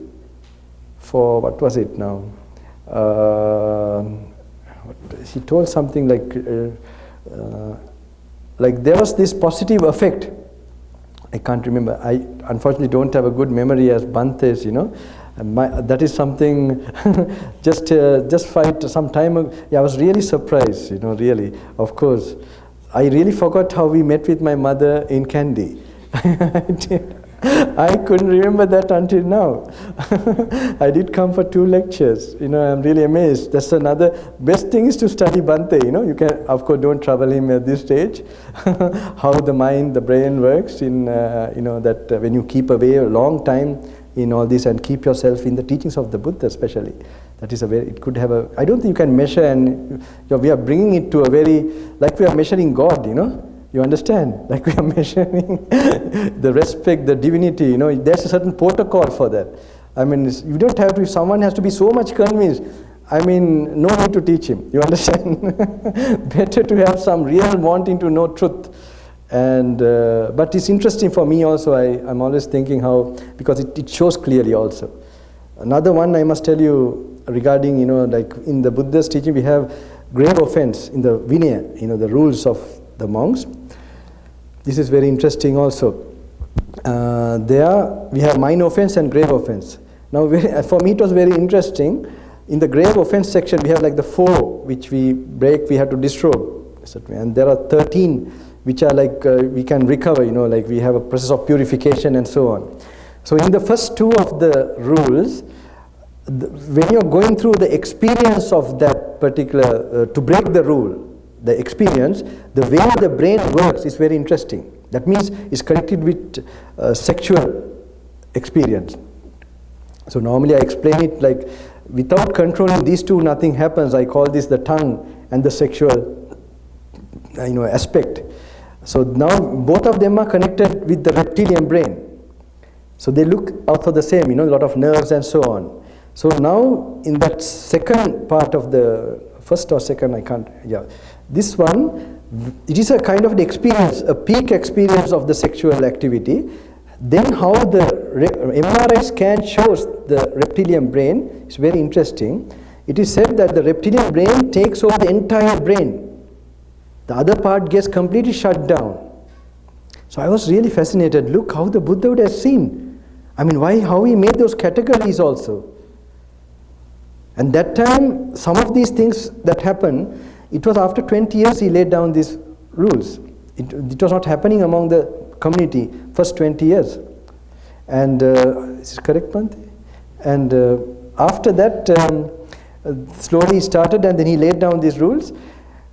for, what was it now? He told something like there was this positive effect. I can't remember. I unfortunately don't have a good memory as Bhante's, you know. And that is something, just fight some time ago. Yeah, I was really surprised, you know, really. Of course, I really forgot how we met with my mother in Kandy. I couldn't remember that until now. I did come for 2 lectures. You know, I'm really amazed. That's another best thing is to study Bhante. You know, you can, of course, don't trouble him at this stage. How the mind, the brain works in, you know, that when you keep away a long time in all this and keep yourself in the teachings of the Buddha, especially. That is a very, it could have a, I don't think you can measure, and we are bringing it to a very, like we are measuring God, you know. You understand? Like we are measuring the respect, the divinity, you know, there's a certain protocol for that. I mean, you don't have to, if someone has to be so much convinced, I mean, no need to teach him, you understand? Better to have some real wanting to know truth. And, but it's interesting for me also, I'm always thinking how, because it shows clearly also. Another one I must tell you regarding, you know, like in the Buddha's teaching, we have grave offense in the Vinaya, you know, the rules of the monks. This is very interesting also. There we have minor offense and grave offense. Now for me it was very interesting. In the grave offense section we have like the 4 which we break, we have to disrobe. And there are 13 which are like we can recover, you know, like we have a process of purification and so on. So in the first 2 of the rules, when you're going through the experience of that particular, to break the rule, the experience, the way the brain works is very interesting. That means it's connected with sexual experience. So normally I explain it like, without controlling these 2, nothing happens. I call this the tongue and the sexual, you know, aspect. So now both of them are connected with the reptilian brain. So they look also the same, you know, a lot of nerves and so on. So now in that second part of the, first or second, I can't, yeah. This one, it is a kind of an experience, a peak experience of the sexual activity. Then how the MRI scan shows the reptilian brain. It's very interesting. It is said that the reptilian brain takes over the entire brain. The other part gets completely shut down. So I was really fascinated. Look how the Buddha would have seen. I mean, how he made those categories also. And that time, some of these things that happened, it was after 20 years he laid down these rules. It was not happening among the community first 20 years. And is it correct, Bhante? And after that, slowly he started, and then he laid down these rules.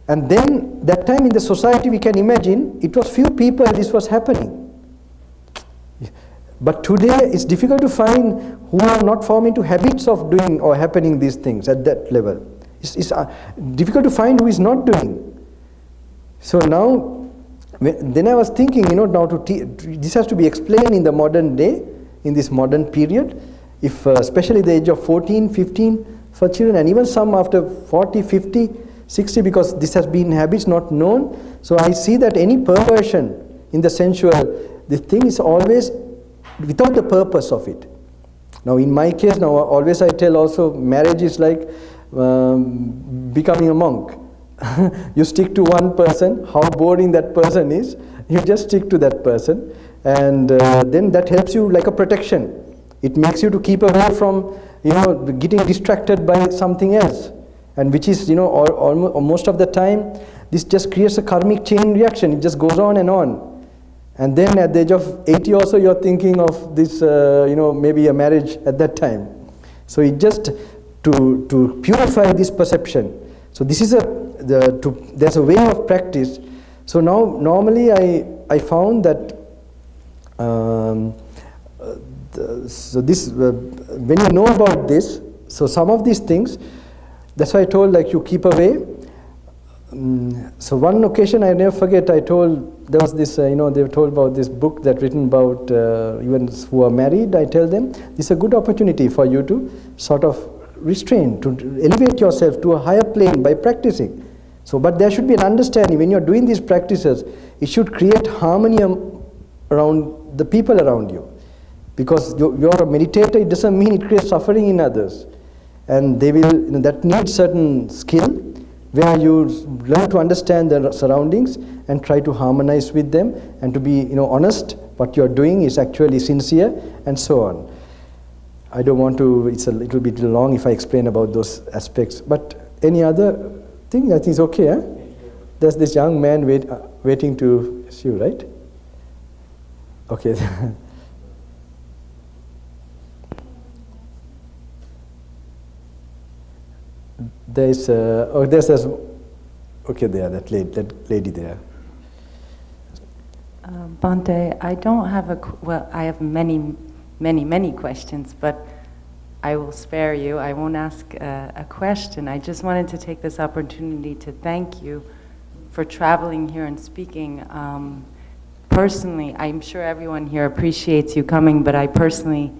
And then that time in the society, we can imagine, it was few people this was happening. But today it's difficult to find who are not forming into habits of doing or happening these things at that level. It's difficult to find who is not doing. So now, then I was thinking, now this has to be explained in the modern day, in this modern period, if especially the age of 14, 15 for children, and even some after 40, 50, 60, because this has been habits not known. So I see that any perversion in the sensual, the thing is always without the purpose of it. Now in my case, now always I tell also, marriage is like becoming a monk. You stick to one person, how boring that person is, you just stick to that person, and then that helps you like a protection. It makes you to keep away from, getting distracted by something else, and which is, almost most of the time, this just creates a karmic chain reaction. It just goes on, and then at the age of 80 also, you're thinking of this, maybe a marriage at that time. So it just to purify this perception. So this is there's a way of practice. So now normally I found that when you know about this, so some of these things, that's why I told like you keep away. So one occasion I never forget, there was this, they were told about this book that written about even who are married. I tell them, this is a good opportunity for you to sort of restrain, to elevate yourself to a higher plane by practicing. So, but there should be an understanding, when you're doing these practices, it should create harmony around the people around you. Because you're a meditator, it doesn't mean it creates suffering in others. And they will, that needs certain skill, where you learn to understand the surroundings and try to harmonize with them, and to be honest, what you're doing is actually sincere, and so on. I don't want to, it's a little bit long if I explain about those aspects, but any other thing, I think it's okay, huh? There's this young man waiting to see you, right? Okay. There's okay, there, that lady there. Bhante, I don't have I have many questions, but I will spare you. I won't ask a question. I just wanted to take this opportunity to thank you for traveling here and speaking. Personally, I'm sure everyone here appreciates you coming, but I personally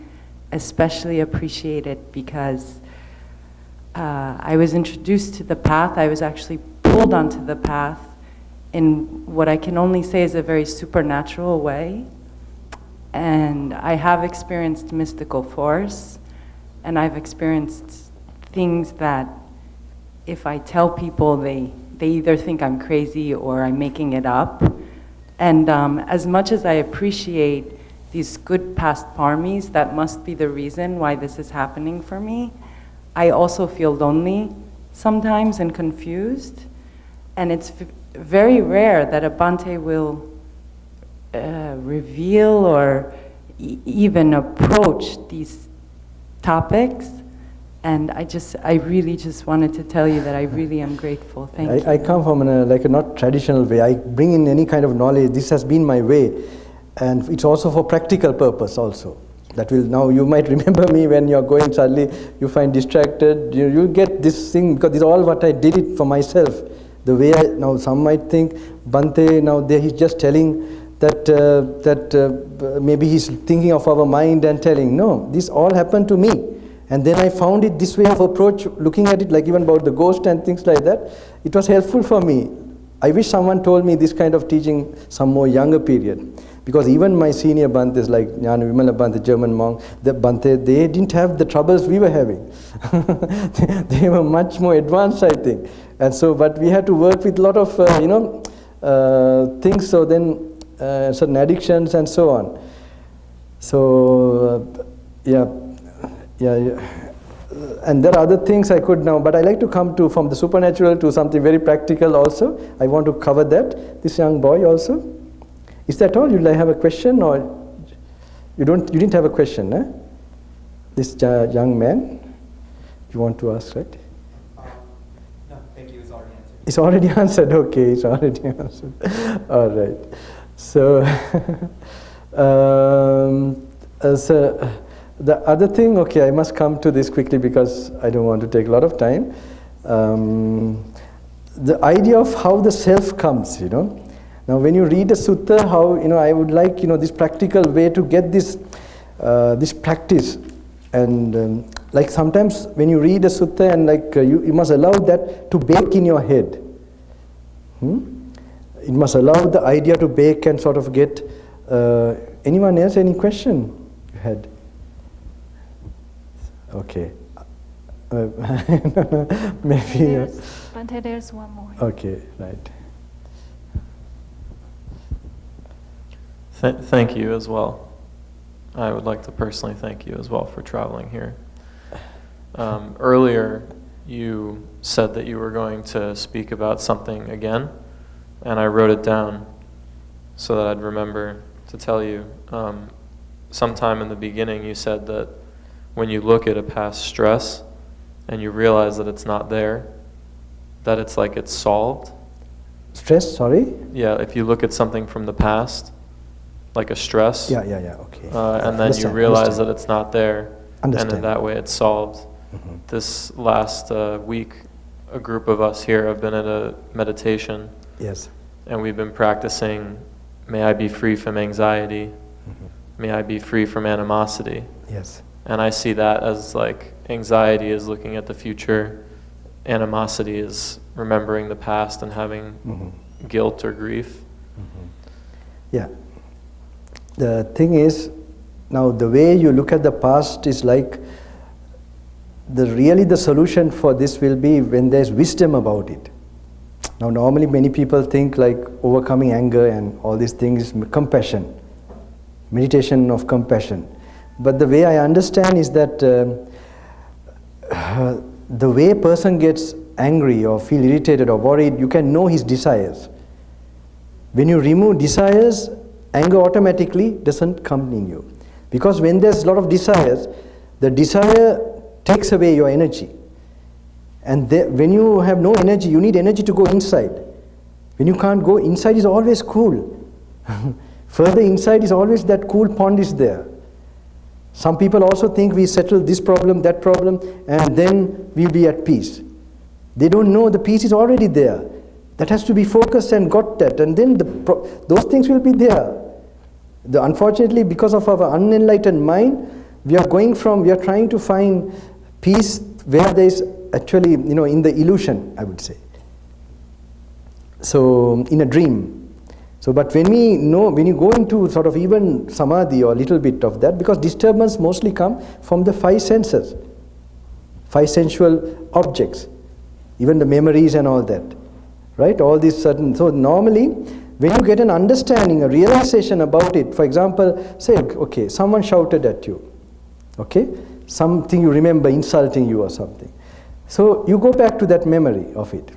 especially appreciate it because I was introduced to the path. I was actually pulled onto the path in what I can only say is a very supernatural way. And I have experienced mystical force, and I've experienced things that if I tell people, they either think I'm crazy or I'm making it up. And as much as I appreciate these good past parmis, that must be the reason why this is happening for me, I also feel lonely sometimes and confused. And it's very rare that a Bhante will reveal or even approach these topics. And I really just wanted to tell you that I really am grateful. Thank you. I come from a not traditional way. I bring in any kind of knowledge. This has been my way. And it's also for practical purpose also. That will, now you might remember me when you're going, suddenly you find distracted, you get this thing, because this is all what I did it for myself. The way now some might think, Bhante, now he's just telling that maybe he's thinking of our mind and telling. No, this all happened to me. And then I found it, this way of approach, looking at it, like even about the ghost and things like that, it was helpful for me. I wish someone told me this kind of teaching some more younger period. Because even my senior Bantes like Jnana Vimala Bante, German monk, the Bante, they didn't have the troubles we were having. They were much more advanced, I think. And so, but we had to work with a lot of, things, so then certain addictions and so on. So, yeah. And there are other things I could now, but I like to come to from the supernatural to something very practical also. I want to cover that. This young boy also. Is that all? You have a question, or you don't? You didn't have a question, eh? This young man. You want to ask, right? No, thank you. It's already answered. It's already answered. Okay, it's already answered. All right. So, so the other thing. Okay, I must come to this quickly because I don't want to take a lot of time. The idea of how the self comes, Now, when you read a sutta, how I would like this practical way to get this this practice, and like sometimes when you read a sutta and like you must allow that to bake in your head. It must allow the idea to bake and sort of get. Anyone else? Any question you had? Okay. Maybe. Bante, there's one more. Okay, right. Thank you as well. I would like to personally thank you as well for traveling here. Earlier, you said that you were going to speak about something again, and I wrote it down so that I'd remember to tell you. Sometime in the beginning, you said that when you look at a past stress and you realize that it's not there, that it's like it's solved. Stress, sorry? Yeah, if you look at something from the past, like a stress. Yeah, okay. And then you realize that it's not there, and in that way it's solved. Mm-hmm. This last week, a group of us here have been at a meditation. Yes. And we've been practicing, may I be free from anxiety, may I be free from animosity. Yes. And I see that as like anxiety is looking at the future, animosity is remembering the past and having guilt or grief. Yeah. The thing is, now the way you look at the past is like, really the solution for this will be when there's wisdom about it. Now normally many people think like overcoming anger and all these things is compassion, meditation of compassion. But the way I understand is that the way a person gets angry or feel irritated or worried, you can know his desires. When you remove desires, anger automatically doesn't come in you. Because when there's a lot of desires, the desire takes away your energy. And when you have no energy, you need energy to go inside. When you can't go, inside is always cool. Further inside is always that cool pond is there. Some people also think we settle this problem, that problem, and then we'll be at peace. They don't know the peace is already there. That has to be focused and got that, and then those things will be there. Unfortunately, because of our unenlightened mind, we are trying to find peace where there is actually, in the illusion, I would say. So, in a dream. So, but when you go into sort of even samadhi or a little bit of that, because disturbance mostly come from the five senses, five sensual objects, even the memories and all that, right? All these certain, so normally, when you get an understanding, a realization about it, for example, say, okay, someone shouted at you, okay? Something you remember insulting you or something. So you go back to that memory of it,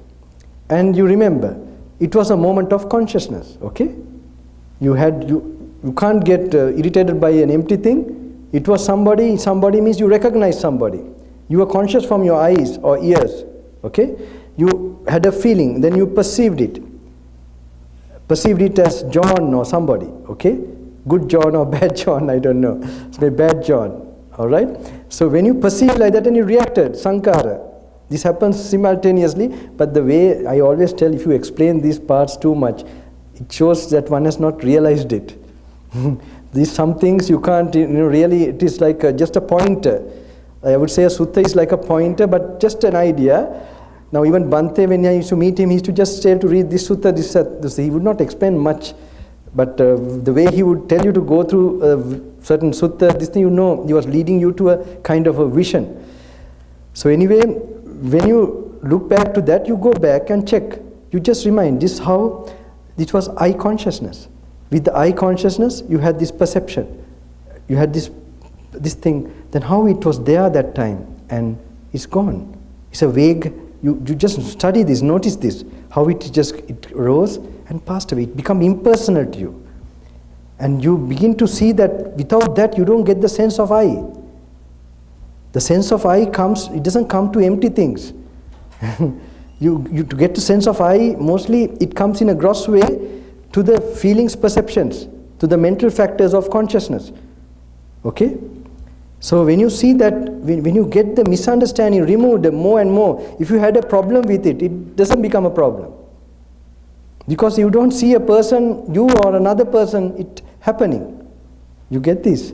and you remember, it was a moment of consciousness, okay? You can't get irritated by an empty thing. It was somebody means you recognize somebody. You were conscious from your eyes or ears, okay? You had a feeling, then you perceived it as John or somebody, okay? Good John or bad John, I don't know. It's maybe bad John, all right? So when you perceive like that and you reacted, sankhara, this happens simultaneously, but the way I always tell, if you explain these parts too much, it shows that one has not realized it. Some things you can't, really, it is like just a pointer. I would say a sutta is like a pointer, but just an idea. Now even Bante, when I used to meet him, he used to just say to read this sutta, this. He would not explain much, But the way he would tell you to go through certain sutta, this thing, he was leading you to a kind of a vision. So anyway, when you look back to that, you go back and check. You just remind this how it was eye consciousness. With the eye consciousness, you had this perception. You had this thing. Then how it was there that time and it's gone. It's a vague. You just study this, notice this, how it rose and passed away. It become impersonal to you. And you begin to see that without that you don't get the sense of I. The sense of I comes, it doesn't come to empty things. You to get the sense of I, mostly it comes in a gross way to the feelings, perceptions, to the mental factors of consciousness. Okay? So when you see that, when you get the misunderstanding removed more and more, if you had a problem with it, it doesn't become a problem. Because you don't see a person, you or another person, it happening. You get this?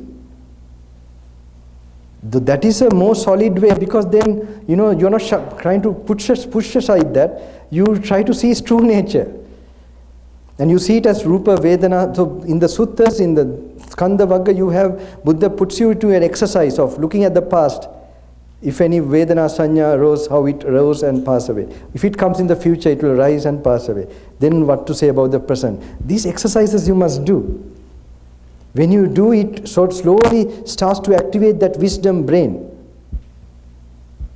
That is a more solid way, because then, you're not trying to push aside that. You try to see its true nature. And you see it as Rupa, Vedana. So in the suttas, in the Skanda Vagga, you have, Buddha puts you to an exercise of looking at the past. If any Vedana Sanya rose, how it rose and passed away. If it comes in the future, it will rise and pass away. Then what to say about the present. These exercises you must do. When you do it, so it slowly starts to activate that wisdom brain.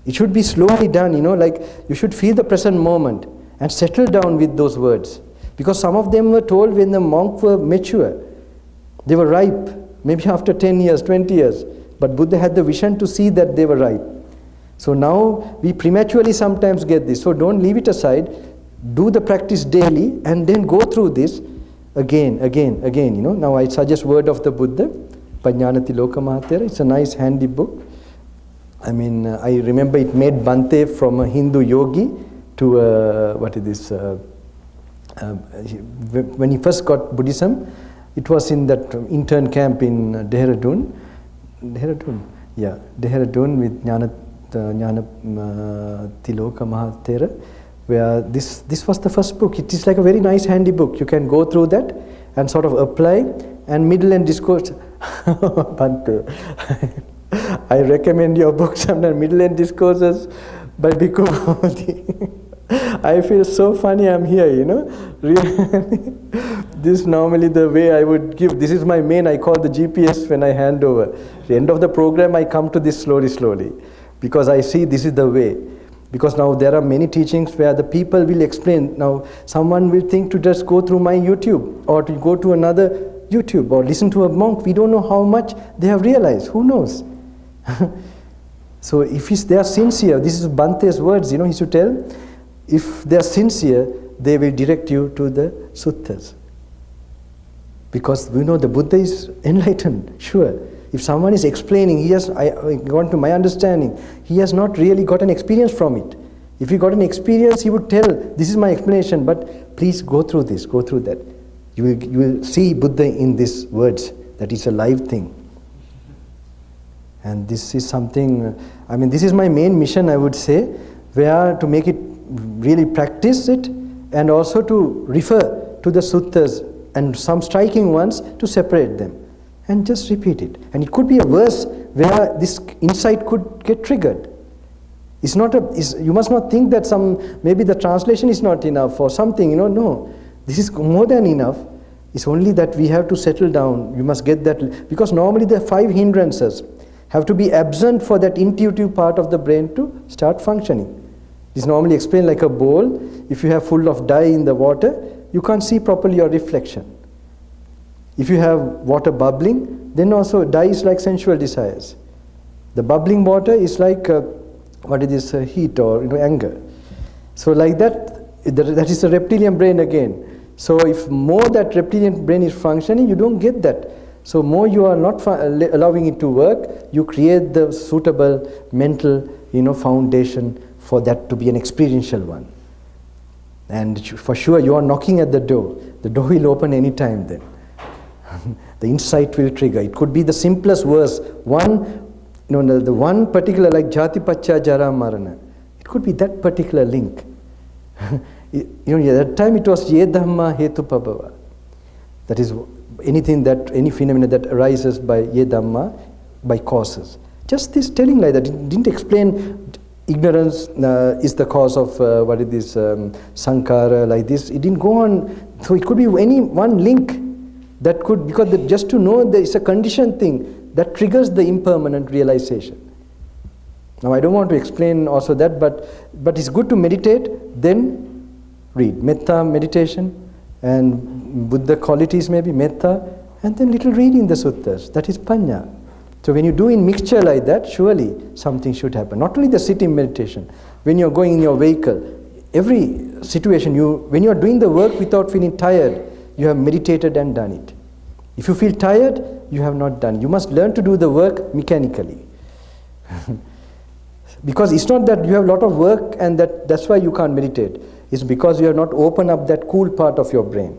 It should be slowly done, like you should feel the present moment and settle down with those words. Because some of them were told when the monks were mature. They were ripe, maybe after 10 years, 20 years. But Buddha had the vision to see that they were ripe. So now we prematurely sometimes get this. So don't leave it aside. Do the practice daily and then go through this again. Now I suggest Word of the Buddha, Gnanaloka Mahatera. It's a nice handy book. I remember it made Bhante from a Hindu yogi to when he first got Buddhism, it was in that intern camp in Dehradun with Gnanaloka Mahatera, where this was the first book. It is like a very nice handy book. You can go through that and sort of apply, and Middle and Discourse. Bhante, I recommend your book sometimes, Middle and Discourses by Bhikkhu Bhamati. I feel so funny I'm here, Really. This normally the way I would give. This is my main, I call the GPS when I hand over. At the end of the program, I come to this slowly. Because I see this is the way. Because now there are many teachings where the people will explain. Now someone will think to just go through my YouTube or to go to another YouTube or listen to a monk. We don't know how much they have realized. Who knows? So if they are sincere, this is Bhante's words, he should tell. If they are sincere, they will direct you to the suttas. Because we know the Buddha is enlightened, sure. If someone is explaining, according to my understanding, he has not really got an experience from it. If he got an experience, he would tell, this is my explanation, but please go through this, go through that. You will see Buddha in these words, that is a live thing. And this is something, this is my main mission, I would say, where to make it really practice it, and also to refer to the suttas and some striking ones to separate them and just repeat it. And it could be a verse where this insight could get triggered. You must not think that maybe the translation is not enough or something, no. This is more than enough. It's only that we have to settle down. You must get that, because normally the 5 hindrances have to be absent for that intuitive part of the brain to start functioning. It's normally explained like a bowl. If you have full of dye in the water, you can't see properly your reflection. If you have water bubbling, then also dye is like sensual desires. The bubbling water is like heat or anger. So like that is the reptilian brain again. So if more that reptilian brain is functioning, you don't get that. So more you are not allowing it to work, you create the suitable mental foundation for that to be an experiential one. And for sure you are knocking at the door. The door will open any time then. The insight will trigger. It could be the simplest verse. The one particular, like Jati Pacha Jara Marana. It could be that particular link. At that time it was Ye Dhamma Hetu Pabhava. That is, any phenomena that arises by ye Dhamma, by causes. Just this telling like that, it didn't explain ignorance is the cause of what is this sankhara, like this. It didn't go on. So it could be any one link that could, because just to know there is a conditioned thing that triggers the impermanent realization. Now I don't want to explain also that, but it's good to meditate, then read. Metta meditation and Buddha qualities maybe, metta, and then little reading the suttas. That is panya. So when you do in mixture like that, surely something should happen. Not only the sitting meditation, when you're going in your vehicle, every situation, when you're doing the work without feeling tired, you have meditated and done it. If you feel tired, you have not done. You must learn to do the work mechanically. Because it's not that you have a lot of work and that's why you can't meditate. It's because you have not opened up that cool part of your brain.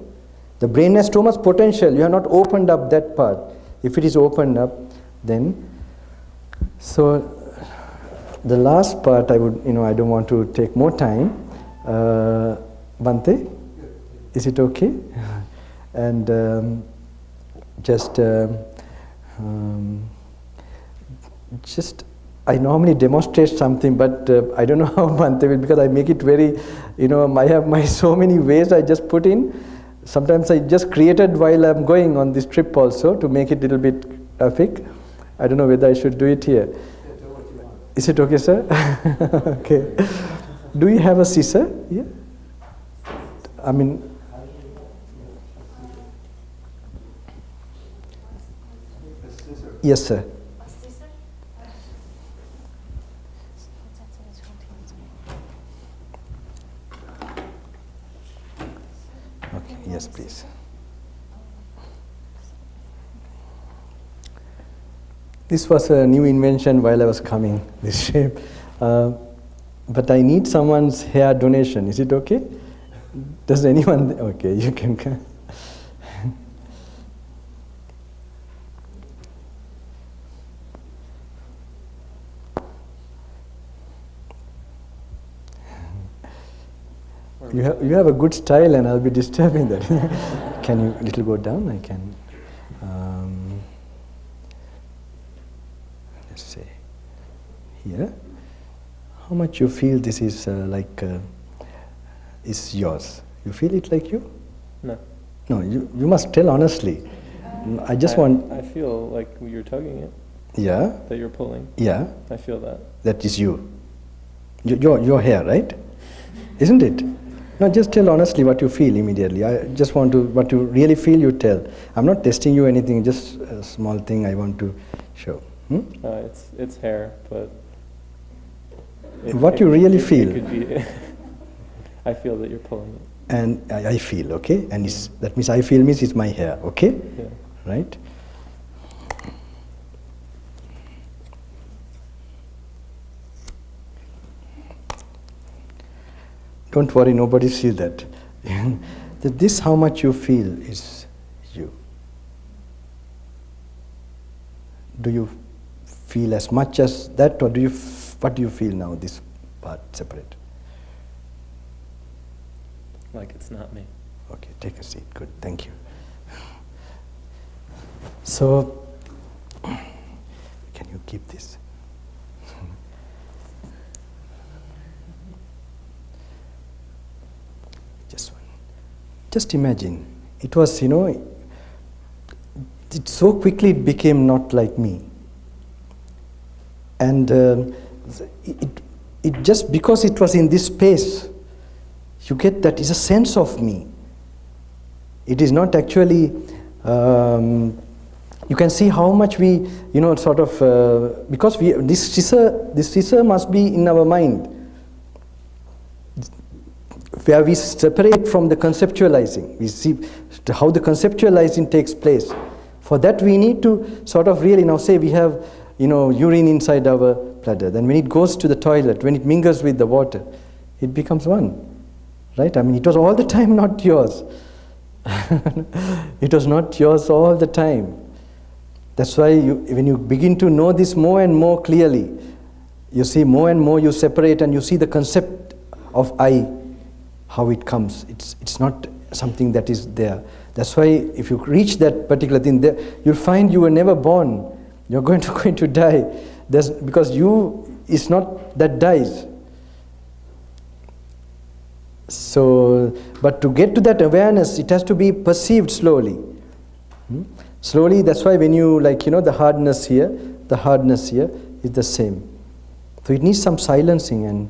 The brain has so much potential, you have not opened up that part. If it is opened up, then, so the last part I would, I don't want to take more time. Bhante, is it okay? And just I normally demonstrate something, but I don't know how Bhante will, because I make it very, I have my so many ways I just put in. Sometimes I just created while I'm going on this trip also to make it a little bit graphic. I don't know whether I should do it here. Is it okay, sir? Okay. Do you have a scissor? Yeah. I mean, yes, sir. Okay, yes, please. This was a new invention while I was coming, this shape. But I need someone's hair donation. Is it okay? Does anyone? Okay, you can come. You have a good style, and I'll be disturbing that. Can you little go down? I can. Let's say here. How much you feel this is is yours? You feel it like you? No. No, you must tell honestly. I feel like you're tugging it. Yeah. That you're pulling. Yeah. I feel that. That is you. Your hair, right? Isn't it? No, just tell honestly what you feel immediately. I just want to, what you really feel, you tell. I'm not testing you anything, just a small thing I want to show. It's hair, but... What you really feel. It could be, I feel that you're pulling it. And I feel, okay? And that means I feel means it's my hair, okay? Yeah. Right? Don't worry, nobody sees that. That this how much you feel is you. Do you feel as much as that, or what do you feel now, this part separate? Like it's not me. Okay, take a seat. Good, thank you. So, can you keep this? Just imagine, it was, it so quickly it became not like me. And it just because it was in this space, you get that it's a sense of me. It is not actually, you can see how much we, because this scissor must be in our mind, where we separate from the conceptualizing. We see how the conceptualizing takes place. For that we need to sort of really now say we have, urine inside our bladder. Then when it goes to the toilet, when it mingles with the water, it becomes one. Right? I mean, it was all the time not yours. It was not yours all the time. That's why when you begin to know this more and more clearly, you see more and more you separate and you see the concept of I, how it comes. It's not something that is there. That's why if you reach that particular thing, there, you'll find you were never born. You're going to die. Because you is not that dies. So, but to get to that awareness, it has to be perceived slowly. Slowly, that's why when you, the hardness here is the same. So it needs some silencing and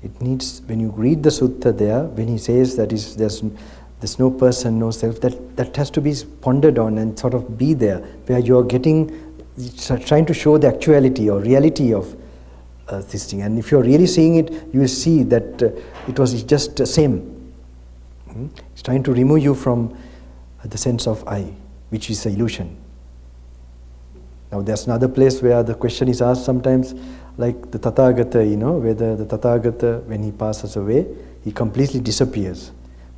it needs, when you read the sutta there, when he says that there's no person, no self, that has to be pondered on and sort of be there, where you're trying to show the actuality or reality of this thing. And if you're really seeing it, you will see that it's just the same. It's trying to remove you from the sense of I, which is an illusion. Now there's another place where the question is asked sometimes, like the Tathagata, whether the Tathagata, when he passes away, he completely disappears,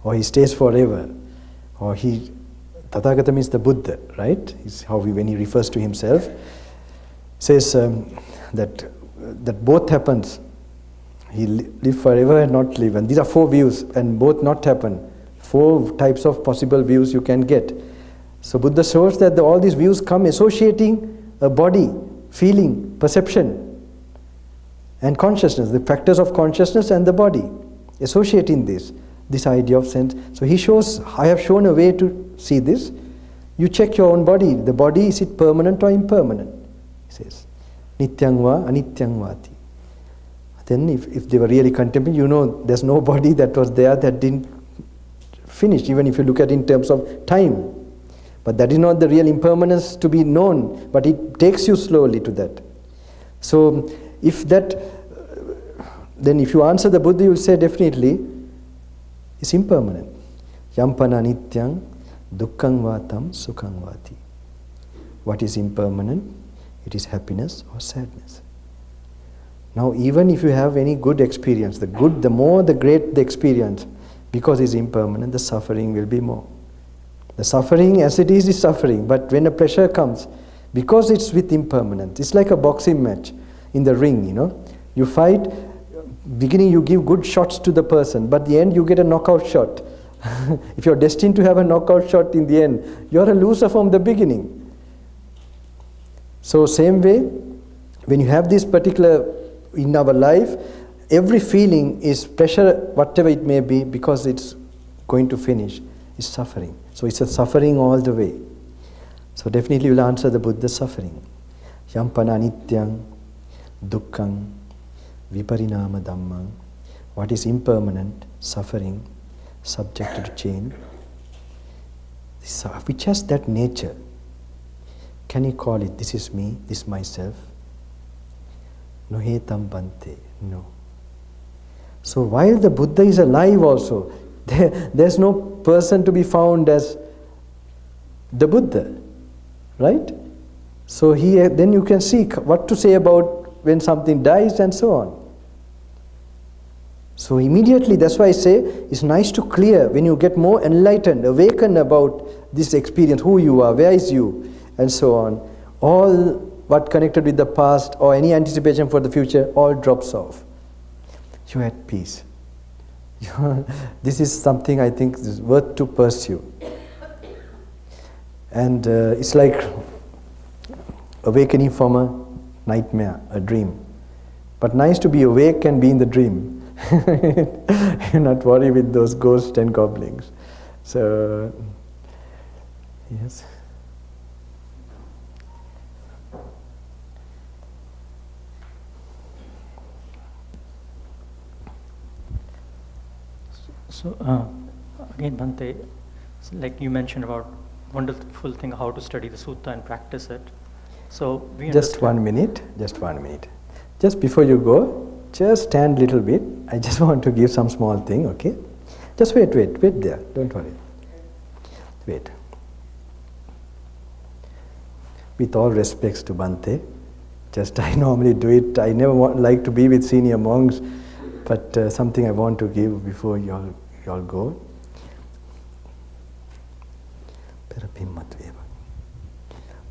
or he stays forever, or Tathagata means the Buddha, right? Is how when he refers to himself, says that both happens. He live forever and not live, and these are 4 views, and both not happen. 4 types of possible views you can get. So Buddha shows that all these views come associating a body, feeling, perception, and consciousness, the factors of consciousness and the body, associating this idea of sense. So he shows, I have shown a way to see this. You check your own body. The body, is it permanent or impermanent? He says, nityang va anityang vati. Then if they were really contemplating, there's no body that was there that didn't finish, even if you look at it in terms of time. But that is not the real impermanence to be known, but it takes you slowly to that. So then if you answer the Buddha, you will say definitely it's impermanent. Yampana nityang dukkang vatam sukhang vati. What is impermanent? It is happiness or sadness. Now even if you have any good experience, the more the great the experience, because it's impermanent, the suffering will be more. The suffering as it is suffering, but when a pleasure comes, because it's with impermanence, it's like a boxing match in the ring, You fight, beginning you give good shots to the person, but the end you get a knockout shot. If you're destined to have a knockout shot in the end, you're a loser from the beginning. So same way, when you have this particular, in our life, every feeling is pleasure, whatever it may be, because it's going to finish, is suffering. So it's a suffering all the way. So definitely you'll answer the Buddha's suffering. Yampana nityang dukkang viparinama dhammang. What is impermanent, suffering, subjected to change, which has that nature. Can you call it, this is me, this myself? No hetam bante, no. So while the Buddha is alive also, there's no person to be found as the Buddha, right? So then you can see what to say about when something dies and so on. So immediately, that's why I say, it's nice to clear when you get more enlightened, awakened about this experience, who you are, where is you, and so on. All what connected with the past or any anticipation for the future, all drops off. You're at peace. This is something I think is worth to pursue. And it's like awakening from a nightmare, a dream. But nice to be awake and be in the dream. You're not worried with those ghosts and goblins. So, yes. So, again, Bhante, like you mentioned about wonderful thing how to study the sutta and practice it. So we just 1 minute. Just before you go, just stand a little bit. I just want to give some small thing, okay? Just wait there, don't worry. Wait. With all respects to Bhante, just I normally do it. I never like to be with senior monks, but something I want to give before you all go.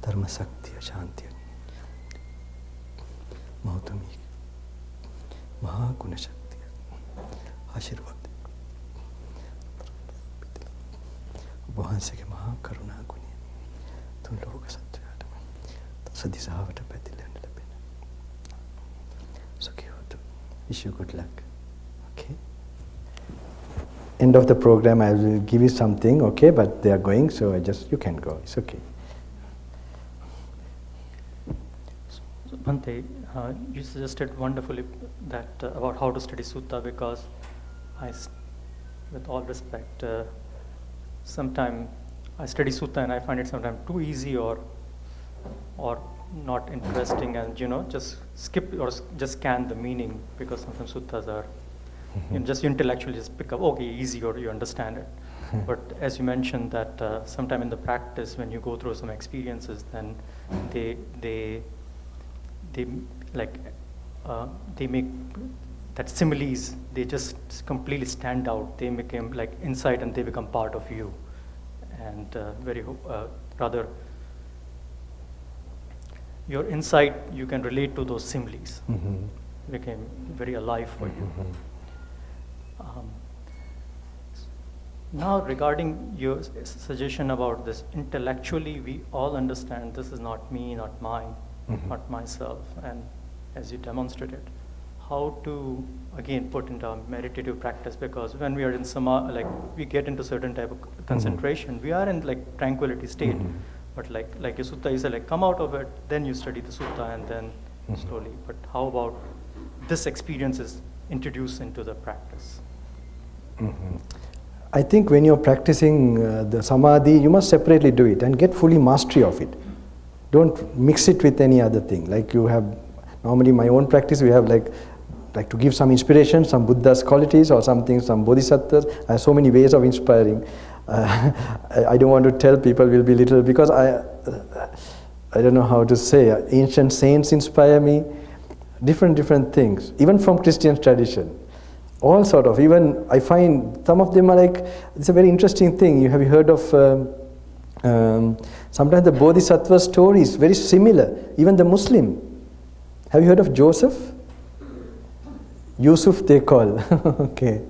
Dharma Saktiya, Shantiya, Mahatami, Mahaguna Shaktiya, Ashirvad. වහන්සේගේ මහා කරුණා ගුණය තුන් ලෝක සත්වයාටම සදිසාවට පැතිලෙන්න ලැබෙන. සුඛියෝතු. Wish you good luck. Okay. End of the program, I will give you something, okay, but they are going, so you can go. It's okay. So, Bhante, you suggested wonderfully that about how to study sutta, because with all respect, sometimes I study sutta and I find it sometimes too easy or not interesting, and just skip or just scan the meaning, because sometimes suttas are just intellectually just pick up, okay, easy, or you understand it. But as you mentioned that sometime in the practice, when you go through some experiences, then they make that similes, they just completely stand out. They become like insight, and they become part of you. And rather, your insight, you can relate to those similes. Became very alive for you. Now, regarding your suggestion about this, intellectually, we all understand this is not me, not mine, not myself, and as you demonstrated, how to again put into our meditative practice, because when we are in like we get into certain type of concentration, we are in like tranquility state, but like your sutta, you said, like come out of it, then you study the sutta, and then slowly. But how about this experience is introduced into the practice? I think when you're practicing the samadhi, you must separately do it and get fully mastery of it. Don't mix it with any other thing. Like you have, normally my own practice, we have like to give some inspiration, some Buddha's qualities or something, some bodhisattvas. I have so many ways of inspiring. I don't want to tell people, will be little, because I don't know how to say. Ancient saints inspire me, different things, even from Christian tradition. All sort of, even I find some of them are like, it's a very interesting thing. Have you heard of, sometimes the bodhisattva story is very similar, even the Muslim. Have you heard of Joseph? Yusuf they call, okay.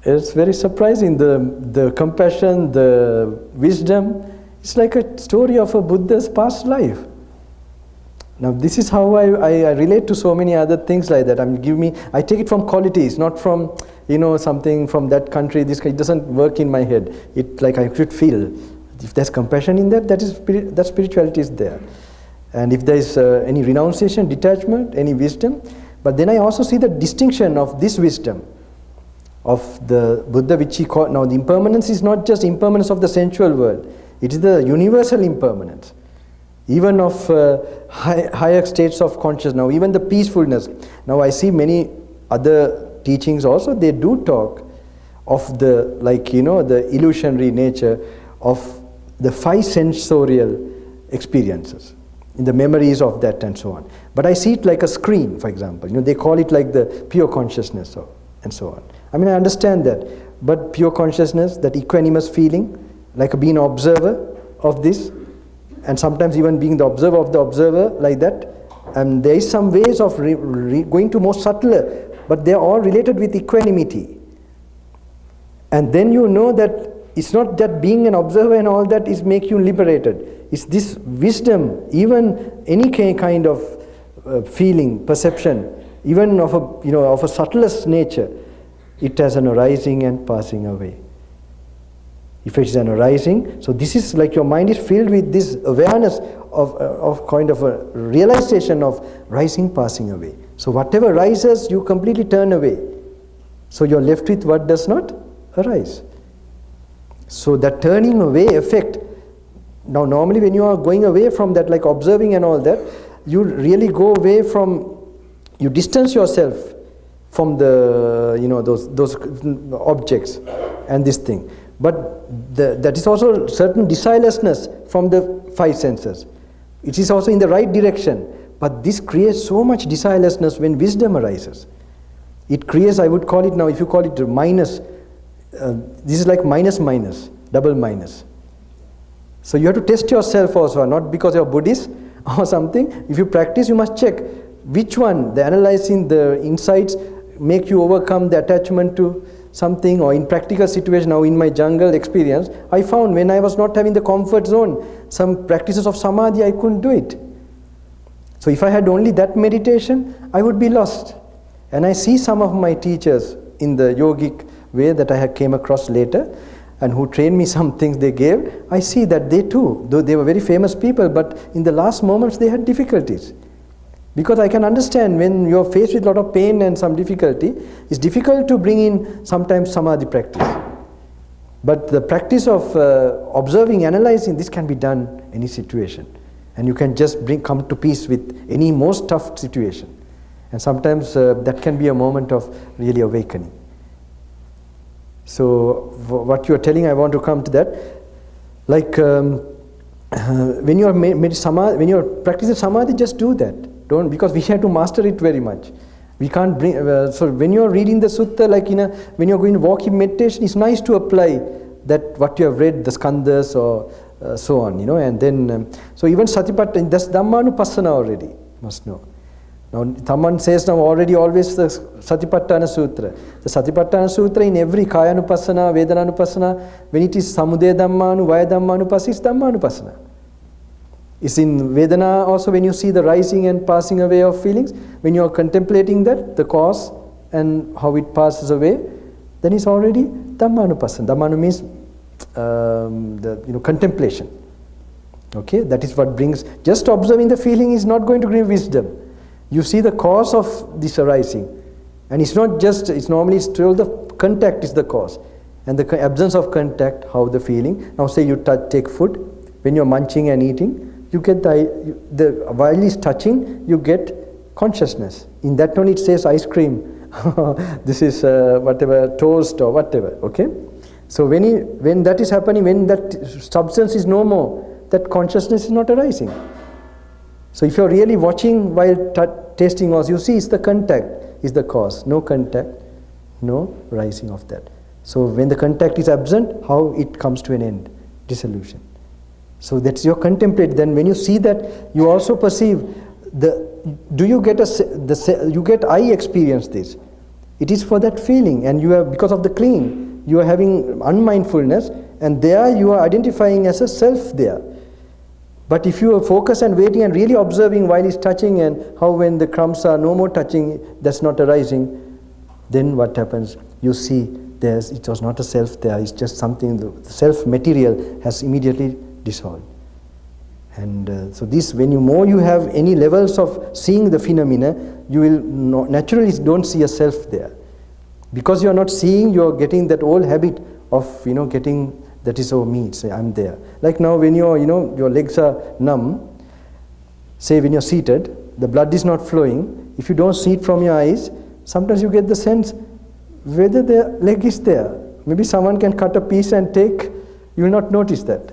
It's very surprising, the compassion, the wisdom. It's like a story of a Buddha's past life. Now this is how I relate to so many other things like that. I take it from qualities, not from something from that country. It doesn't work in my head. It like I should feel. If there's compassion in that spirituality is there. And if there is any renunciation, detachment, any wisdom. But then I also see the distinction of this wisdom of the Buddha, which he called, now the impermanence is not just impermanence of the sensual world. It is the universal impermanence. Even of higher states of consciousness, now even the peacefulness. Now I see many other teachings also, they do talk of the, the illusionary nature of the five sensorial experiences, in the memories of that and so on. But I see it like a screen, for example. They call it like the pure consciousness and so on. I mean, I understand that, but pure consciousness, that equanimous feeling, like being an observer of this, and sometimes even being the observer of the observer, like that. And there is some ways of going to more subtler, but they are all related with equanimity. And then you know that it's not that being an observer and all that is make you liberated. It's this wisdom, even any kind of feeling, perception, even of a subtlest nature, it has an arising and passing away. If it is an arising, so this is like your mind is filled with this awareness of kind of a realization of rising, passing away. So whatever rises, you completely turn away. So you're left with what does not arise. So that turning away effect, now normally when you are going away from that, like observing and all that, you really go away from, you distance yourself from the, those objects and this thing. But that is also certain desirelessness from the five senses. It is also in the right direction. But this creates so much desirelessness when wisdom arises. It creates, I would call it now, if you call it minus, this is like minus, double minus. So you have to test yourself also, not because you're Buddhist or something. If you practice, you must check which one, the analyzing, the insights make you overcome the attachment to something, or in practical situation. Now in my jungle experience, I found when I was not having the comfort zone, some practices of samadhi, I couldn't do it. So if I had only that meditation, I would be lost. And I see some of my teachers in the yogic way that I had came across later, and who trained me some things they gave, I see that they too, though they were very famous people, but in the last moments they had difficulties. Because I can understand when you're faced with a lot of pain and some difficulty, it's difficult to bring in sometimes samadhi practice. But the practice of observing, analyzing, this can be done any situation. And you can just come to peace with any most tough situation. And sometimes that can be a moment of really awakening. So what you are telling, I want to come to that. Like when you are practicing samadhi, just do that. Don't, because we have to master it very much. We can't bring. So when you are reading the sutta, like when you are going to walk in meditation, it's nice to apply that what you have read, the skandhas or so on, and then so even satipatthana, that's dhammanupassana already. Must know. Now, Thamman says now already always the Satipatthana Sutra. The Satipatthana Sutra in every Kayanupassana, Vedananupassana, when it is Samudaya Dhammanu, Vaya Dhammanupassana, it's Dhammanupassana. It's in Vedana also when you see the rising and passing away of feelings, when you are contemplating that, the cause and how it passes away, then it's already Dhammanupassana. Dhammanu means contemplation. Okay, that is what brings, just observing the feeling is not going to bring wisdom. You see the cause of this arising, and it's not just, it's normally still the contact is the cause, and the absence of contact, how the feeling. Now say you take food, when you're munching and eating, you get while it's touching, you get consciousness. In that one it says ice cream, this is whatever, toast or whatever, okay? So when that is happening, when that substance is no more, that consciousness is not arising. So if you're really watching while tasting also, you see it's the contact is the cause. No contact, no rising of that. So when the contact is absent, how it comes to an end? Dissolution. So that's your contemplate. Then when you see that, you also perceive you get I experience this. It is for that feeling, and you have, because of the clinging, you are having unmindfulness, and there you are identifying as a self there. But if you are focused and waiting and really observing while it's touching, and how when the crumbs are no more touching, that's not arising, then what happens? You see it was not a self there, it's just something, the self material has immediately dissolved. And so this, when you have any levels of seeing the phenomena, you will naturally don't see a self there. Because you are not seeing, you are getting that old habit of getting, that is me, say I'm there. Like now when your legs are numb, say when you're seated, the blood is not flowing, if you don't see it from your eyes, sometimes you get the sense whether the leg is there. Maybe someone can cut a piece and take, you will not notice that.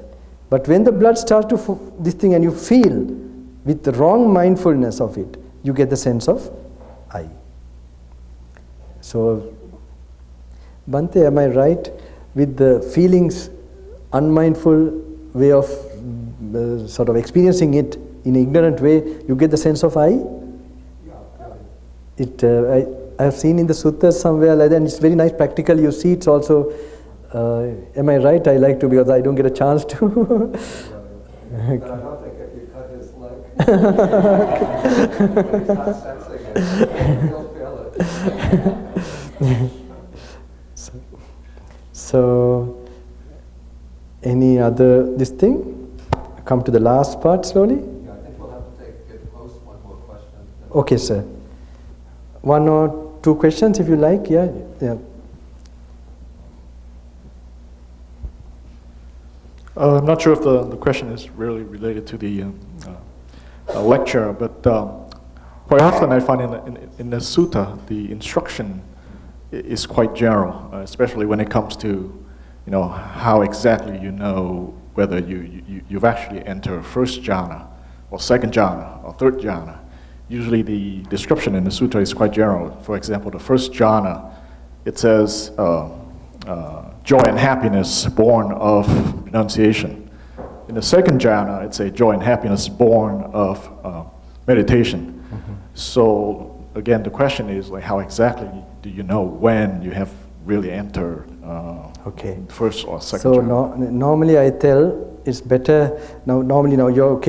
But when the blood starts to this thing and you feel with the wrong mindfulness of it, you get the sense of I. So, Bhante, am I right with the feelings, unmindful way of sort of experiencing it in an ignorant way, you get the sense of I? Yeah. I have seen in the suttas somewhere like that, and it's very nice, practical, you see it's also, am I right? I like to, because I don't get a chance to. But I don't think if you cut his leg, when he's not sensing it, he'll feel it. So, any other this thing? Come to the last part slowly. Yeah, I think we'll have to get post one more question. Okay, sir. One or two questions, if you like. Yeah. I'm not sure if the question is really related to the lecture, but quite often I find in the sutta, the instruction is quite general, especially when it comes to how exactly you know whether you've actually entered first jhana, or second jhana, or third jhana. Usually the description in the sutra is quite general. For example, the first jhana, it says joy and happiness born of renunciation. in the second jhana, it's a joy and happiness born of meditation. So again, the question is like, how exactly do you know when you have really entered first or second So jhana? normally I tell it's better now. Normally now your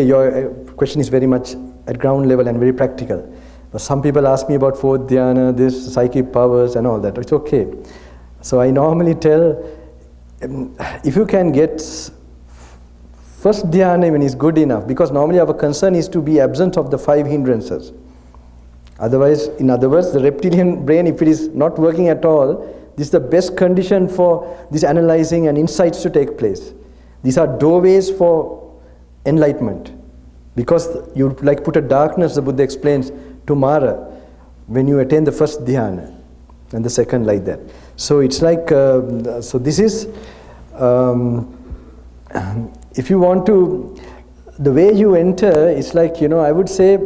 question is very much at ground level and very practical. But some people ask me about fourth dhyana, this psychic powers and all that. It's okay. So I normally tell, if you can get first dhyana even is good enough, because normally our concern is to be absent of the 5 hindrances. Otherwise, in other words, the reptilian brain, if it is not working at all, this is the best condition for this analyzing and insights to take place. These are doorways for enlightenment. Because you like put a darkness, the Buddha explains, to Mara when you attain the first dhyana and the second like that. So it's like, so this is, if you want to, the way you enter is like, I would say,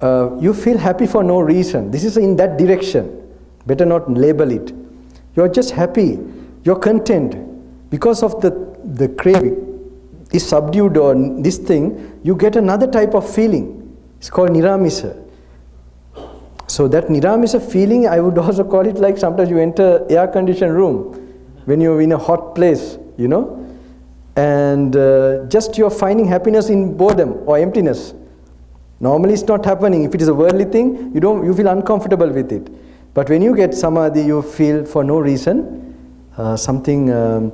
you feel happy for no reason. This is in that direction. Better not label it. You're just happy. You're content. Because of the craving is subdued or this thing, you get another type of feeling. It's called niramisa. So that niramisa feeling, I would also call it like sometimes you enter air-conditioned room when you're in a hot place, and just you're finding happiness in boredom or emptiness. Normally it's not happening. If it is a worldly thing, you feel uncomfortable with it. But when you get samadhi, you feel for no reason something, and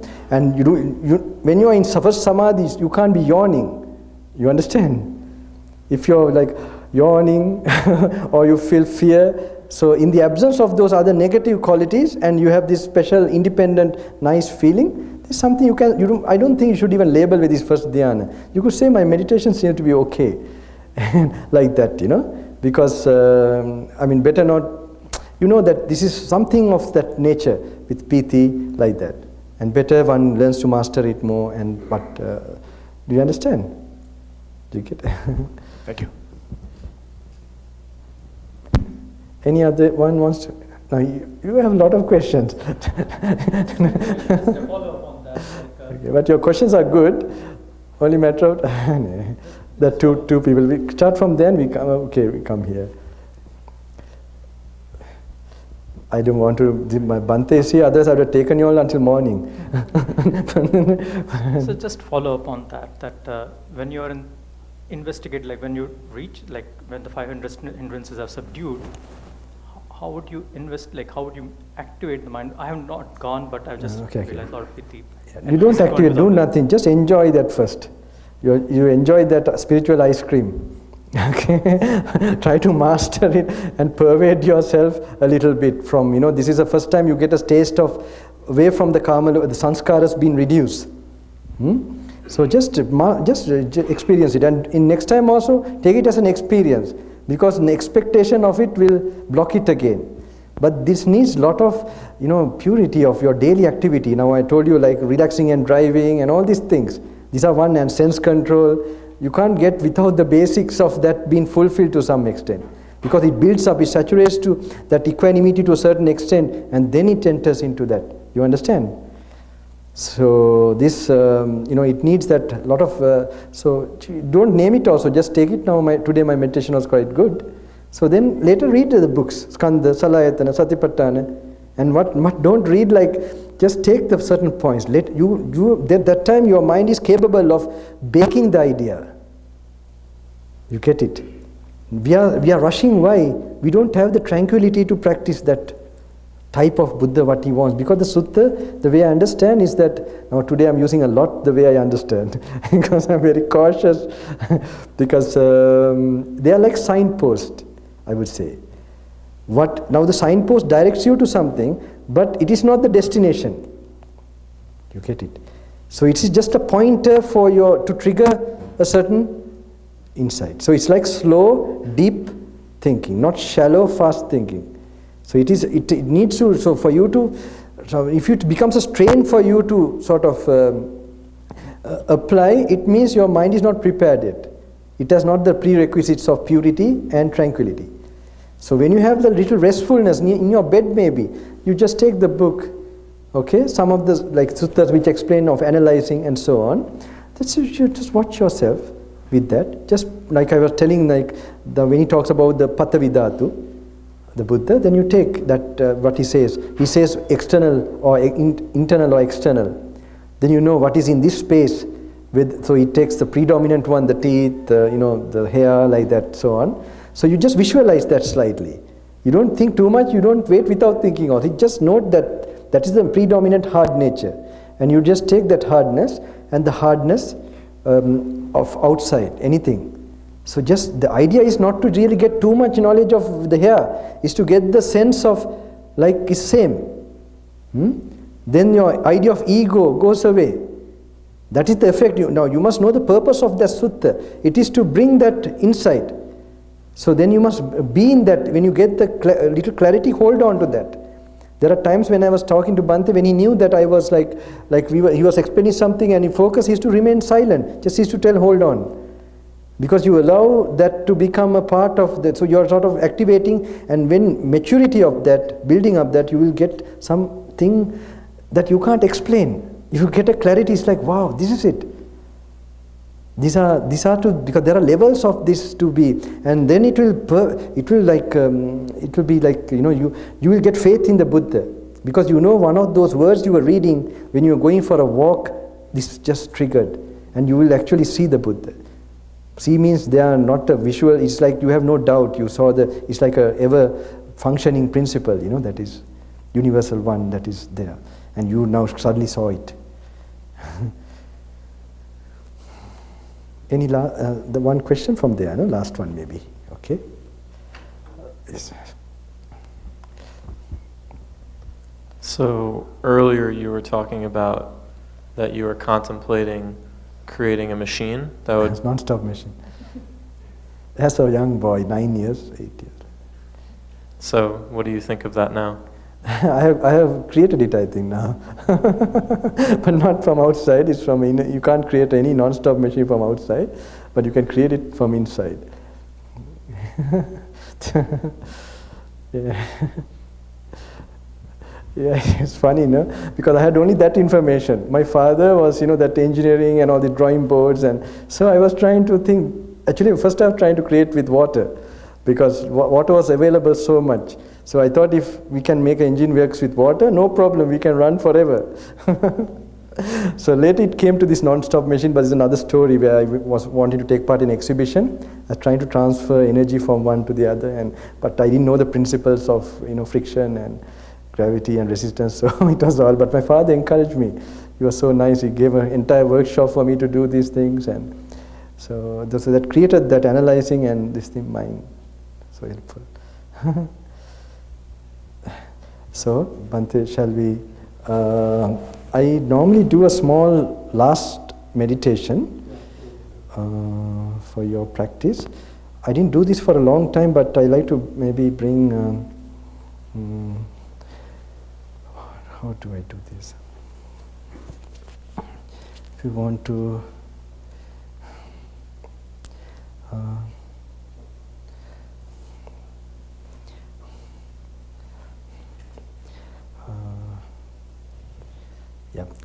when you are in first samadhi, you can't be yawning. You understand? If you're like yawning or you feel fear, so in the absence of those other negative qualities, and you have this special, independent, nice feeling, there's something I don't think you should even label with this first dhyana. You could say my meditation seems to be okay, like that, because better not. That this is something of that nature with piti, like that, and better one learns to master it more. But do you understand? Do you get it? Thank you. Any other one wants to? Now you have a lot of questions. Follow up on that. Okay, but your questions are good. Only matter of the two people. We start from then. We come. Okay, we come here. I don't want to. My Bante is here. Others I would have taken you all until morning. So just follow up on that. That when you are investigate, like when you reach, like when the 500 hindrances are subdued, how would you how would you activate the mind? I have not gone, but I've just realized a lot of piti. You don't activate, do nothing. Just enjoy that first. You enjoy that spiritual ice cream. Okay, try to master it and pervade yourself a little bit from, this is the first time you get a taste of away from the karma, the sanskaras being reduced. So just experience it, and in next time also take it as an experience, because an expectation of it will block it again. But this needs lot of purity of your daily activity. Now I told you like relaxing and driving and all these things. These are one, and sense control. You can't get without the basics of that being fulfilled to some extent, because it builds up, it saturates to that equanimity to a certain extent, and then it enters into that. You understand? So this, it needs that lot of. So don't name it also. Just take it now. Today my meditation was quite good. So then later read the books, Skandha, Salayatana, Satipatthana, and what don't read like. Just take the certain points. That time your mind is capable of baking the idea. You get it? We are rushing. Why? We don't have the tranquility to practice that type of Buddha what he wants. Because the sutta, the way I understand is that, now today I'm using a lot the way I understand, because I'm very cautious, because they are like signposts, I would say. Now the signpost directs you to something, but it is not the destination. You get it? So it is just a pointer for to trigger a certain insight. So it's like slow, deep thinking, not shallow, fast thinking. So it needs to, so for you to, so if it becomes a strain for you to sort of apply, it means your mind is not prepared yet. It has not the prerequisites of purity and tranquility. So when you have the little restfulness in your bed maybe, you just take the book, okay, some of the like suttas which explain of analyzing and so on, That's it. You just watch yourself with that. Just like I was telling, like when he talks about the Patavidhatu, the Buddha, then you take that what he says. He says external or internal or external. Then you know what is in this space. So he takes the predominant one, the teeth, the hair, like that, so on. So you just visualize that slightly. You don't think too much. You don't wait without thinking of it. Just note that that is the predominant hard nature, and you just take that hardness and the hardness of outside anything. So just the idea is not to really get too much knowledge of the hair, is to get the sense of like it's same. Then your idea of ego goes away. That is the effect. Now you must know the purpose of the sutta. It is to bring that insight. So then you must be in that. When you get the little clarity, hold on to that. There are times when I was talking to Bhante, when he knew that I was he was explaining something and he focused, he used to remain silent. Just used to tell, hold on. Because you allow that to become a part of that. So you are sort of activating, and when maturity of that, building up that, you will get something that you can't explain. You get a clarity, it's like, wow, this is it. These are because there are levels of this to be, and then it will be like, you will get faith in the Buddha, because one of those words you were reading when you were going for a walk, this just triggered, and you will actually see the Buddha. See means they are not a visual, it's like you have no doubt, you saw it's like a ever functioning principle, that is universal one that is there, and you now suddenly saw it. Any the one question from there, no? Last one maybe, okay? Yes. So earlier you were talking about that you were contemplating creating a machine that would... It's non-stop machine. As a young boy, 9 years, 8 years. So what do you think of that now? I have created it, I think, now. But not from outside. It's from you can't create any non-stop machine from outside, but you can create it from inside. Yeah. Yeah, it's funny, no? Because I had only that information. My father was, that engineering and all the drawing boards, and so I was trying to think. Actually, first I was trying to create with water, because water was available so much. So I thought if we can make an engine works with water, no problem, we can run forever. So later it came to this non-stop machine, but it's another story where I was wanting to take part in exhibition. I was trying to transfer energy from one to the other, but I didn't know the principles of friction and gravity and resistance, so it was all. But my father encouraged me. He was so nice. He gave an entire workshop for me to do these things, and so that created that analyzing and this thing mind. So helpful. So, Bhante, shall we? I normally do a small last meditation for your practice. I didn't do this for a long time, but I like to maybe bring. How do I do this? If you want to.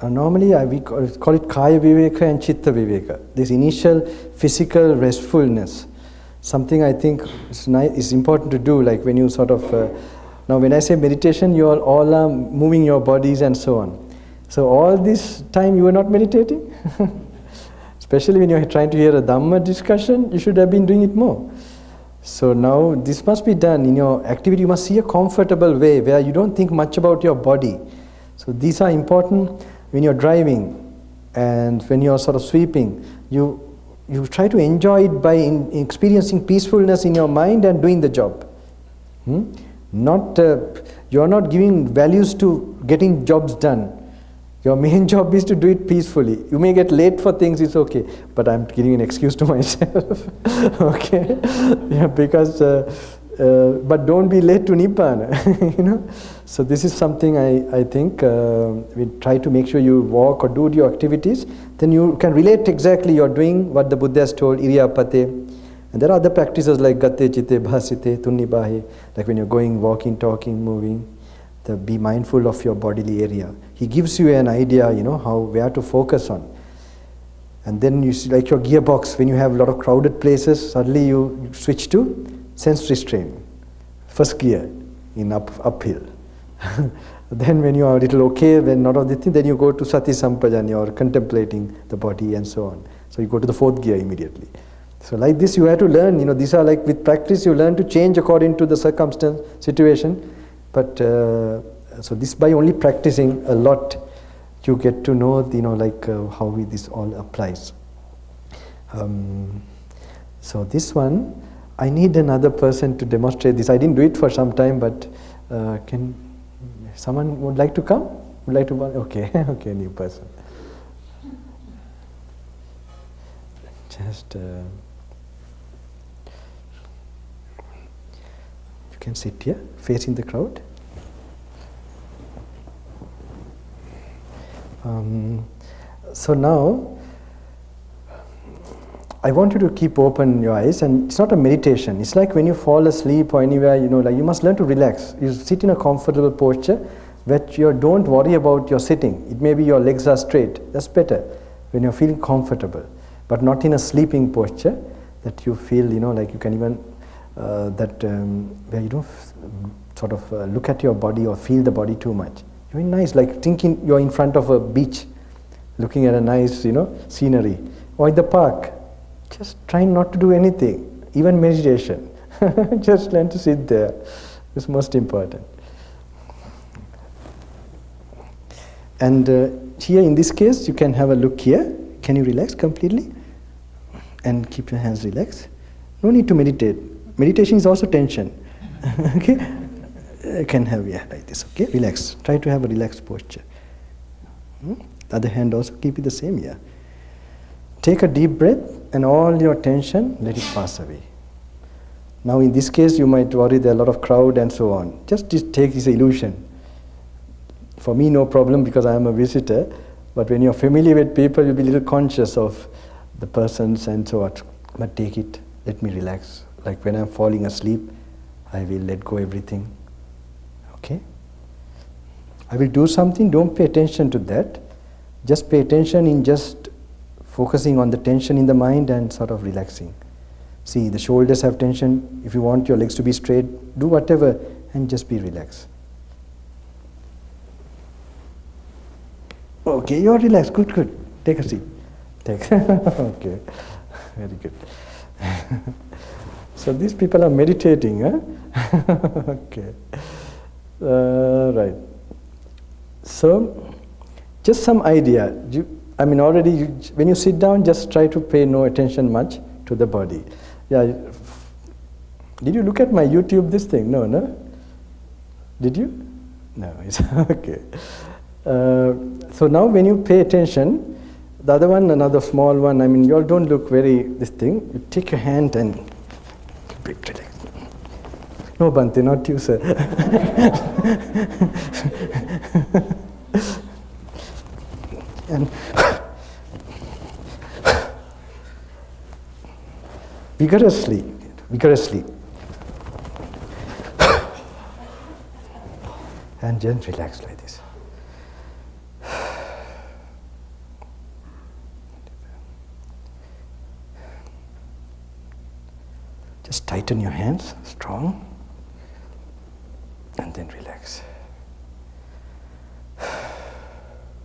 Normally we call it Kaya Viveka and Chitta Viveka. This initial physical restfulness, something I think is important to do, like when you sort of, now when I say meditation, you all are moving your bodies and so on. So all this time you were not meditating? Especially when you're trying to hear a Dhamma discussion, you should have been doing it more. So now this must be done in your activity. You must see a comfortable way where you don't think much about your body. So these are important when you're driving and when you're sort of sweeping. You try to enjoy it by experiencing peacefulness in your mind and doing the job. You're not giving values to getting jobs done. Your main job is to do it peacefully. You may get late for things, it's okay, but I'm giving an excuse to myself. Okay? Yeah, because, but don't be late to Nibbana, So this is something I think we try to make sure you walk or do your activities, then you can relate exactly you're doing what the Buddha has told, Iriyapate. And there are other practices like Gatte, Chitte, Bhasite, Tunnibahe, like when you're going, walking, talking, moving, be mindful of your bodily area. He gives you an idea, where to focus on. And then you see, like your gearbox, when you have a lot of crowded places, suddenly you switch to sense restraint, first gear in uphill. Then when you are a little okay, when not of the thing, then you go to sati sampajanya, or contemplating the body and so on. So you go to the fourth gear immediately. So like this you have to learn, these are like with practice you learn to change according to the circumstance, situation. But so this, by only practicing a lot, you get to know, how this all applies. So this one, I need another person to demonstrate this. I didn't do it for some time, but can someone would like to come? Would like to? Okay, okay, new person. Just you can sit here, facing the crowd. So now, I want you to keep open your eyes, and it's not a meditation. It's like when you fall asleep or anywhere, you must learn to relax. You sit in a comfortable posture, where you don't worry about your sitting. It may be your legs are straight. That's better when you're feeling comfortable, but not in a sleeping posture that you feel, like you can even where you don't sort of look at your body or feel the body too much. Very nice, like thinking you're in front of a beach, looking at a nice, scenery, or in the park. Just trying not to do anything, even meditation. Just learn to sit there. It's most important. And here, in this case, you can have a look here. Can you relax completely? And keep your hands relaxed. No need to meditate. Meditation is also tension. Okay? You can have, like this, okay? Relax. Try to have a relaxed posture. The other hand also, keep it the same here. Take a deep breath, and all your tension, let it pass away. Now in this case, you might worry there are a lot of crowd and so on. Just take this illusion. For me, no problem because I am a visitor, but when you're familiar with people, you'll be a little conscious of the persons and so on. But take it, let me relax. Like when I'm falling asleep, I will let go everything. Okay? I will do something, don't pay attention to that. Just pay attention in just focusing on the tension in the mind and sort of relaxing. See, the shoulders have tension. If you want your legs to be straight, do whatever and just be relaxed. Okay, you're relaxed. Good, good. Take a seat. Okay, very good. So these people are meditating, huh? Okay. Right. So, just some idea. Already, when you sit down, just try to pay no attention much to the body. Yeah. Did you look at my YouTube, this thing? No? Did you? No, it's okay. So now when you pay attention, the other one, another small one, you all don't look very, this thing. You take your hand and relax. No, Bhante, not you, sir. And vigorously. And then relax like this. Just tighten your hands, strong, and then relax.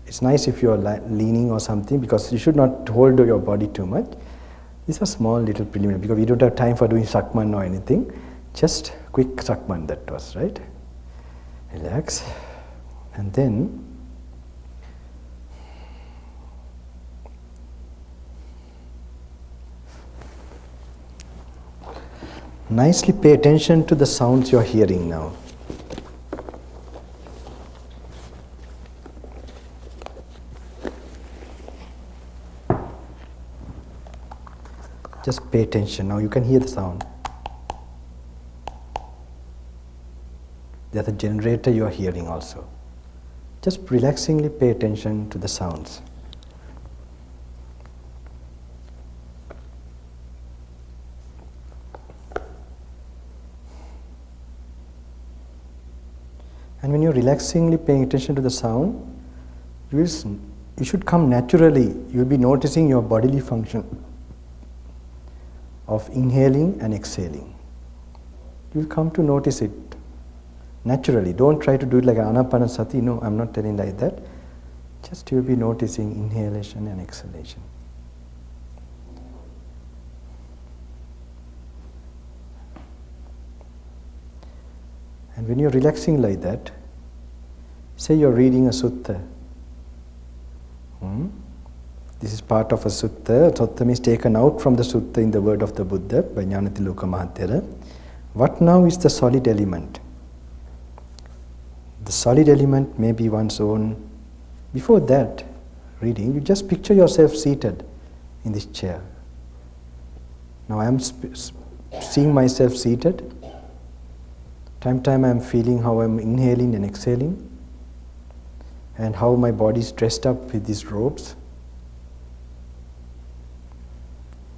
It's nice if you're leaning or something, because you should not hold your body too much. These are small little preliminary, because we don't have time for doing sakman or anything. Just quick sakman, that was, right? Relax. And then nicely pay attention to the sounds you're hearing now. Just pay attention. Now you can hear the sound. There's a generator you are hearing also. Just relaxingly pay attention to the sounds. And when you're relaxingly paying attention to the sound, you will you should come naturally. You'll be noticing your bodily function of inhaling and exhaling. You'll come to notice it naturally. Don't try to do it like anapanasati. No, I'm not telling like that. Just you'll be noticing inhalation and exhalation. And when you're relaxing like that, say you're reading a sutta. This is part of a sutta. Sutta means taken out from the sutta in the word of the Buddha by Gnanaloka Mahathera. What now is the solid element? The solid element may be one's own. Before that reading, you just picture yourself seated in this chair. Now I am seeing myself seated. Time to time I am feeling how I am inhaling and exhaling, and how my body is dressed up with these robes.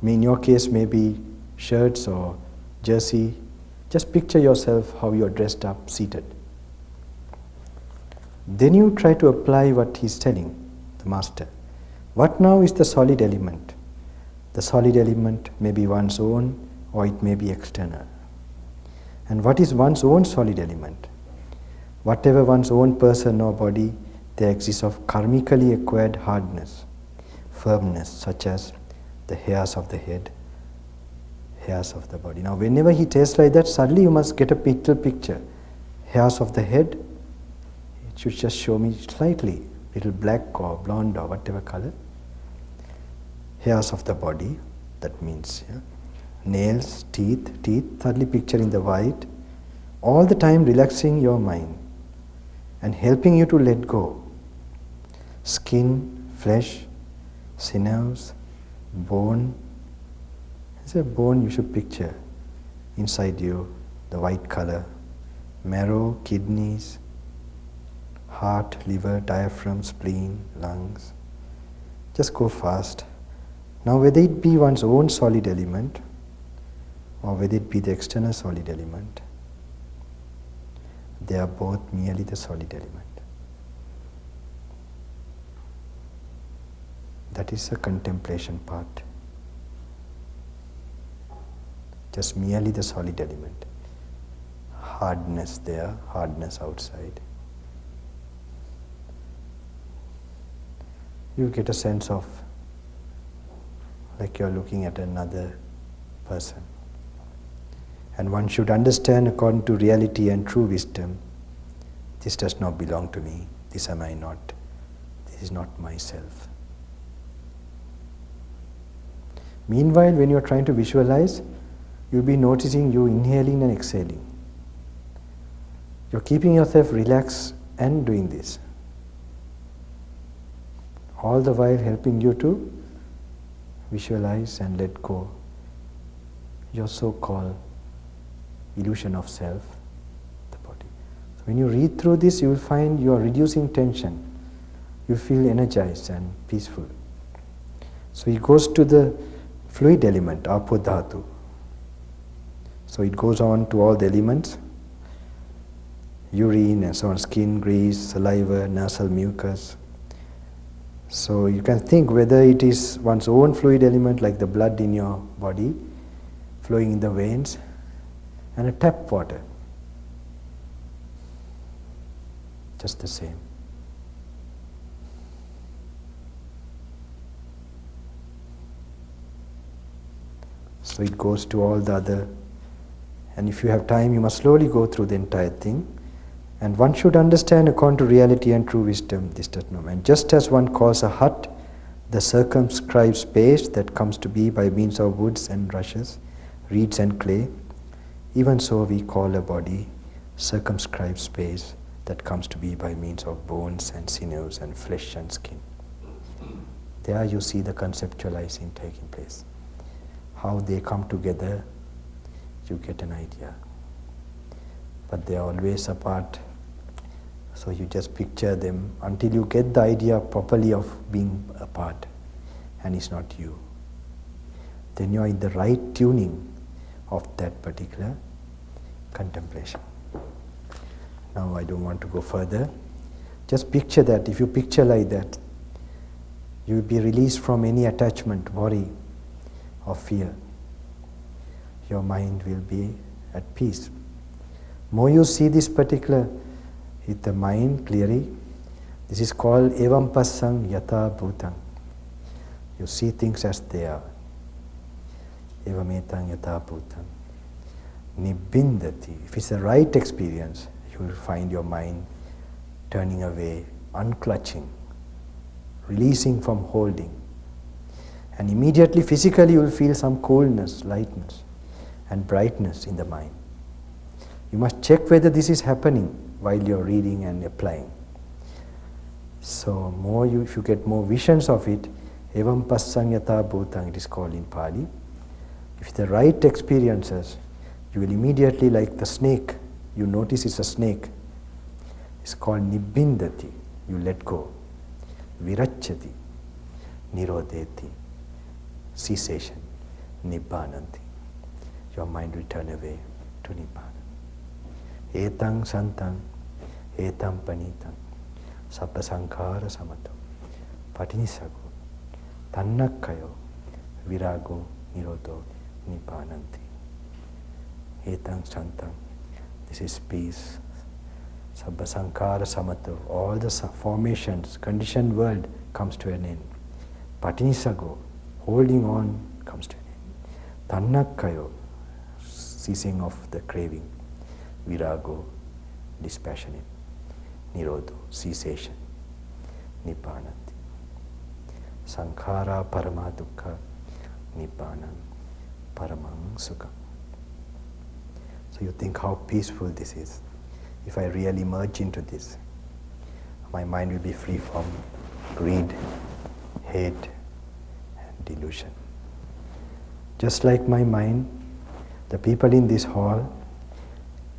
In your case, maybe shirts or jersey. Just picture yourself how you are dressed up, seated. Then you try to apply what he's telling, the master. What now is the solid element? The solid element may be one's own, or it may be external. And what is one's own solid element? Whatever one's own person or body, there exists of karmically acquired hardness, firmness, such as the hairs of the head, hairs of the body. Now whenever he tells like that, suddenly you must get a little picture. Hairs of the head, it should just show me slightly, little black or blonde or whatever color. Hairs of the body, that means nails, teeth, suddenly picture in the white. All the time relaxing your mind and helping you to let go. Skin, flesh, sinews, bone. As a bone you should picture inside you, the white color. Marrow, kidneys, heart, liver, diaphragm, spleen, lungs. Just go fast. Now whether it be one's own solid element or whether it be the external solid element, they are both merely the solid element. That is the contemplation part. Just merely the solid element. Hardness there, hardness outside. You get a sense of like you're looking at another person. And one should understand according to reality and true wisdom, this does not belong to me, this am I not, this is not myself. Meanwhile, when you're trying to visualize, you'll be noticing you inhaling and exhaling. You're keeping yourself relaxed and doing this. All the while helping you to visualize and let go your so-called illusion of self, the body. So when you read through this, you will find you are reducing tension. You feel energized and peaceful. So he goes to the fluid element, apo dhatu. So it goes on to all the elements, urine and so on, skin, grease, saliva, nasal mucus. So you can think whether it is one's own fluid element like the blood in your body flowing in the veins, and a tap water. Just the same. So it goes to all the other, and if you have time, you must slowly go through the entire thing. And one should understand according to reality and true wisdom, this does not. And just as one calls a hut the circumscribed space that comes to be by means of woods and rushes, reeds and clay, even so we call a body circumscribed space that comes to be by means of bones and sinews and flesh and skin. There you see the conceptualizing taking place. How they come together, you get an idea. But they are always apart. So you just picture them until you get the idea properly of being apart, and it's not you. Then you are in the right tuning of that particular contemplation. Now I don't want to go further. Just picture that. If you picture like that, You will be released from any attachment, worry, or fear. Your mind will be at peace. More you see this particular, with the mind clearly, this is called evam passang yata bhutang. You see things as they are. Evametang yata bhutang. Nibbindati. If it's the right experience, you will find your mind turning away, unclutching, releasing from holding. And immediately, physically, you will feel some coolness, lightness, and brightness in the mind. You must check whether this is happening while you're reading and applying. So, if you get more visions of it, evam passang yata bhutang, it is called in Pali. If the right experiences, you will immediately, like the snake, you notice it's a snake. It's called nibbindati, you let go. Viracchati, nirodeti, cessation, nibbananti. Your mind will turn away to nibbana. Etang santang, etam panitang, sabba sankhara samato, patinisago, tannakkayo, virago, nirodo, nibbananti. Etang santang, this is peace. Sabba sankhara samato, all the formations, conditioned world comes to an end. Patinisago, holding on, comes to an end. Tannakkayo, ceasing of the craving. Virago, dispassionate. Nirodho, cessation. Nibbananti. Sankhara parama dukkha, nibbanam paramam sukham. So you think how peaceful this is. If I really merge into this, my mind will be free from greed, hate, and delusion. Just like my mind, the people in this hall,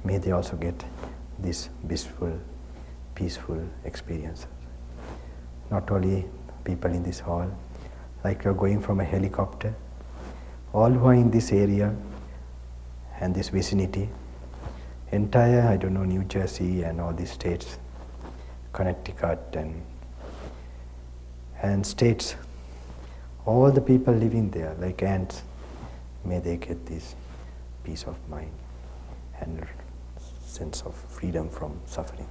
may they also get this blissful, peaceful experiences. Not only people in this hall, like you're going from a helicopter, all who are in this area and this vicinity, entire, New Jersey and all these states, Connecticut and states, all the people living there like ants, may they get this peace of mind and sense of freedom from suffering.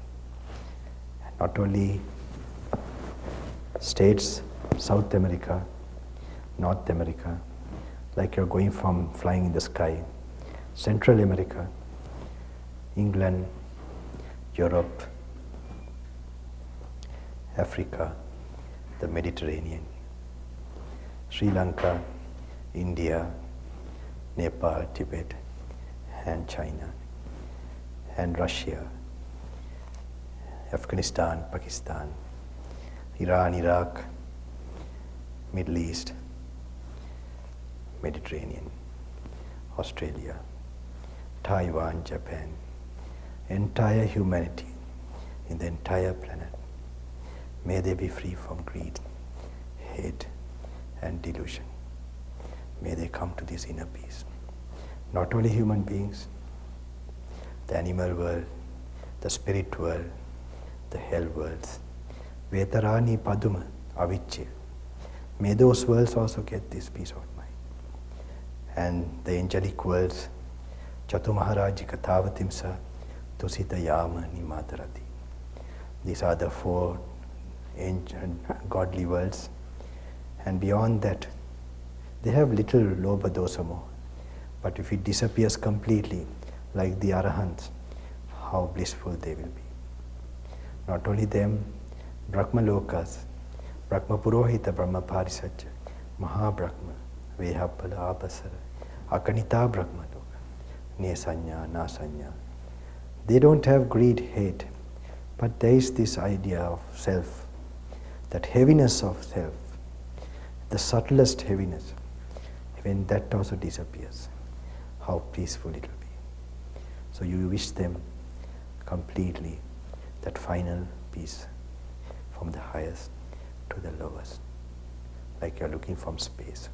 And not only states, South America, North America, like you're going from flying in the sky, Central America, England, Europe, Africa, the Mediterranean, Sri Lanka, India, Nepal, Tibet, and China, and Russia, Afghanistan, Pakistan, Iran, Iraq, Middle East, Mediterranean, Australia, Taiwan, Japan, entire humanity in the entire planet. May they be free from greed, hate, and delusion. May they come to this inner peace. Not only human beings, the animal world, the spirit world, the hell worlds, Vetarani Paduma, Avicce. May those worlds also get this peace of mind. And the angelic worlds, Chatumaharajika Tavatimsa, Tusita Yama Nimatarati. These are the four ancient godly worlds. And beyond that, they have little loba dosamo. But if it disappears completely, like the Arahants, how blissful they will be. Not only them, Brahma Lokas, Brahma Purohita, Brahma Parisajya, Maha Brahma, Vehapala Abasara, Akanita Brahma Loka, Nesanya, Nasanya. They don't have greed, hate, but there is this idea of self, that heaviness of self, the subtlest heaviness. When that also disappears, how peaceful it will be. So you wish them completely that final peace from the highest to the lowest, like you're looking from space.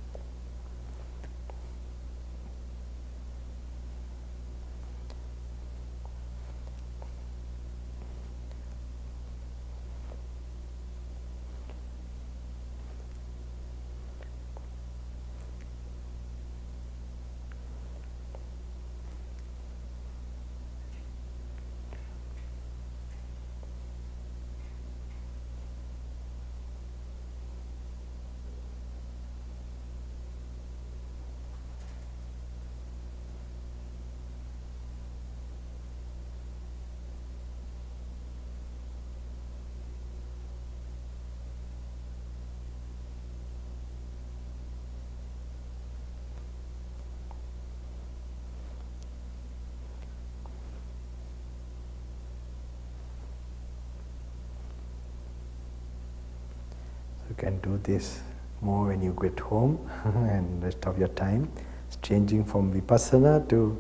You can do this more when you get home and rest of your time. It's changing from vipassana to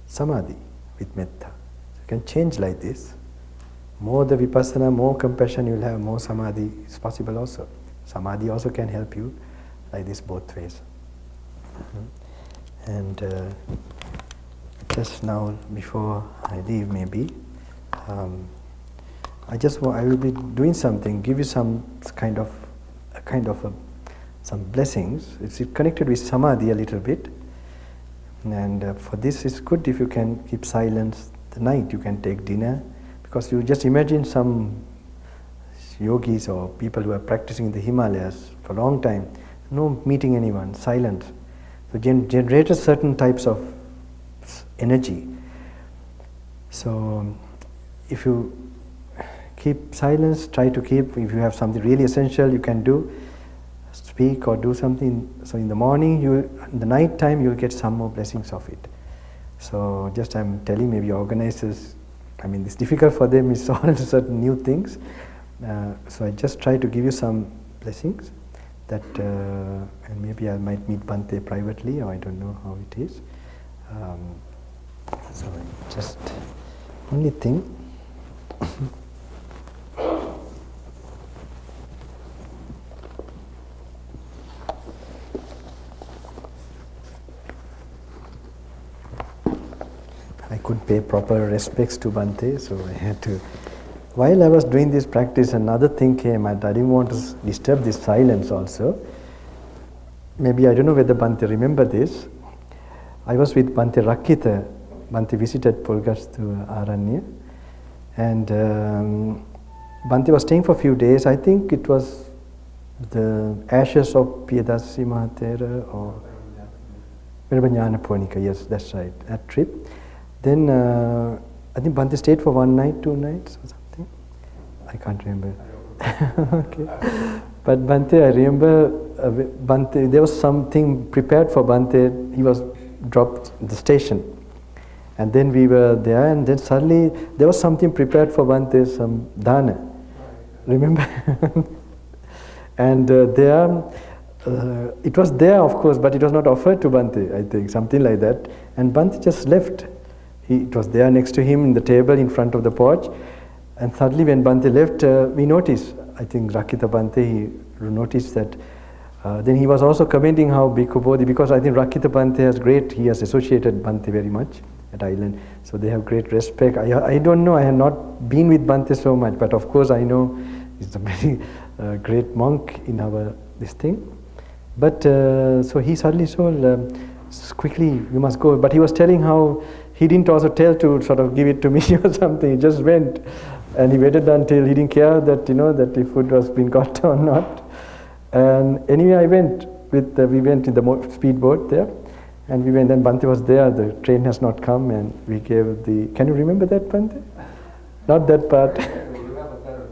samadhi with metta. You can change like this. More the vipassana, more compassion you'll have, more samadhi is possible also. Samadhi also can help you like this both ways. And just now, before I leave maybe, I will be doing something, give you some kind of some blessings. It's connected with samadhi a little bit. And for this it's good if you can keep silence the night, you can take dinner. Because you just imagine some yogis or people who are practicing in the Himalayas for a long time, no meeting anyone, silent. So generate certain types of energy. So if you keep silence, try to keep, if you have something really essential you can do, speak or do something. So in the morning, in the night time, you'll get some more blessings of it. So just I'm telling maybe organizers, it's difficult for them, it's all certain new things. So I just try to give you some blessings that, and maybe I might meet Bhante privately, or I don't know how it is. So just only thing. I couldn't pay proper respects to Bhante, so I had to. While I was doing this practice, another thing came, and I didn't want to disturb this silence also. Maybe I don't know whether Bhante remember this. I was with Bhante Rakita. Bhante visited Pulgastu Aranya, and Bhante was staying for a few days. I think it was the ashes of Piyadasi Mahatera or Virabhanyana Purnika. Yes, that's right. That trip. Then I think Bhante stayed for 1 night, 2 nights or something. I can't remember. Okay. But Bhante, I remember Bhante, there was something prepared for Bhante. He was dropped at the station. And then we were there, and then suddenly there was something prepared for Bhante, some dana. Remember? And there, it was there of course, but it was not offered to Bhante, I think, something like that. And Bhante just left. It was there next to him in the table in front of the porch. And suddenly when Bhante left, we noticed, I think Rakita Bhante, he noticed that. Then he was also commenting how Bhikkhu Bodhi, because I think Rakita Bhante he has associated Bhante very much at Island. So they have great respect. I don't know, I have not been with Bhante so much, but of course I know he's a very great monk in this thing. But so he suddenly told, quickly, you must go. But he was telling how he didn't also tell to sort of give it to me or something. He just went, and he waited until he didn't care that that if food was being got or not. And anyway, I went we went in the speedboat there, and we went. And Bhante was there. The train has not come, and we gave the. Can you remember that, Bhante? Not that part. You have a better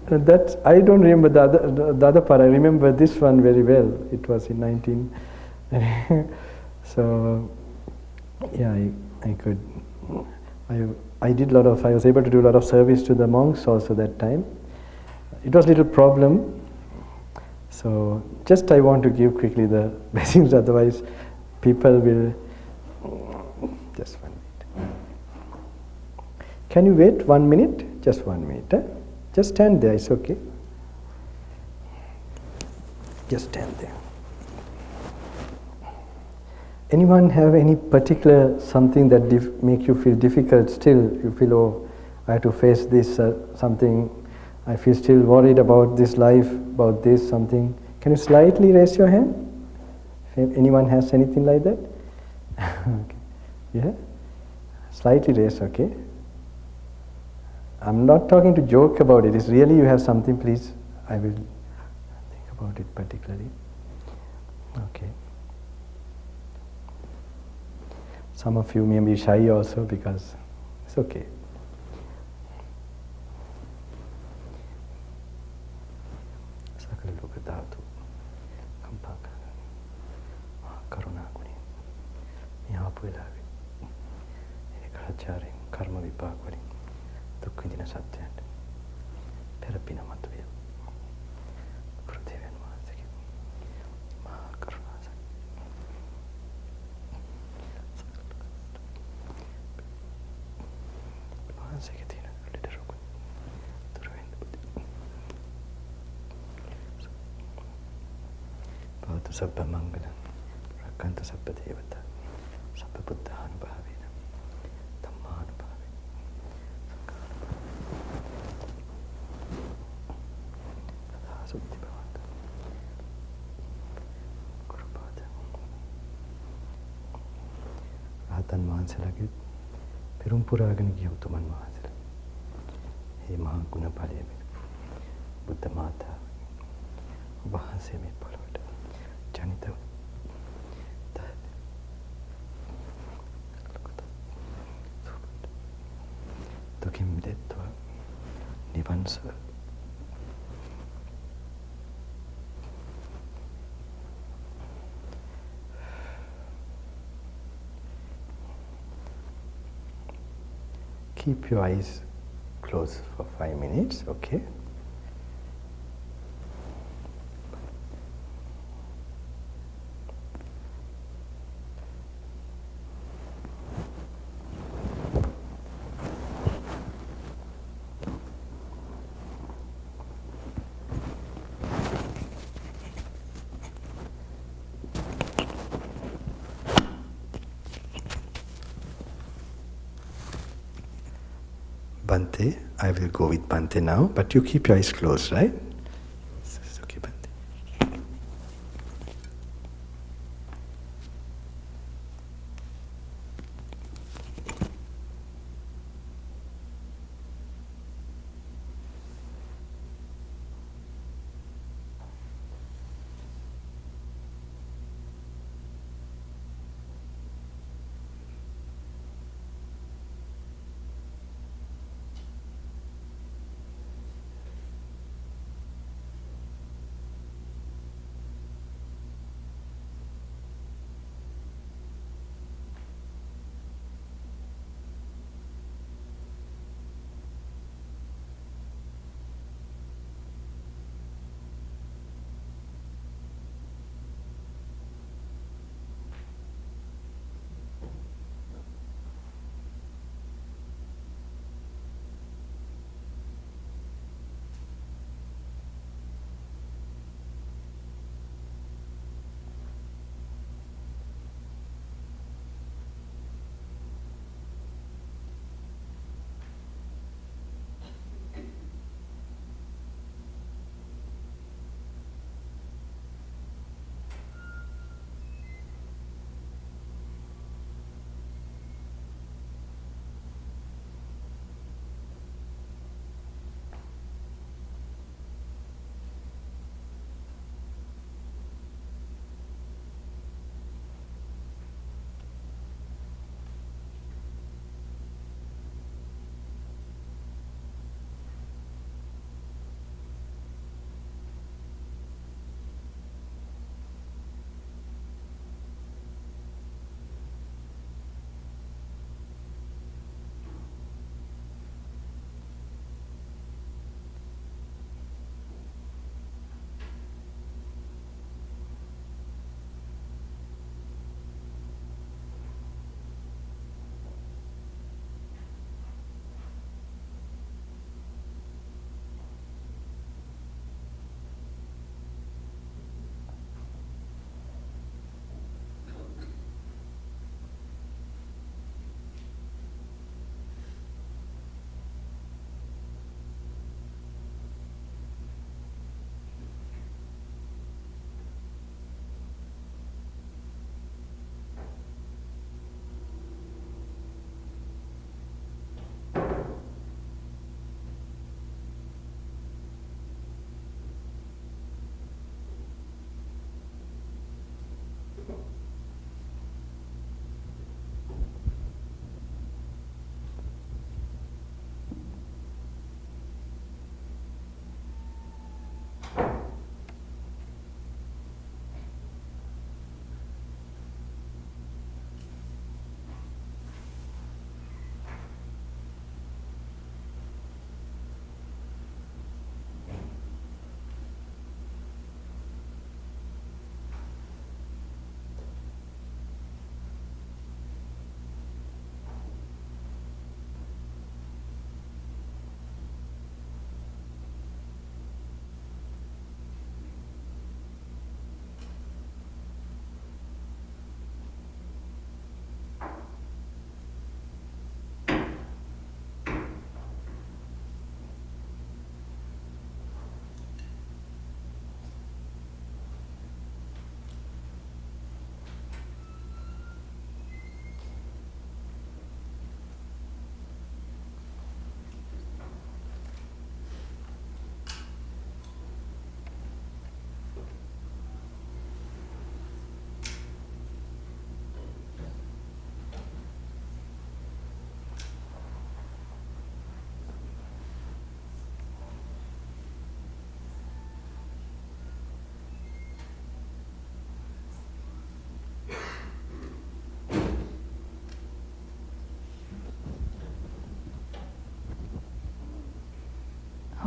memory. That I don't remember the other part. I remember this one very well. It was in 19. So. Yeah, I could. I did I was able to do a lot of service to the monks also that time. It was a little problem. So just I want to give quickly the blessings, otherwise people will. Just 1 minute. Can you wait 1 minute? Just 1 minute. Eh? Just stand there, it's okay. Just stand there. Anyone have any particular something that make you feel difficult still? You feel, oh, I have to face this something. I feel still worried about this life, about this something. Can you slightly raise your hand? If anyone has anything like that? Okay. Yeah? Slightly raise, okay. I'm not talking to joke about it. It's really you have something, please. I will think about it particularly. Okay. Some of you may be shy also because it's okay. karma vipaka වලින් දුක් විඳින සත්‍යයන්ට පෙරපින මතුවේ Sabba Mangalam, Rakanta Sabba Devata, Sabba Buddha Anubhavina, Dhamma Anubhavina, Sada Suddhi Bhavata, Gurupada. Ratan Mahansalagit, Perum Puragani Gyautuman Mahansala. He Mahaguna Palemi, Buddha Mata, Vahasemi Palota, Janita. Dukim Detva, Nivansa. Keep your eyes closed for 5 minutes, okay? Bhante, I will go with Bhante now, but you keep your eyes closed, right? It's okay, Bhante.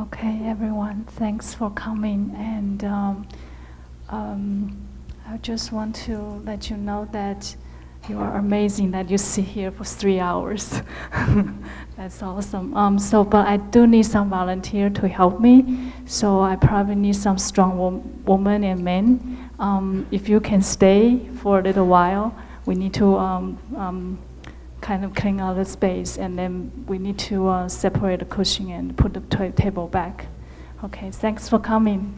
Okay, everyone, thanks for coming. And I just want to let you know that you are amazing that you sit here for 3 hours. That's awesome. But I do need some volunteer to help me. So I probably need some strong women and men. If you can stay for a little while, we need to kind of clean out the space, and then we need to separate the cushion and put the table back. Okay, thanks for coming.